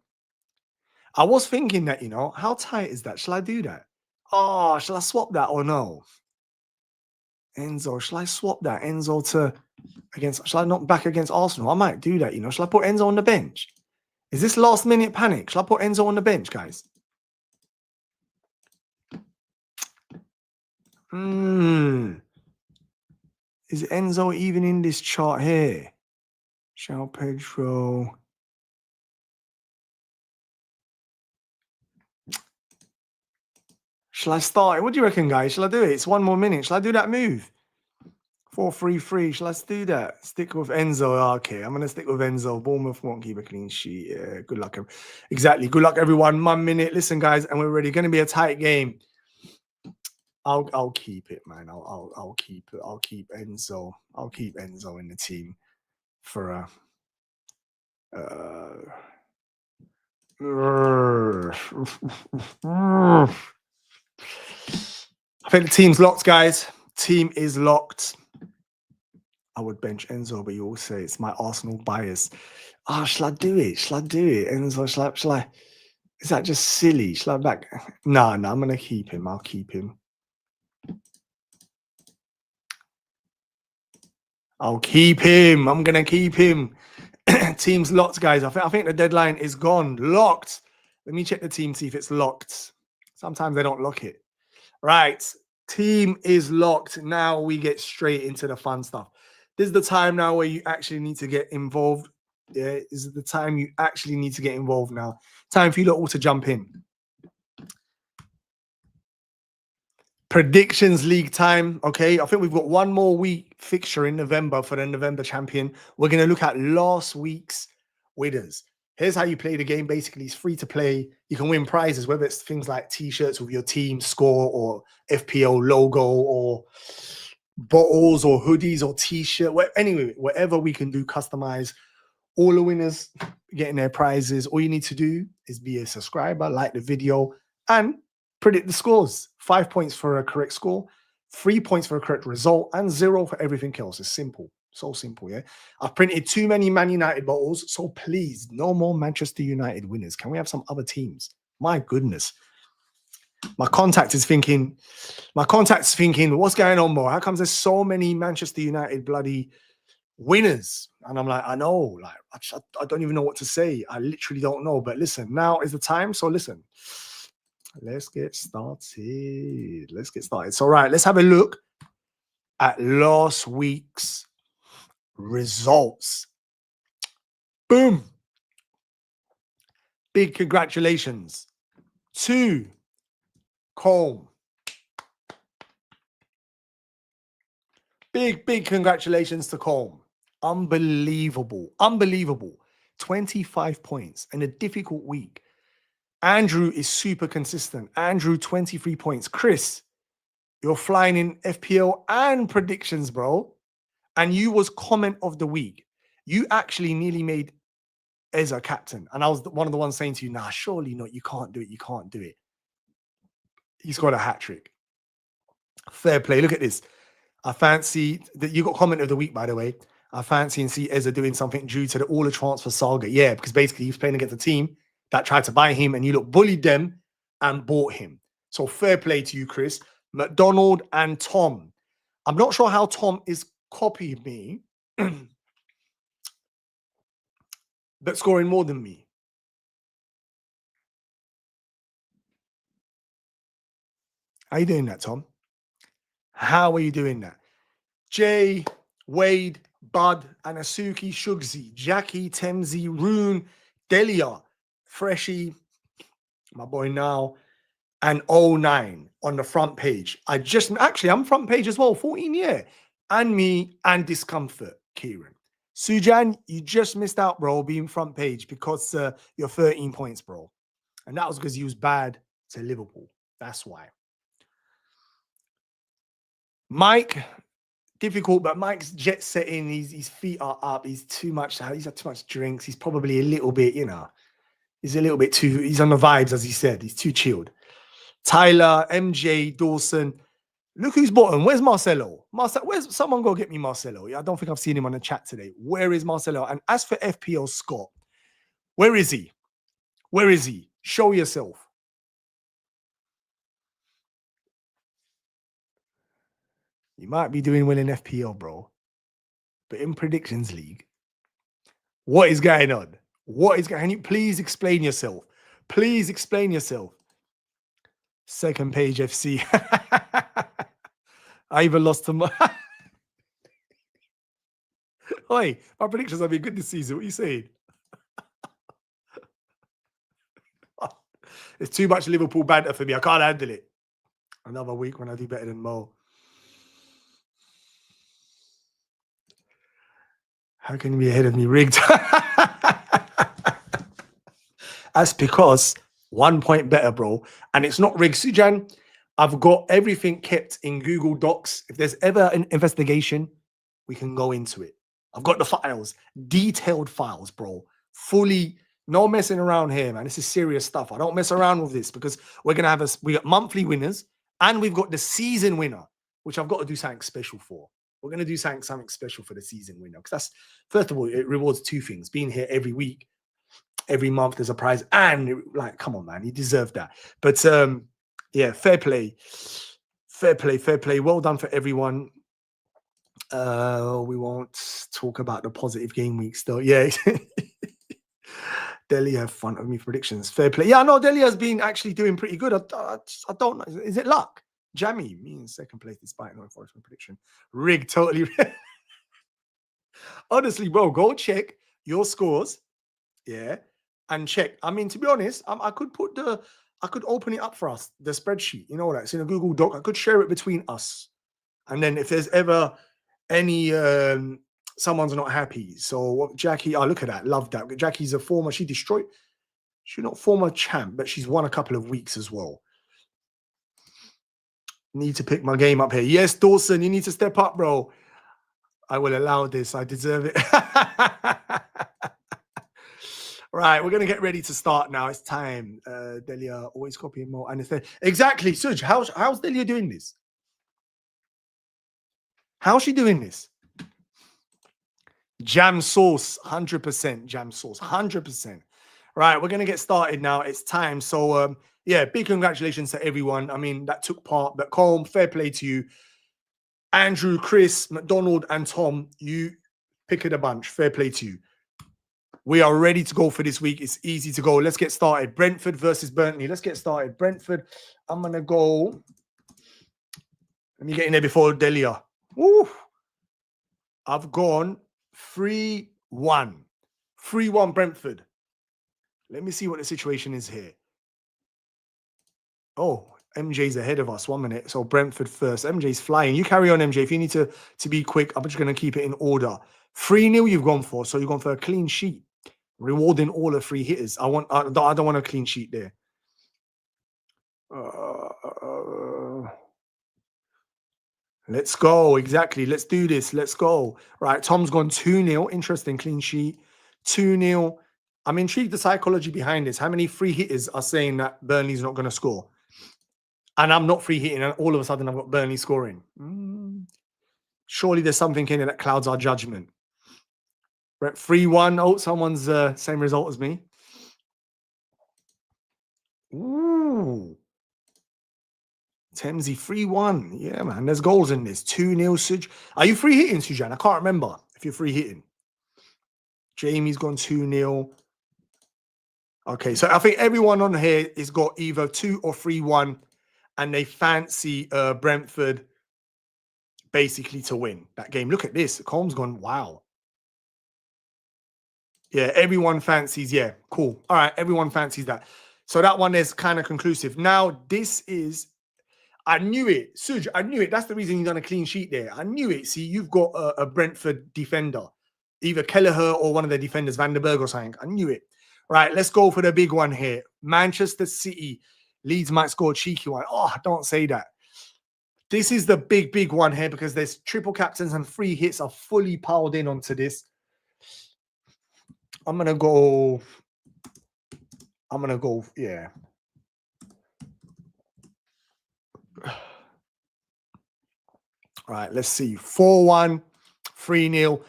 I was thinking that, you know, how tight is that? Shall I do that? Oh, shall I swap that or no? Enzo, shall I swap that? Enzo to against, shall I not back against Arsenal? I might do that, you know. Shall I put Enzo on the bench? Is this last minute panic? Shall I put Enzo on the bench, guys? Is Enzo even in this chart here? Shao Pedro. Shall I start it? What do you reckon, guys? Shall I do it? It's 1 more minute. Shall I do that move? 4-3-3. Shall I do that? Stick with Enzo. Okay, I'm going to stick with Enzo. Bournemouth won't keep a clean sheet. Yeah, good luck. Exactly. Good luck, everyone. 1 minute. Listen, guys, and we're ready. Going to be a tight game. I'll keep it, man. I'll keep it. I'll keep Enzo. I'll keep Enzo in the team for a. I think the team's locked, guys. Team is locked. I would bench Enzo, but you all say it's my Arsenal bias. Ah, shall I do it? Shall I do it? Enzo, shall I? Is that just silly? Shall I back? No, I'm going to keep him. I'll keep him. I'll keep him. I'm going to keep him. Team's locked, guys. I think the deadline is gone. Locked. Let me check the team, see if it's locked. Sometimes they don't lock it. Right. Team is locked. Now we get straight into the fun stuff. This is the time now where you actually need to get involved. Yeah, this is the time you actually need to get involved now. Time for you all to jump in. Predictions league time. Okay, I think we've got 1 more week fixture in November for the November champion. We're going to look at last week's winners. Here's how you play the game. Basically, it's free to play. You can win prizes, whether it's things like t-shirts with your team score or FPL logo or bottles or hoodies or t-shirt. Anyway, whatever we can do, customize. All the winners getting their prizes. All you need to do is be a subscriber, like the video, and predict the scores. 5 points for a correct score, 3 points for a correct result, and 0 for everything else. It's simple. So simple, yeah? I've printed too many Man United bottles, so please, no more Manchester United winners. Can we have some other teams? My goodness. My contact is thinking, what's going on, bro? How comes there's so many Manchester United bloody winners? And I'm like, I know, like, I don't even know what to say. I literally don't know. But listen, now is the time. So listen, let's get started. So, right, let's have a look at last week's results. Boom. Big congratulations to Colm. Big congratulations to Colm. Unbelievable. 25 points in a difficult week. Andrew is super consistent. Andrew, 23 points. Chris, you're flying in FPL and predictions, bro. And you was comment of the week. You actually nearly made Eza captain. And I was one of the ones saying to you, nah, surely not. You can't do it. You can't do it. He's got a hat trick. Fair play. Look at this. I fancy that you got comment of the week, by the way. I fancy and see Eza doing something due to all the transfer saga. Yeah, because basically he was playing against a team that tried to buy him and you bullied them and bought him. So fair play to you, Chris. McDonald and Tom. I'm not sure how Tom is copied me, but scoring more than me. How are you doing that, Tom? How are you doing that? Jay, Wade, Bud, Anasuki, Shugzi, Jackie, Temzi, Rune, Delia, Freshie, my boy now, and 09 on the front page. I'm front page as well, 14, yeah. And me and Discomfort, Kieran. Sujan, you just missed out, bro, being front page because you're 13 points, bro. And that was because you was bad to Liverpool. That's why. Mike, difficult, but Mike's jet setting. His feet are up. He's had too much drinks. He's probably a little bit, he's a little bit too, he's on the vibes, as he said. He's too chilled. Tyler, MJ, Dawson. Look who's bottom. Where's Marcelo? Where's someone go get me Marcelo? I don't think I've seen him on the chat today. Where is Marcelo? And as for FPL Scott, Where is he? Where is he? Show yourself. You might be doing well in FPL, bro. But in Predictions League, what is going on? What is going on? Can you please explain yourself? Please explain yourself. Second page FC. I even lost to my... Oi, my predictions have been good this season. What are you saying? It's too much Liverpool banter for me. I can't handle it. Another week when I do better than Mo. How can you be ahead of me? Rigged. That's because 1 point better, bro. And it's not rigged. Sujan, I've got everything kept in Google Docs. If there's ever an investigation, we can go into it. I've got the files, detailed files, bro. Fully, no messing around here, man. This is serious stuff. I don't mess around with this because we're going to have we got monthly winners and we've got the season winner, which I've got to do something special for. We're going to do something special for the season winner because that's, first of all, it rewards two things. Being here every week, every month there's a prize, and like, come on, man, you deserve that. But yeah, fair play. Well done for everyone. We won't talk about the positive game weeks though. Yeah. Delia have fun of me predictions. Fair play. Yeah, no, Delia's been actually doing pretty good. I don't know. Is it luck? Jammy, me in second place despite no enforcement prediction. Rigged, totally. Honestly, bro, go check your scores. Yeah. And check. I mean, to be honest, I could open it up for us, the spreadsheet. You know that it's in a Google Doc. I could share it between us. And then if there's ever any someone's not happy. So Jackie, oh, look at that. Love that. Jackie's a former, she's not former champ, but she's won a couple of weeks as well. Need to pick my game up here. Yes, Dawson, you need to step up, bro. I will allow this. I deserve it. Right, we're going to get ready to start now. It's time. Delia, always copying more. And exactly, Suj, how's Delia doing this? How's she doing this? Jam sauce, 100% jam sauce, 100%. Right, we're going to get started now. It's time. So, yeah, big congratulations to everyone. I mean, that took part. But Colm, fair play to you. Andrew, Chris, McDonald, and Tom, you pick of the bunch. Fair play to you. We are ready to go for this week. It's easy to go. Let's get started. Brentford versus Burnley. Let's get started. Brentford, I'm going to go. Let me get in there before Delia. Woo. I've gone 3-1. 3-1 Brentford. Let me see what the situation is here. Oh, MJ's ahead of us. 1 minute. So Brentford first. MJ's flying. You carry on, MJ. If you need to be quick, I'm just going to keep it in order. 3-0 you've gone for. So you've gone for a clean sheet. Rewarding all the free hitters. I don't want a clean sheet there. Let's go. Exactly. Let's do this. Let's go. Right. Tom's gone 2-0. Interesting. Clean sheet. 2-0. I'm intrigued the psychology behind this. How many free hitters are saying that Burnley's not going to score? And I'm not free hitting, and all of a sudden I've got Burnley scoring. Surely there's something in it that clouds our judgment. Right, 3-1. Oh, someone's same result as me. Ooh. Temsey 3-1. Yeah, man. There's goals in this. 2-0. Suj. Are you free hitting, Sujan? I can't remember if you're free hitting. Jamie's gone 2-0. Okay, so I think everyone on here has got either 2 or 3-1, and they fancy Brentford basically to win that game. Look at this. Colm's gone, wow. Yeah, everyone fancies. Yeah, cool. All right, everyone fancies that. So that one is kind of conclusive. Now, this is, I knew it. Suj, I knew it. That's the reason you've done a clean sheet there. I knew it. See, you've got a Brentford defender, either Kelleher or one of the defenders, Van der Berg or something. I knew it. Right, let's go for the big one here. Manchester City. Leeds might score a cheeky one. Oh, don't say that. This is the big one here because there's triple captains and free hits are fully piled in onto this. I'm going to go, yeah. All right, let's see. 4-1, 3-0.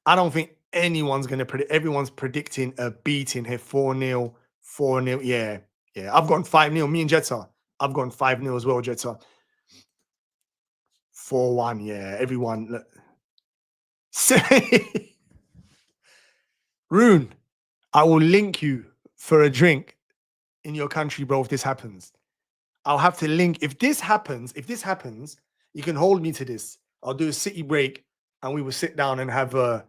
I don't think anyone's going to predict. Everyone's predicting a beating here. 4-0, 4-0. Yeah, yeah. I've gone 5-0. Me and Jetta. I've gone 5-0 as well, Jetta. 4-1. Yeah, everyone. Look. Rune, I will link you for a drink in your country, bro, if this happens. I'll have to link. If this happens, you can hold me to this. I'll do a city break and we will sit down and have a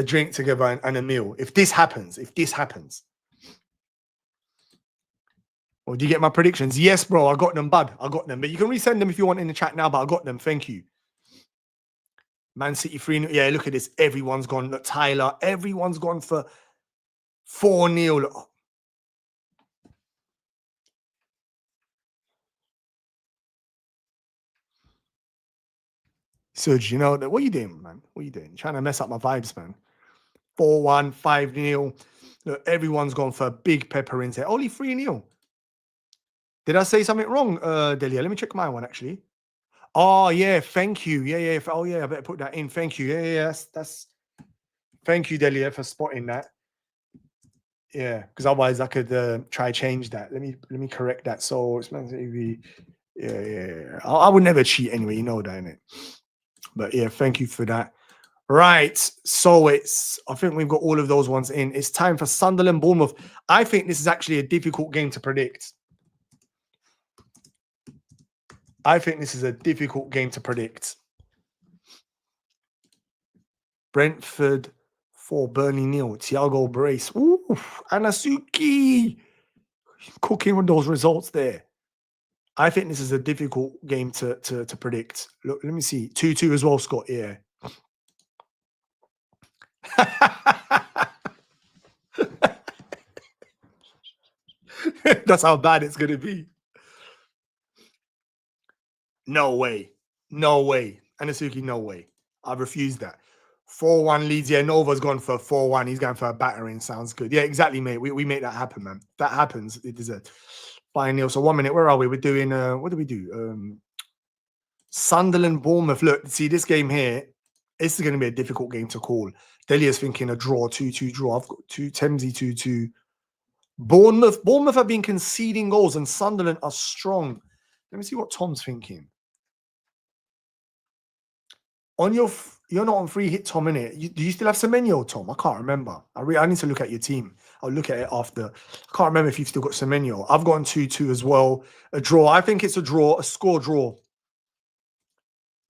drink together and a meal. If this happens. Well, do you get my predictions? Yes, bro, I got them, bud. I got them. But you can resend them if you want in the chat now, but I got them. Thank you. Man City 3-0. Yeah, look at this. Everyone's gone. Look, Tyler, everyone's gone for 4-0. Serge, you know, what are you doing, man? What are you doing? You're trying to mess up my vibes, man. 4-1, 5-0. Look, everyone's gone for big pepper in there. Only 3-0. Did I say something wrong, Delia? Let me check my one, actually. Oh, yeah, thank you. Yeah. Oh, yeah, I better put that in. Thank you. Yeah, that's... Thank you, Delia, for spotting that. Yeah, because otherwise I could try change that. Let me correct that. So it's Man City. Yeah. I would never cheat anyway. You know that, innit? But yeah, thank you for that. Right. So I think we've got all of those ones in. It's time for Sunderland Bournemouth. I think this is actually a difficult game to predict. Brentford 4, Burnley 0. Thiago Brace. Ooh, Anasuki. Cooking with those results there. I think this is a difficult game to predict. Look, let me see. 2-2 as well, Scott. Yeah. That's how bad it's going to be. No way. Anasuki, no way. I refuse that. 4-1 Leeds. Yeah, Nova's gone for 4-1. He's going for a battering. Sounds good. Yeah, exactly, mate. We make that happen, man. If that happens, it is a 5-0. So 1 minute. Where are we? We're doing, what do we do? Sunderland, Bournemouth. Look, see this game here. This is going to be a difficult game to call. Delia's thinking a draw, 2-2 draw. I've got Thamesy 2-2. Bournemouth have been conceding goals and Sunderland are strong. Let me see what Tom's thinking. You're not on free hit, Tom, innit? Do you still have Semenyo, Tom? I can't remember. I need to look at your team. I'll look at it after. I can't remember if you've still got Semenyo. I've gotten 2-2 as well. A draw. I think it's a draw, a score draw.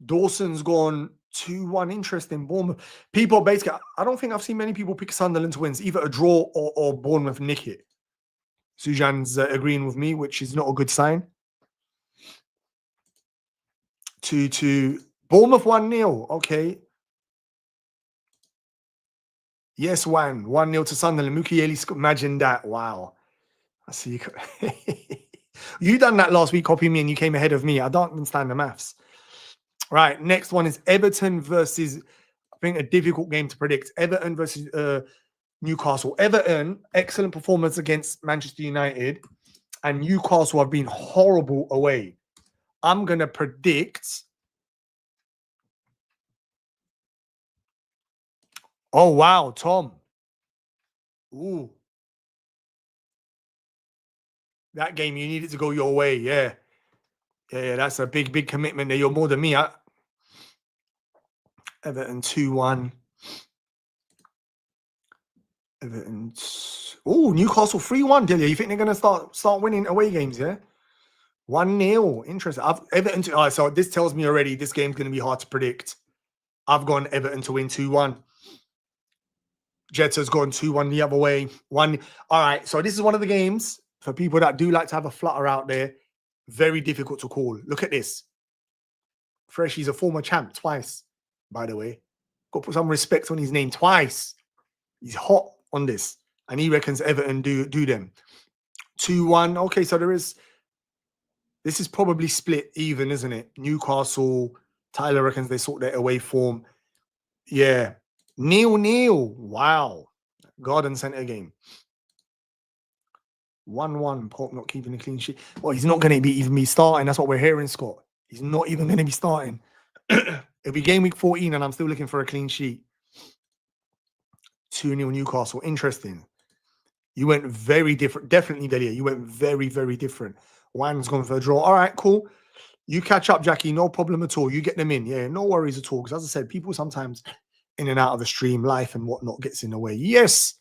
Dawson's gone 2-1. Interesting. Bournemouth. People basically, I don't think I've seen many people pick Sunderland to win. It's either a draw or Bournemouth nick it. Sujan's agreeing with me, which is not a good sign. 2-2. Bournemouth 1-0. Okay. Yes, 1-0 to Sunderland. Mukiele, imagine that. Wow. I see. You done that last week, copy me, and you came ahead of me. I don't understand the maths. Right. Next one is Everton versus, I think, a difficult game to predict. Everton versus Newcastle. Everton, excellent performance against Manchester United, and Newcastle have been horrible away. I'm going to predict. Oh, wow, Tom. Ooh. That game, you need it to go your way. Yeah. Yeah, that's a big commitment there. You're more than me. Everton 2-1. Everton. Oh, Newcastle 3-1, Delia. You think they're going to start winning away games, yeah? 1-0. Interesting. Everton. All right, so this tells me already this game's going to be hard to predict. I've gone Everton to win 2-1. Jets has gone 2-1 the other way. All right, so this is one of the games for people that do like to have a flutter out there. Very difficult to call. Look at this. Freshie's a former champ twice, by the way. Got to put some respect on his name twice. He's hot on this. And he reckons Everton do them. 2-1. Okay, so this is probably split even, isn't it? Newcastle, Tyler reckons they sort their away form. Yeah. 0-0. Wow. Garden Centre game. 1-1. Pope not keeping a clean sheet. Well, he's not going to even be starting. That's what we're hearing, Scott. He's not even going to be starting. It'll be game week 14 and I'm still looking for a clean sheet. 2-0 Newcastle. Interesting. You went very different. Definitely, Delia. You went very, very different. One's gone for a draw. All right, cool. You catch up, Jackie. No problem at all. You get them in. Yeah, no worries at all. Because as I said, people sometimes in and out of the stream, life and whatnot gets in the way. Yes,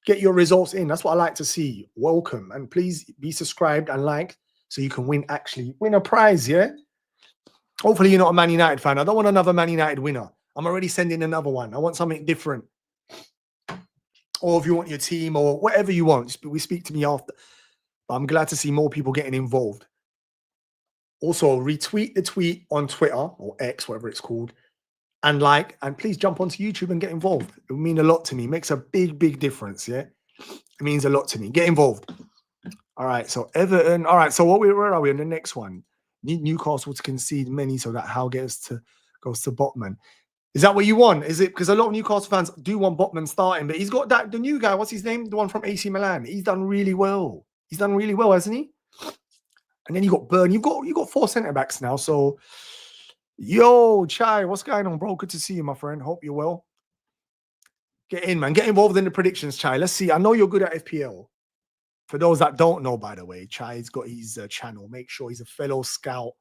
get your results in. That's what I like to see. Welcome. And please be subscribed and liked so you can actually win a prize, yeah? Hopefully you're not a Man United fan. I don't want another Man United winner. I'm already sending another one. I want something different. Or if you want your team or whatever you want, we speak to me after. But I'm glad to see more people getting involved. Also, retweet the tweet on Twitter or X, whatever it's called, and please jump onto YouTube and get involved. It will mean a lot to me. It makes a big, big difference, yeah? It means a lot to me. Get involved. All right, so Everton. All right, so where are we on the next one? Need Newcastle to concede many so that Howe goes to Botman. Is that what you want? Is it because a lot of Newcastle fans do want Botman starting, but he's got the new guy. What's his name? The one from AC Milan. He's done really well. He's done really well, hasn't he? And then you got Burn. You got 4 centre backs now. So, yo, Chai, what's going on, bro? Good to see you, my friend. Hope you're well. Get in, man. Get involved in the predictions, Chai. Let's see. I know you're good at FPL. For those that don't know, by the way, Chai's got his channel. Make sure he's a fellow scout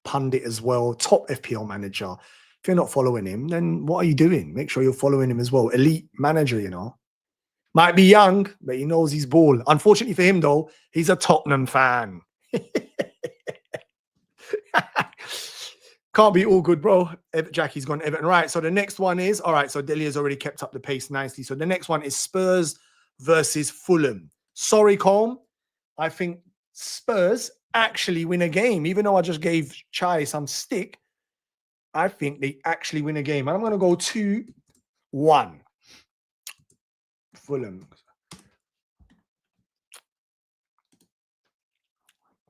pundit as well. Top FPL manager. If you're not following him, then what are you doing? Make sure you're following him as well. Elite manager, you know. Might be young, but he knows his ball. Unfortunately for him, though, he's a Tottenham fan. Can't be all good, bro. Jackie's gone Everton. Right, so the next one is, all right, so Delia's already kept up the pace nicely. So the next one is Spurs versus Fulham. Sorry, Colm. I think Spurs actually win a game. Even though I just gave Chai some stick, I think they actually win a game. And I'm going to go 2-1. Fulham.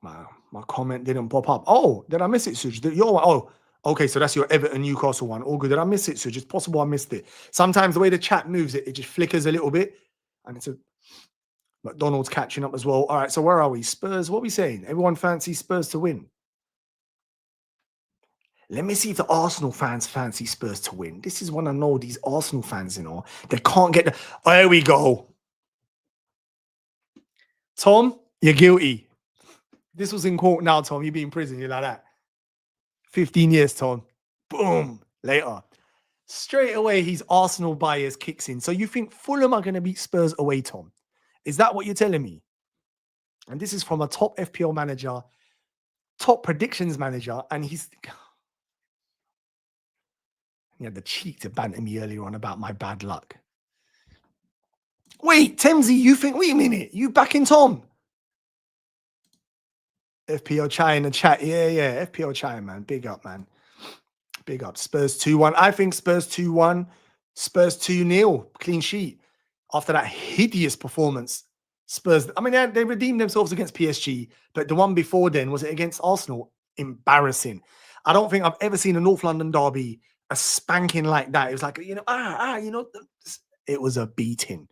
My comment didn't pop up. Oh, did I miss it, Suj? Okay, so that's your Everton Newcastle one. All good. Did I miss it, Suj? It's possible I missed it. Sometimes the way the chat moves, it just flickers a little bit. And it's McDonald's catching up as well. All right, so where are we? Spurs, what are we saying? Everyone fancies Spurs to win. Let me see if the Arsenal fans fancy Spurs to win. This is when I know these Arsenal fans, you know, they can't get the... Oh, there we go. Tom, you're guilty. This was in court now, Tom. You'd be in prison. You're like that. 15 years, Tom. Boom. Later. Straight away, his Arsenal bias kicks in. So you think Fulham are going to beat Spurs away, Tom? Is that what you're telling me? And this is from a top FPL manager, top predictions manager, and he had the cheek to banter me earlier on about my bad luck. Wait, Temsy, you think, wait a minute, you backing Tom? FPL Chai in the chat. Yeah. FPL Chai, man. Big up, man. Big up. Spurs 2-1. I think Spurs 2-1. Spurs 2-0. Clean sheet. After that hideous performance, Spurs, I mean, they redeemed themselves against PSG, but the one before then, was it against Arsenal? Embarrassing. I don't think I've ever seen a North London derby a spanking like that. It was like, it was a beating.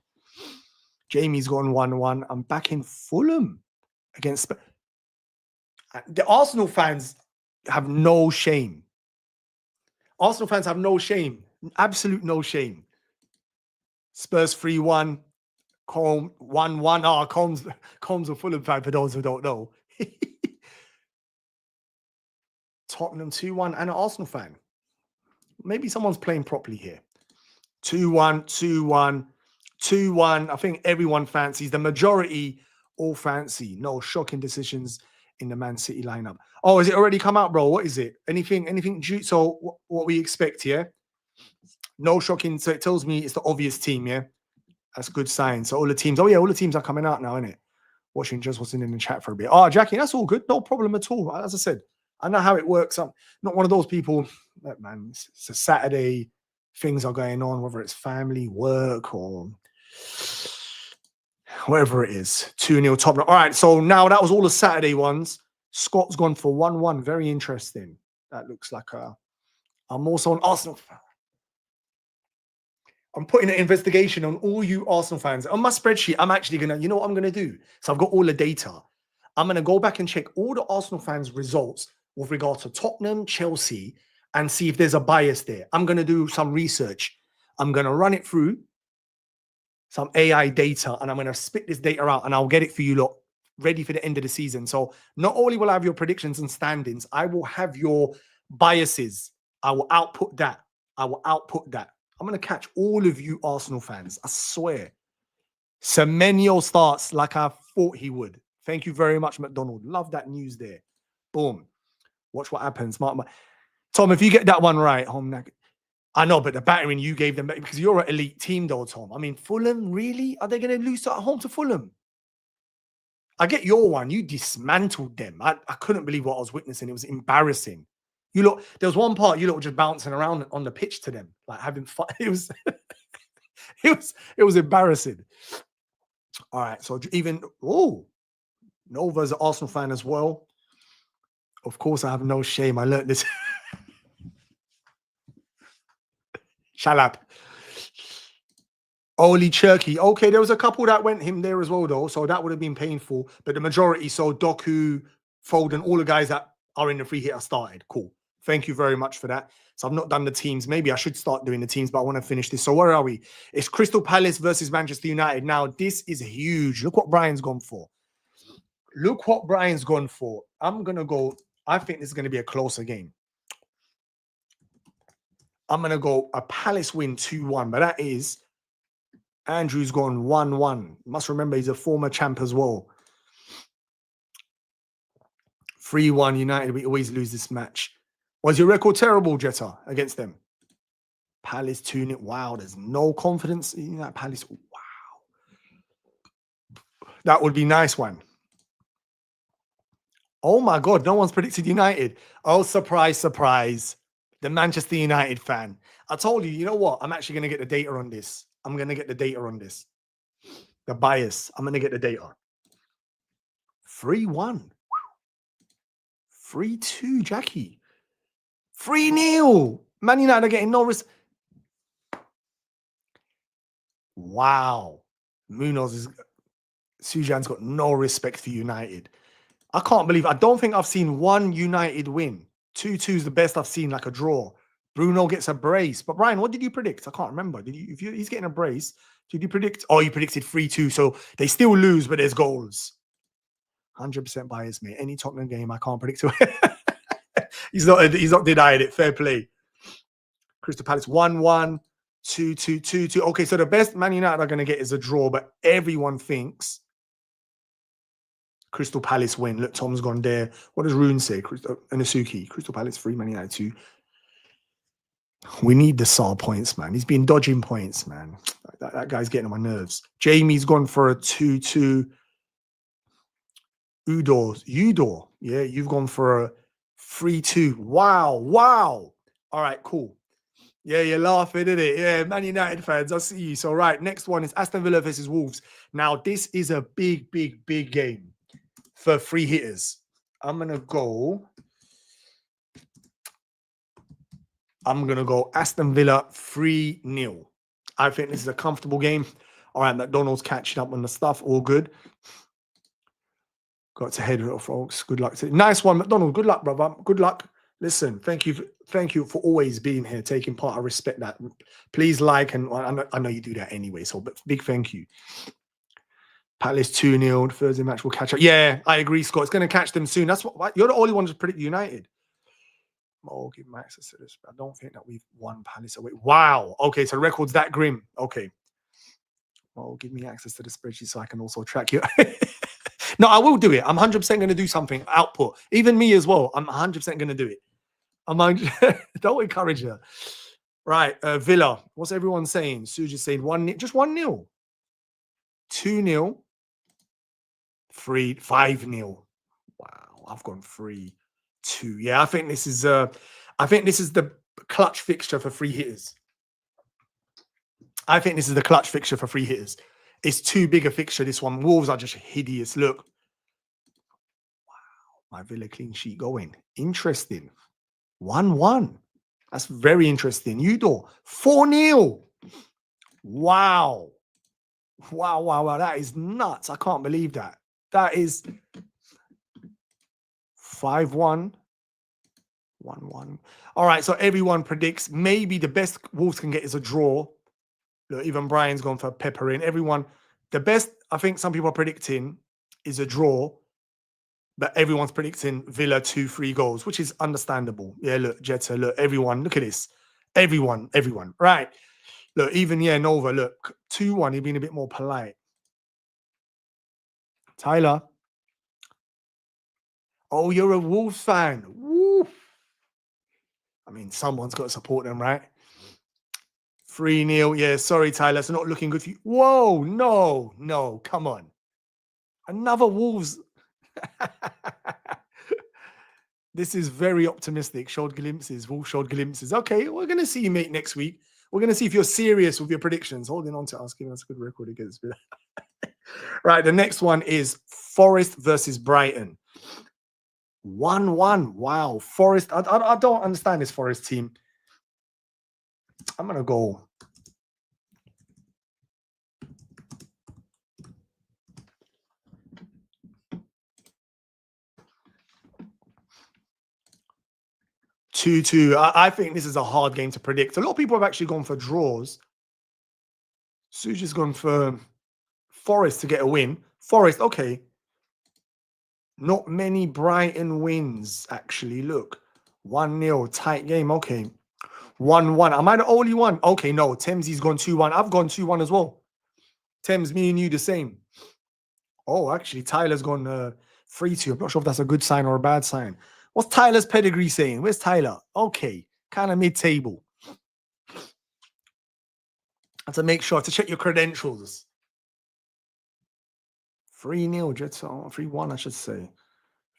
Jamie's gone 1-1. I'm back in Fulham against Spurs. The Arsenal fans have no shame. Arsenal fans have no shame. Absolute no shame. Spurs 3-1. Colm 1-1. Oh, Colm's a Fulham fan for those who don't know. Tottenham 2-1 and an Arsenal fan. Maybe someone's playing properly here. 2-1, 2-1, 2-1. I think everyone fancies. The majority all fancy. No shocking decisions in the Man City lineup. Oh, has it already come out, bro? What is it? Anything? So what we expect here? No shocking. So it tells me it's the obvious team, yeah? That's good sign. So all the teams are coming out now, isn't it? Watching just what's in the chat for a bit. Oh, Jackie, that's all good. No problem at all. As I said, I know how it works. I'm not one of those people. Look, man, it's a Saturday. Things are going on, whether it's family, work, or whatever it is. 2-0 Tottenham. All right, so now that was all the Saturday ones. Scott's gone for 1-1. Very interesting. That looks like I'm also an Arsenal fan. I'm putting an investigation on all you Arsenal fans. On my spreadsheet, I'm actually going to, you know what I'm going to do? So I've got all the data. I'm going to go back and check all the Arsenal fans' results with regard to Tottenham, Chelsea, and see if there's a bias there. I'm going to do some research. I'm going to run it through some AI data, and I'm going to spit this data out, and I'll get it for you lot ready for the end of the season. So not only will I have your predictions and standings, I will have your biases. I will output that. I'm going to catch all of you Arsenal fans. I swear. Semenyo starts like I thought he would. Thank you very much, McDonald. Love that news there. Boom. Watch what happens. Tom, if you get that one right, I know, but the battering you gave them, because you're an elite team though, Tom. I mean, Fulham, really? Are they going to lose at home to Fulham? I get your one. You dismantled them. I couldn't believe what I was witnessing. It was embarrassing. You look, there was one part you lot were just bouncing around on the pitch to them, like having fun. It was it was embarrassing. All right, so even Nova's an Arsenal fan as well. Of course, I have no shame. I learned this. Shalab. Oli Cherky. Okay, there was a couple that went him there as well, though. So that would have been painful. But the majority, so Doku, Foden, all the guys that are in the free hit are started. Cool. Thank you very much for that. So I've not done the teams. Maybe I should start doing the teams, but I want to finish this. So where are we? It's Crystal Palace versus Manchester United. Now, this is huge. Look what Brian's gone for. Look what Brian's gone for. I'm going to go. I think this is going to be a closer game. I'm going to go a Palace win 2-1, but that is Andrew's gone 1-1. Must remember he's a former champ as well. 3-1 United. We always lose this match. Was your record terrible, Jetta, against them? Palace 2-0. Wow, there's no confidence in that Palace. Wow. That would be nice one. Oh my God, no one's predicted United. Oh, surprise, surprise. The Manchester United fan. I told you, you know what? I'm actually going to get the data on this. I'm going to get the data on this. The bias. I'm going to get the data. 3-1. 3-2, Jackie. 3-0. Man United are getting no risk. Wow. Sujan's got no respect for United. I can't believe, I don't think I've seen one United win. 2-2 is the best I've seen, like a draw. Bruno gets a brace. But Brian, what did you predict? I can't remember. He's getting a brace, did you predict? Oh, you predicted 3-2. So they still lose, but there's goals. 100% bias, mate. Any Tottenham game, I can't predict. He's not denying it. Fair play. Crystal Palace 1-1, 2-2, 2-2. Okay, so the best Man United are going to get is a draw, but everyone thinks Crystal Palace win. Look, Tom's gone there. What does Rune say? Anasuki. Crystal Palace 3, Man United 2. We need the Saar points, man. He's been dodging points, man. That guy's getting on my nerves. Jamie's gone for a 2-2. Udor. Yeah, you've gone for a 3-2. Wow. All right, cool. Yeah, you're laughing, isn't it? Yeah, Man United fans, I see you. So, right, next one is Aston Villa versus Wolves. Now, this is a big game for free hitters. I'm going to go Aston Villa 3-0. I think this is a comfortable game. All right, McDonald's catching up on the stuff. All good. Got to head it, folks. Good luck. Nice one, McDonald. Good luck, brother. Good luck. Listen, thank you for always being here, taking part. I respect that. Please like, and I know you do that anyway, so but big thank you. Palace 2-0. Thursday match will catch up. Yeah, I agree, Scott. It's going to catch them soon. That's what you're the only one to predict United. Oh, give me access to this. I don't think that we've won Palace away. Wow. Okay, so record's that grim. Okay. Well, give me access to the spreadsheet so I can also track you. No, I will do it. I'm 100% going to do something. Output. Even me as well. I'm 100% going to do it. Don't encourage her. Right. Villa. What's everyone saying? Suja saying 1-0. Just 1-0. 2-0. 5-0. Wow. I've gone 3-2. Yeah, I think this is the clutch fixture for free hitters. It's too big a fixture, this one. Wolves are just hideous. Look. Wow. My Villa clean sheet going. Interesting. 1-1. That's very interesting. Udor. 4-0. Wow. Wow. That is nuts. I can't believe that. That is 5-1. 1-1. All right, so everyone predicts maybe the best Wolves can get is a draw. Look, even Brian's gone for pepper in. Everyone, the best, I think some people are predicting is a draw, but everyone's predicting Villa 2-3 goals, which is understandable. Yeah, look, Jetta, look, everyone, look at this. Everyone. Right. Look, even, yeah, Nova, look, 2-1, you've been a bit more polite. Tyler. Oh, you're a Wolves fan. Woo. I mean, someone's got to support them, right? 3-0. Yeah, sorry, Tyler. It's not looking good for you. Whoa, no, come on. Another Wolves. This is very optimistic. Showed glimpses. Wolves showed glimpses. Okay, we're going to see you, mate, next week. We're going to see if you're serious with your predictions. Holding on to us, giving us a good record against Villa. Right, the next one is Forest versus Brighton. 1-1. Wow, Forest. I don't understand this Forest team. I'm going to go. Two. I think this is a hard game to predict. A lot of people have actually gone for draws. Suj has gone for Forest to get a win. Forest, okay. Not many Brighton wins, actually. Look, 1-0, tight game. Okay. 1-1. Am I the only one? Okay, no. Thames's gone 2-1. I've gone 2-1 as well. Thames, me and you the same. Oh, actually, Tyler's gone 3-2. I'm not sure if that's a good sign or a bad sign. What's Tyler's pedigree saying? Where's Tyler? Okay, kind of mid-table. I have to make sure to check your credentials. 3-0, Jets. 3-1, I should say.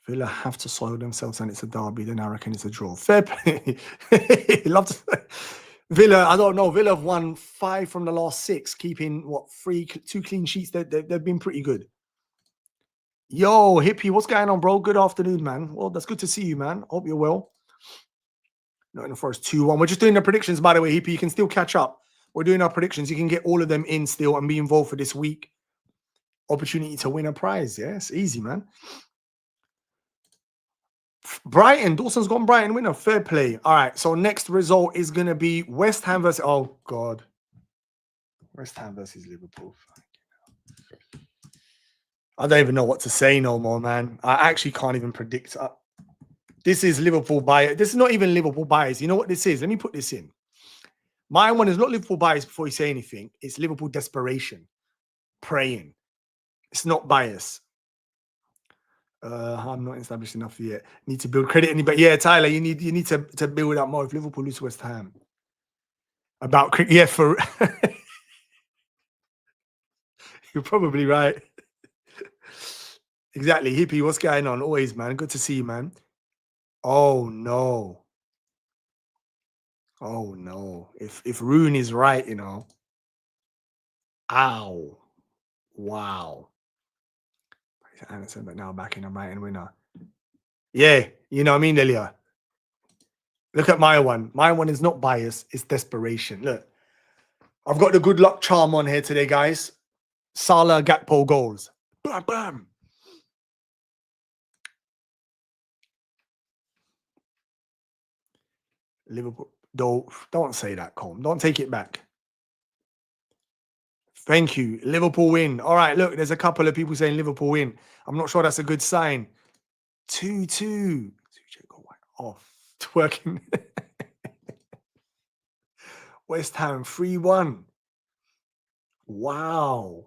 Villa have to soil themselves and it's a derby, then I reckon it's a draw. Fair play. Love to. Villa, I don't know. Villa have won 5 from the last 6, keeping, what, 2 clean sheets. They've been pretty good. Yo, Hippie, what's going on, bro? Good afternoon, man. Well, that's good to see you, man. Hope you're well. Not in the first 2-1. We're just doing the predictions, by the way, Hippie. You can still catch up. We're doing our predictions. You can get all of them in still and be involved for this week. Opportunity to win a prize. Yeah, it's easy, man. Brighton. Dawson's gone Brighton winner. Fair play. All right. So next result is going to be West Ham versus... Oh, God. West Ham versus Liverpool. I don't even know what to say no more, man. I actually can't even predict. This is Liverpool bias. This is not even Liverpool bias. You know what this is? Let me put this in. My one is not Liverpool bias before you say anything. It's Liverpool desperation. Praying. It's not bias. I'm not established enough yet. Need to build credit. But yeah, Tyler, you need to build up more. If Liverpool lose West Ham. Yeah, for... You're probably right. Exactly. Hippie, what's going on? Always, man. Good to see you, man. Oh, no. Oh, no. If Rune is right, you know. Ow. Wow. Anderson, but now back in a Brighton winner. Yeah, you know what I mean, Delia? Look at my one. My one is not bias. It's desperation. Look. I've got the good luck charm on here today, guys. Salah, Gakpo goals. Bam, bam. Liverpool. Don't say that, Colm. Don't take it back. Thank you. Liverpool win. All right, look, there's a couple of people saying Liverpool win. I'm not sure that's a good sign. 2-2. Off. Twerking. West Ham 3-1. Wow.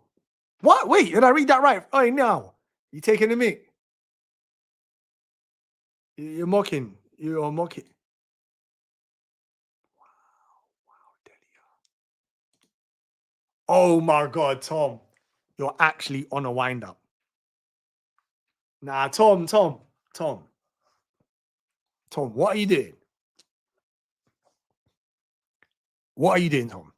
What? Wait, did I read that right? Oh, no. You taking the mic? You're mocking. You're mocking. Wow, Delia. Oh my God, Tom. You're actually on a wind-up. Nah, Tom. What are you doing? What are you doing, Tom?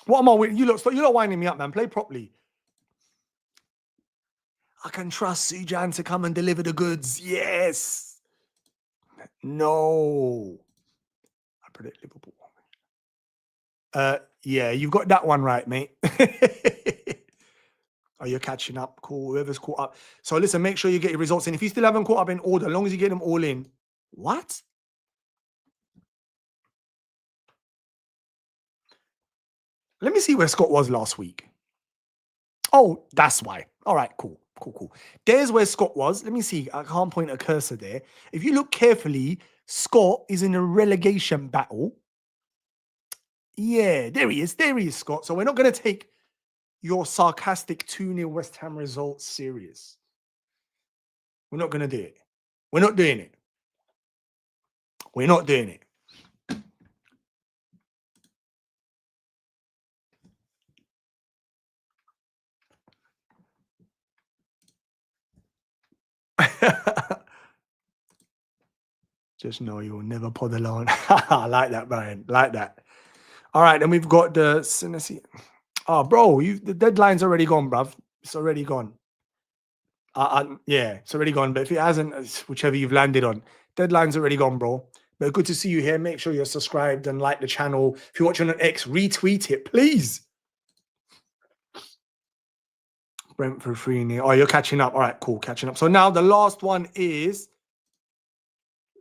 What am I with? You're not winding me up, man. Play properly. I can trust Sujan to come and deliver the goods. Yes. No. I predict Liverpool. Yeah, you've got that one right, mate. Oh, you're catching up. Cool. Whoever's caught up. So listen, make sure you get your results in. If you still haven't caught up in order, as long as you get them all in. What? Let me see where Scott was last week. Oh, that's why. All right, cool. Cool. There's where Scott was. Let me see. I can't point a cursor there. If you look carefully, Scott is in a relegation battle. Yeah, there he is. There he is, Scott. So we're not going to take your sarcastic 2-0 West Ham results serious. We're not going to do it. We're not doing it. We're not doing it. Just know you'll never pod alone. I like that, Brian. Like that. All right, then we've got the... Oh, bro, the deadline's already gone, bruv. It's already gone. Yeah, it's already gone. But if it hasn't, it's whichever you've landed on, deadline's already gone, bro. But good to see you here. Make sure you're subscribed and like the channel. If you're watching on X, retweet it, please. Brentford 3-0. Oh, you're catching up. All right, cool, catching up. So now the last one is...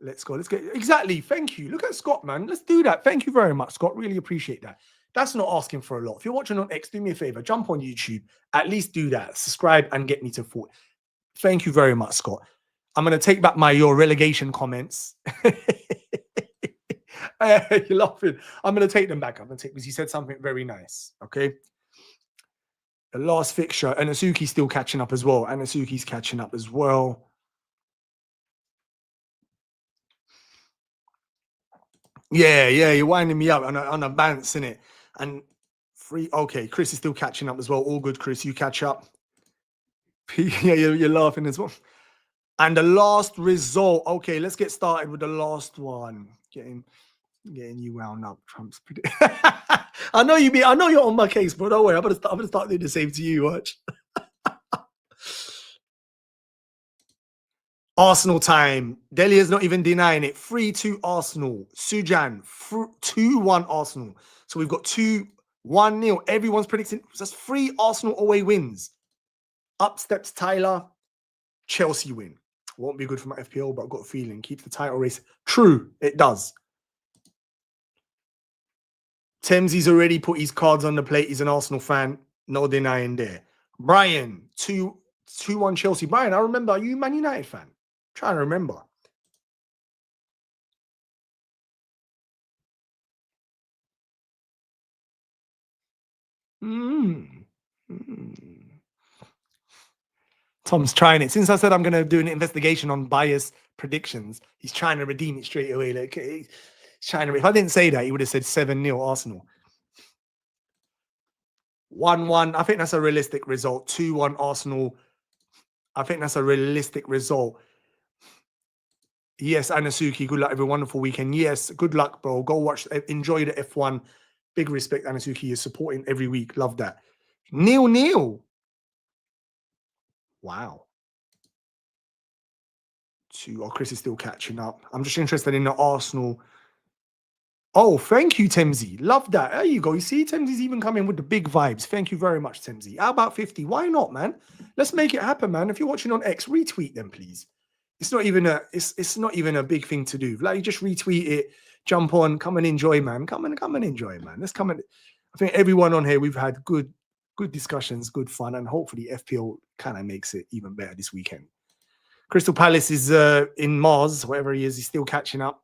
Let's go. Let's get... Exactly. Thank you. Look at Scott, man. Let's do that. Thank you very much, Scott. Really appreciate that. That's not asking for a lot. If you're watching on X, do me a favor. Jump on YouTube. At least do that. Subscribe and get me to 40. Thank you very much, Scott. I'm going to take back your relegation comments. You're laughing. I'm going to take them back. I'm going to take, because he said something very nice. Okay. The last fixture. Anasuki's still catching up as well. Anasuki's catching up as well. Yeah, you're winding me up on a bounce, innit? And okay, Chris is still catching up as well. All good, Chris. You catch up. Yeah, you're laughing as well. And the last result. Okay, let's get started with the last one. Getting you wound up. Trump's predict. I know you're on my case, but don't worry. I'm gonna start doing the same to you. Watch. Arsenal time. Delia's not even denying it. 3-2 Arsenal. Sujan, 2-1 Arsenal. So we've got 2-1-0. Everyone's predicting that's 3 Arsenal away wins. Up steps Tyler. Chelsea win. Won't be good for my FPL, but I've got a feeling. Keeps the title race. True, it does. Temsy's already put his cards on the plate. He's an Arsenal fan. No denying there. Brian, 2-1 Chelsea. Brian, I remember, are you a Man United fan? Trying to remember. Tom's trying it. Since I said I'm going to do an investigation on bias predictions, he's trying to redeem it straight away. Like, he's trying to. If I didn't say that, he would have said 7-0 Arsenal. 1-1. I think that's a realistic result. 2-1 Arsenal. I think that's a realistic result. Yes, Anasuki, good luck. Have a wonderful weekend. Yes, good luck, bro. Go watch, enjoy the F1. Big respect, Anasuki. You're supporting every week. Love that. 0-0. Wow. Chris is still catching up. I'm just interested in the Arsenal. Oh, thank you, Temsy. Love that. There you go. You see, Temsy's even coming with the big vibes. Thank you very much, Temsy. How about 50? Why not, man? Let's make it happen, man. If you're watching on X, retweet them, please. It's not even a big thing to do. Like, you just retweet it, jump on, come and enjoy, man. Come and enjoy, man. Let's come and. I think everyone on here, we've had good discussions, good fun, and hopefully FPL kind of makes it even better this weekend. Crystal Palace is in Mars, wherever he is. He's still catching up.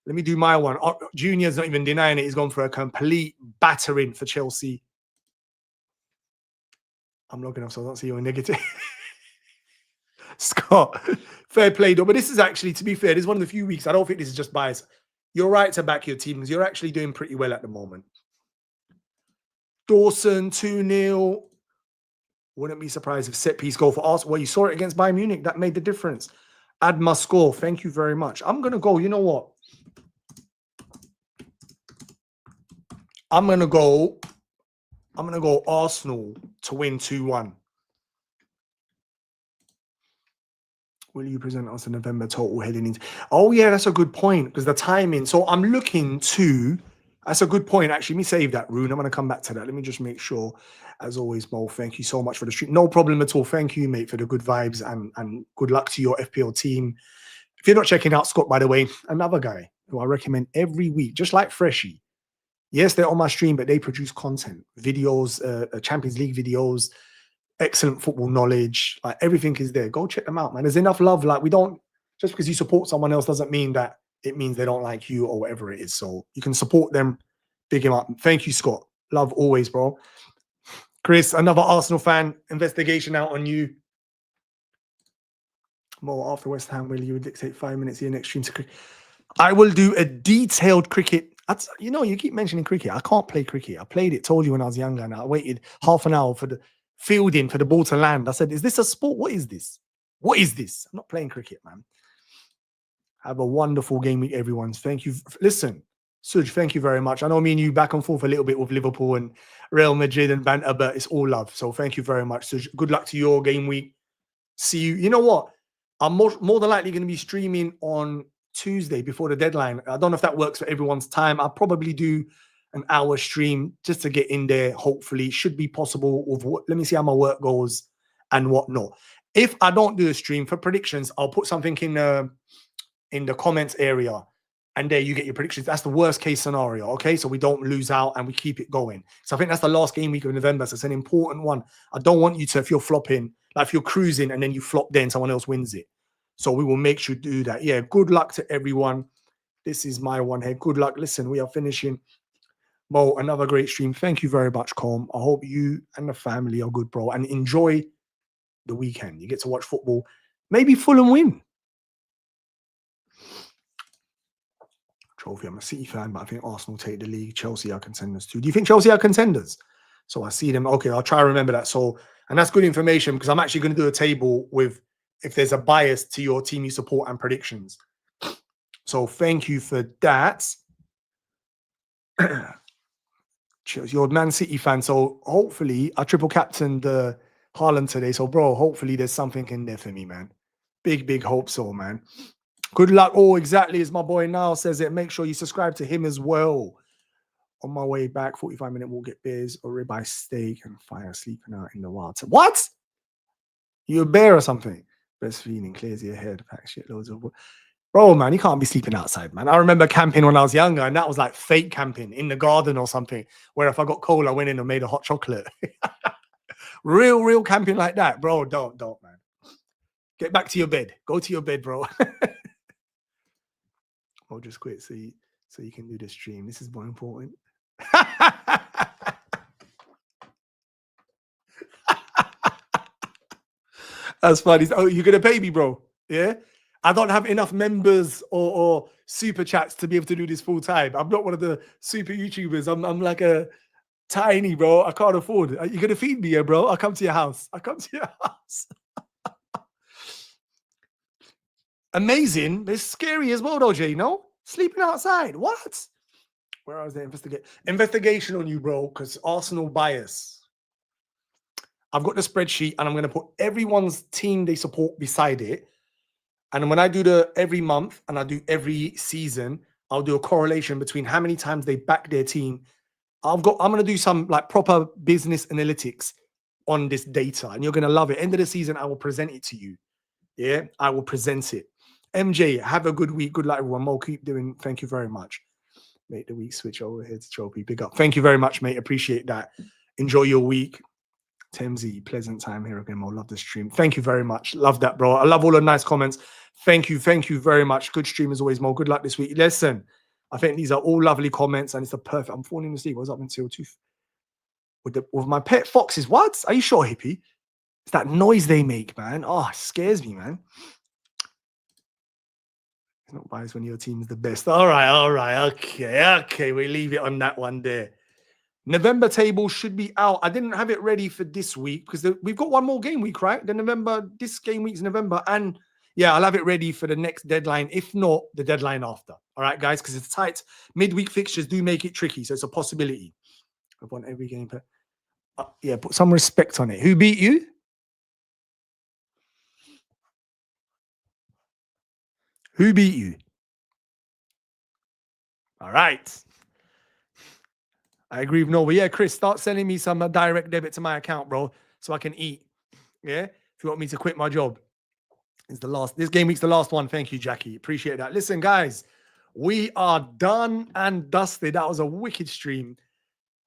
Let me do my one. Junior's not even denying it. He's gone for a complete battering for Chelsea. I'm logging off, so I don't see your negative. Scott, fair play, though. But this is actually, to be fair, this is one of the few weeks. I don't think this is just bias. You're right to back your teams. You're actually doing pretty well at the moment. Dawson, 2-0. Wouldn't be surprised if set piece goal for Arsenal. Well, you saw it against Bayern Munich. That made the difference. Add my score. Thank you very much. I'm going to go. You know what? I'm going to go Arsenal to win 2-1. Will you present us the November total heading into? Oh, yeah, that's a good point because the timing. So I'm looking to That's a good point. Actually, let me save that, Rune. I'm going to come back to that. Let me just make sure. As always, Mo, thank you so much for the stream. No problem at all. Thank you, mate, for the good vibes and good luck to your FPL team. If you're not checking out Scott, by the way, another guy who I recommend every week, just like Freshie. Yes, they're on my stream, but they produce content, videos, Champions League videos, excellent football knowledge. Like everything is there. Go check them out, man. There's enough love. Like we don't, just because you support someone else doesn't mean that it means they don't like you or whatever it is. So you can support them, big him up. Thank you, Scott. Love always, bro. Chris, another Arsenal fan, investigation out on you. More after West Ham, will you dictate 5 minutes here next stream to cricket? I will do a detailed cricket. You know, you keep mentioning cricket. I can't play cricket. I played it, told you when I was younger, and I waited half an hour for the fielding for the ball to land. I said, is this a sport? What is this? What is this? I'm not playing cricket, man. Have a wonderful game week, everyone. Thank you. Listen, Suj, thank you very much. I know me and you back and forth a little bit with Liverpool and Real Madrid and banter, but it's all love. So thank you very much, Suj. Good luck to your game week. See you. You know what? I'm more than likely going to be streaming on Tuesday before the deadline. I don't know if that works for everyone's time. I'll probably do an hour stream just to get in there. Hopefully, should be possible. Let me see how my work goes and whatnot. If I don't do a stream for predictions, I'll put something in the comments area, and there you get your predictions. That's the worst case scenario. Okay, so we don't lose out and we keep it going. So I think that's the last game week of November. So it's an important one. I don't want you to, if you're flopping, like if you're cruising and then you flop, then someone else wins it. So we will make sure to do that. Yeah, good luck to everyone. This is my one here. Good luck. Listen, we are finishing. Mo, another great stream. Thank you very much, Com. I hope you and the family are good, bro. And enjoy the weekend. You get to watch football. Maybe Fulham win. Trophy. I'm a City fan, but I think Arsenal take the league. Chelsea are contenders too. Do you think Chelsea are contenders? So I see them. Okay, I'll try to remember that. So, and that's good information because I'm actually going to do a table with if there's a bias to your team you support and predictions. So thank you for that. Cheers. You're a Man City fan. So hopefully I triple captained the Haaland today. So bro, hopefully there's something in there for me, man. Big hope so, man. Good luck. Oh, exactly as my boy now says it. Make sure you subscribe to him as well. On my way back, 45-minute walk, get beers or ribeye steak and fire sleeping out in the wild. What? You a bear or something? Best feeling, clears your head, pack shit loads of wood. Bro, man, you can't be sleeping outside, man. I remember camping when I was younger, and that was like fake camping in the garden or something, where if I got cold, I went in and made a hot chocolate. real camping like that, bro. Don't, man. Get back to your bed. Go to your bed, bro. I'll just quit so you can do the stream. This is more important. That's funny. Oh, you're gonna pay me, bro? Yeah. I don't have enough members or super chats to be able to do this full time. I'm not one of the super YouTubers. I'm like a tiny, bro. I can't afford. You're gonna feed me, yeah, bro? I'll come to your house. Amazing. It's scary as well, though, Jay. No, sleeping outside. What? Where was the investigation on you, bro? Because Arsenal bias. I've got the spreadsheet, and I'm going to put everyone's team they support beside it. And when I do every month and I do every season, I'll do a correlation between how many times they back their team. I'm going to do some like proper business analytics on this data, and you're going to love it. End of the season, I will present it to you. Yeah, I will present it. MJ, have a good week. Good luck, everyone. Mo, keep doing. Thank you very much. Make the week switch over here to Trophy. Big up. Thank you very much, mate. Appreciate that. Enjoy your week. Temsy, pleasant time here again, Mo. Love the stream. Thank you very much. Love that, bro. I love all the nice comments. Thank you very much. Good stream as always, Mo. Good luck this week. Listen, I think these are all lovely comments, and it's a perfect. I'm falling asleep. I was up until 2 with my pet foxes. What? Are you sure, hippie? It's that noise they make, man. Oh, it scares me, man. It's not biased when your team is the best. All right. Okay. We leave it on that one there. November table should be out. I didn't have it ready for this week because we've got one more game week, right? This game week's November. And yeah, I'll have it ready for the next deadline, if not the deadline after. All right, guys, because it's tight. Midweek fixtures do make it tricky, so it's a possibility. I've won every game. Yeah, put some respect on it. Who beat you? Who beat you? All right. I agree with Nova. Yeah, Chris, start sending me some direct debit to my account, bro, so I can eat. Yeah, if you want me to quit my job. It's the last. This game week's the last one. Thank you, Jackie. Appreciate that. Listen, guys, we are done and dusted. That was a wicked stream.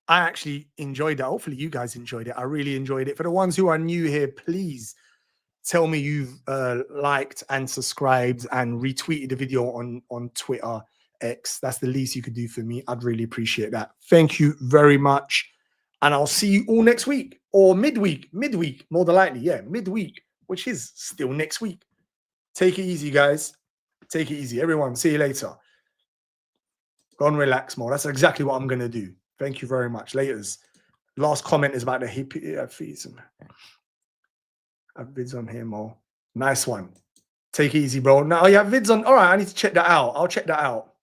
I actually enjoyed that. Hopefully, you guys enjoyed it. I really enjoyed it. For the ones who are new here, please tell me you've liked and subscribed and retweeted the video on Twitter, X. That's the least you could do for me. I'd really appreciate that. Thank you very much. And I'll see you all next week or midweek, more than likely. Yeah, midweek, which is still next week. Take it easy, guys. Take it easy. Everyone, see you later. Go and relax more. That's exactly what I'm going to do. Thank you very much. Laters. Last comment is about the hippie fees. I have vids on here, Mo. Nice one. Take it easy, bro. Now you have vids on. All right, I need to check that out. I'll check that out.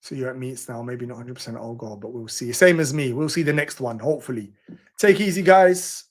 So you're at meets now. Maybe not 100% old goal, but we'll see. Same as me. We'll see the next one, hopefully. Take it easy, guys.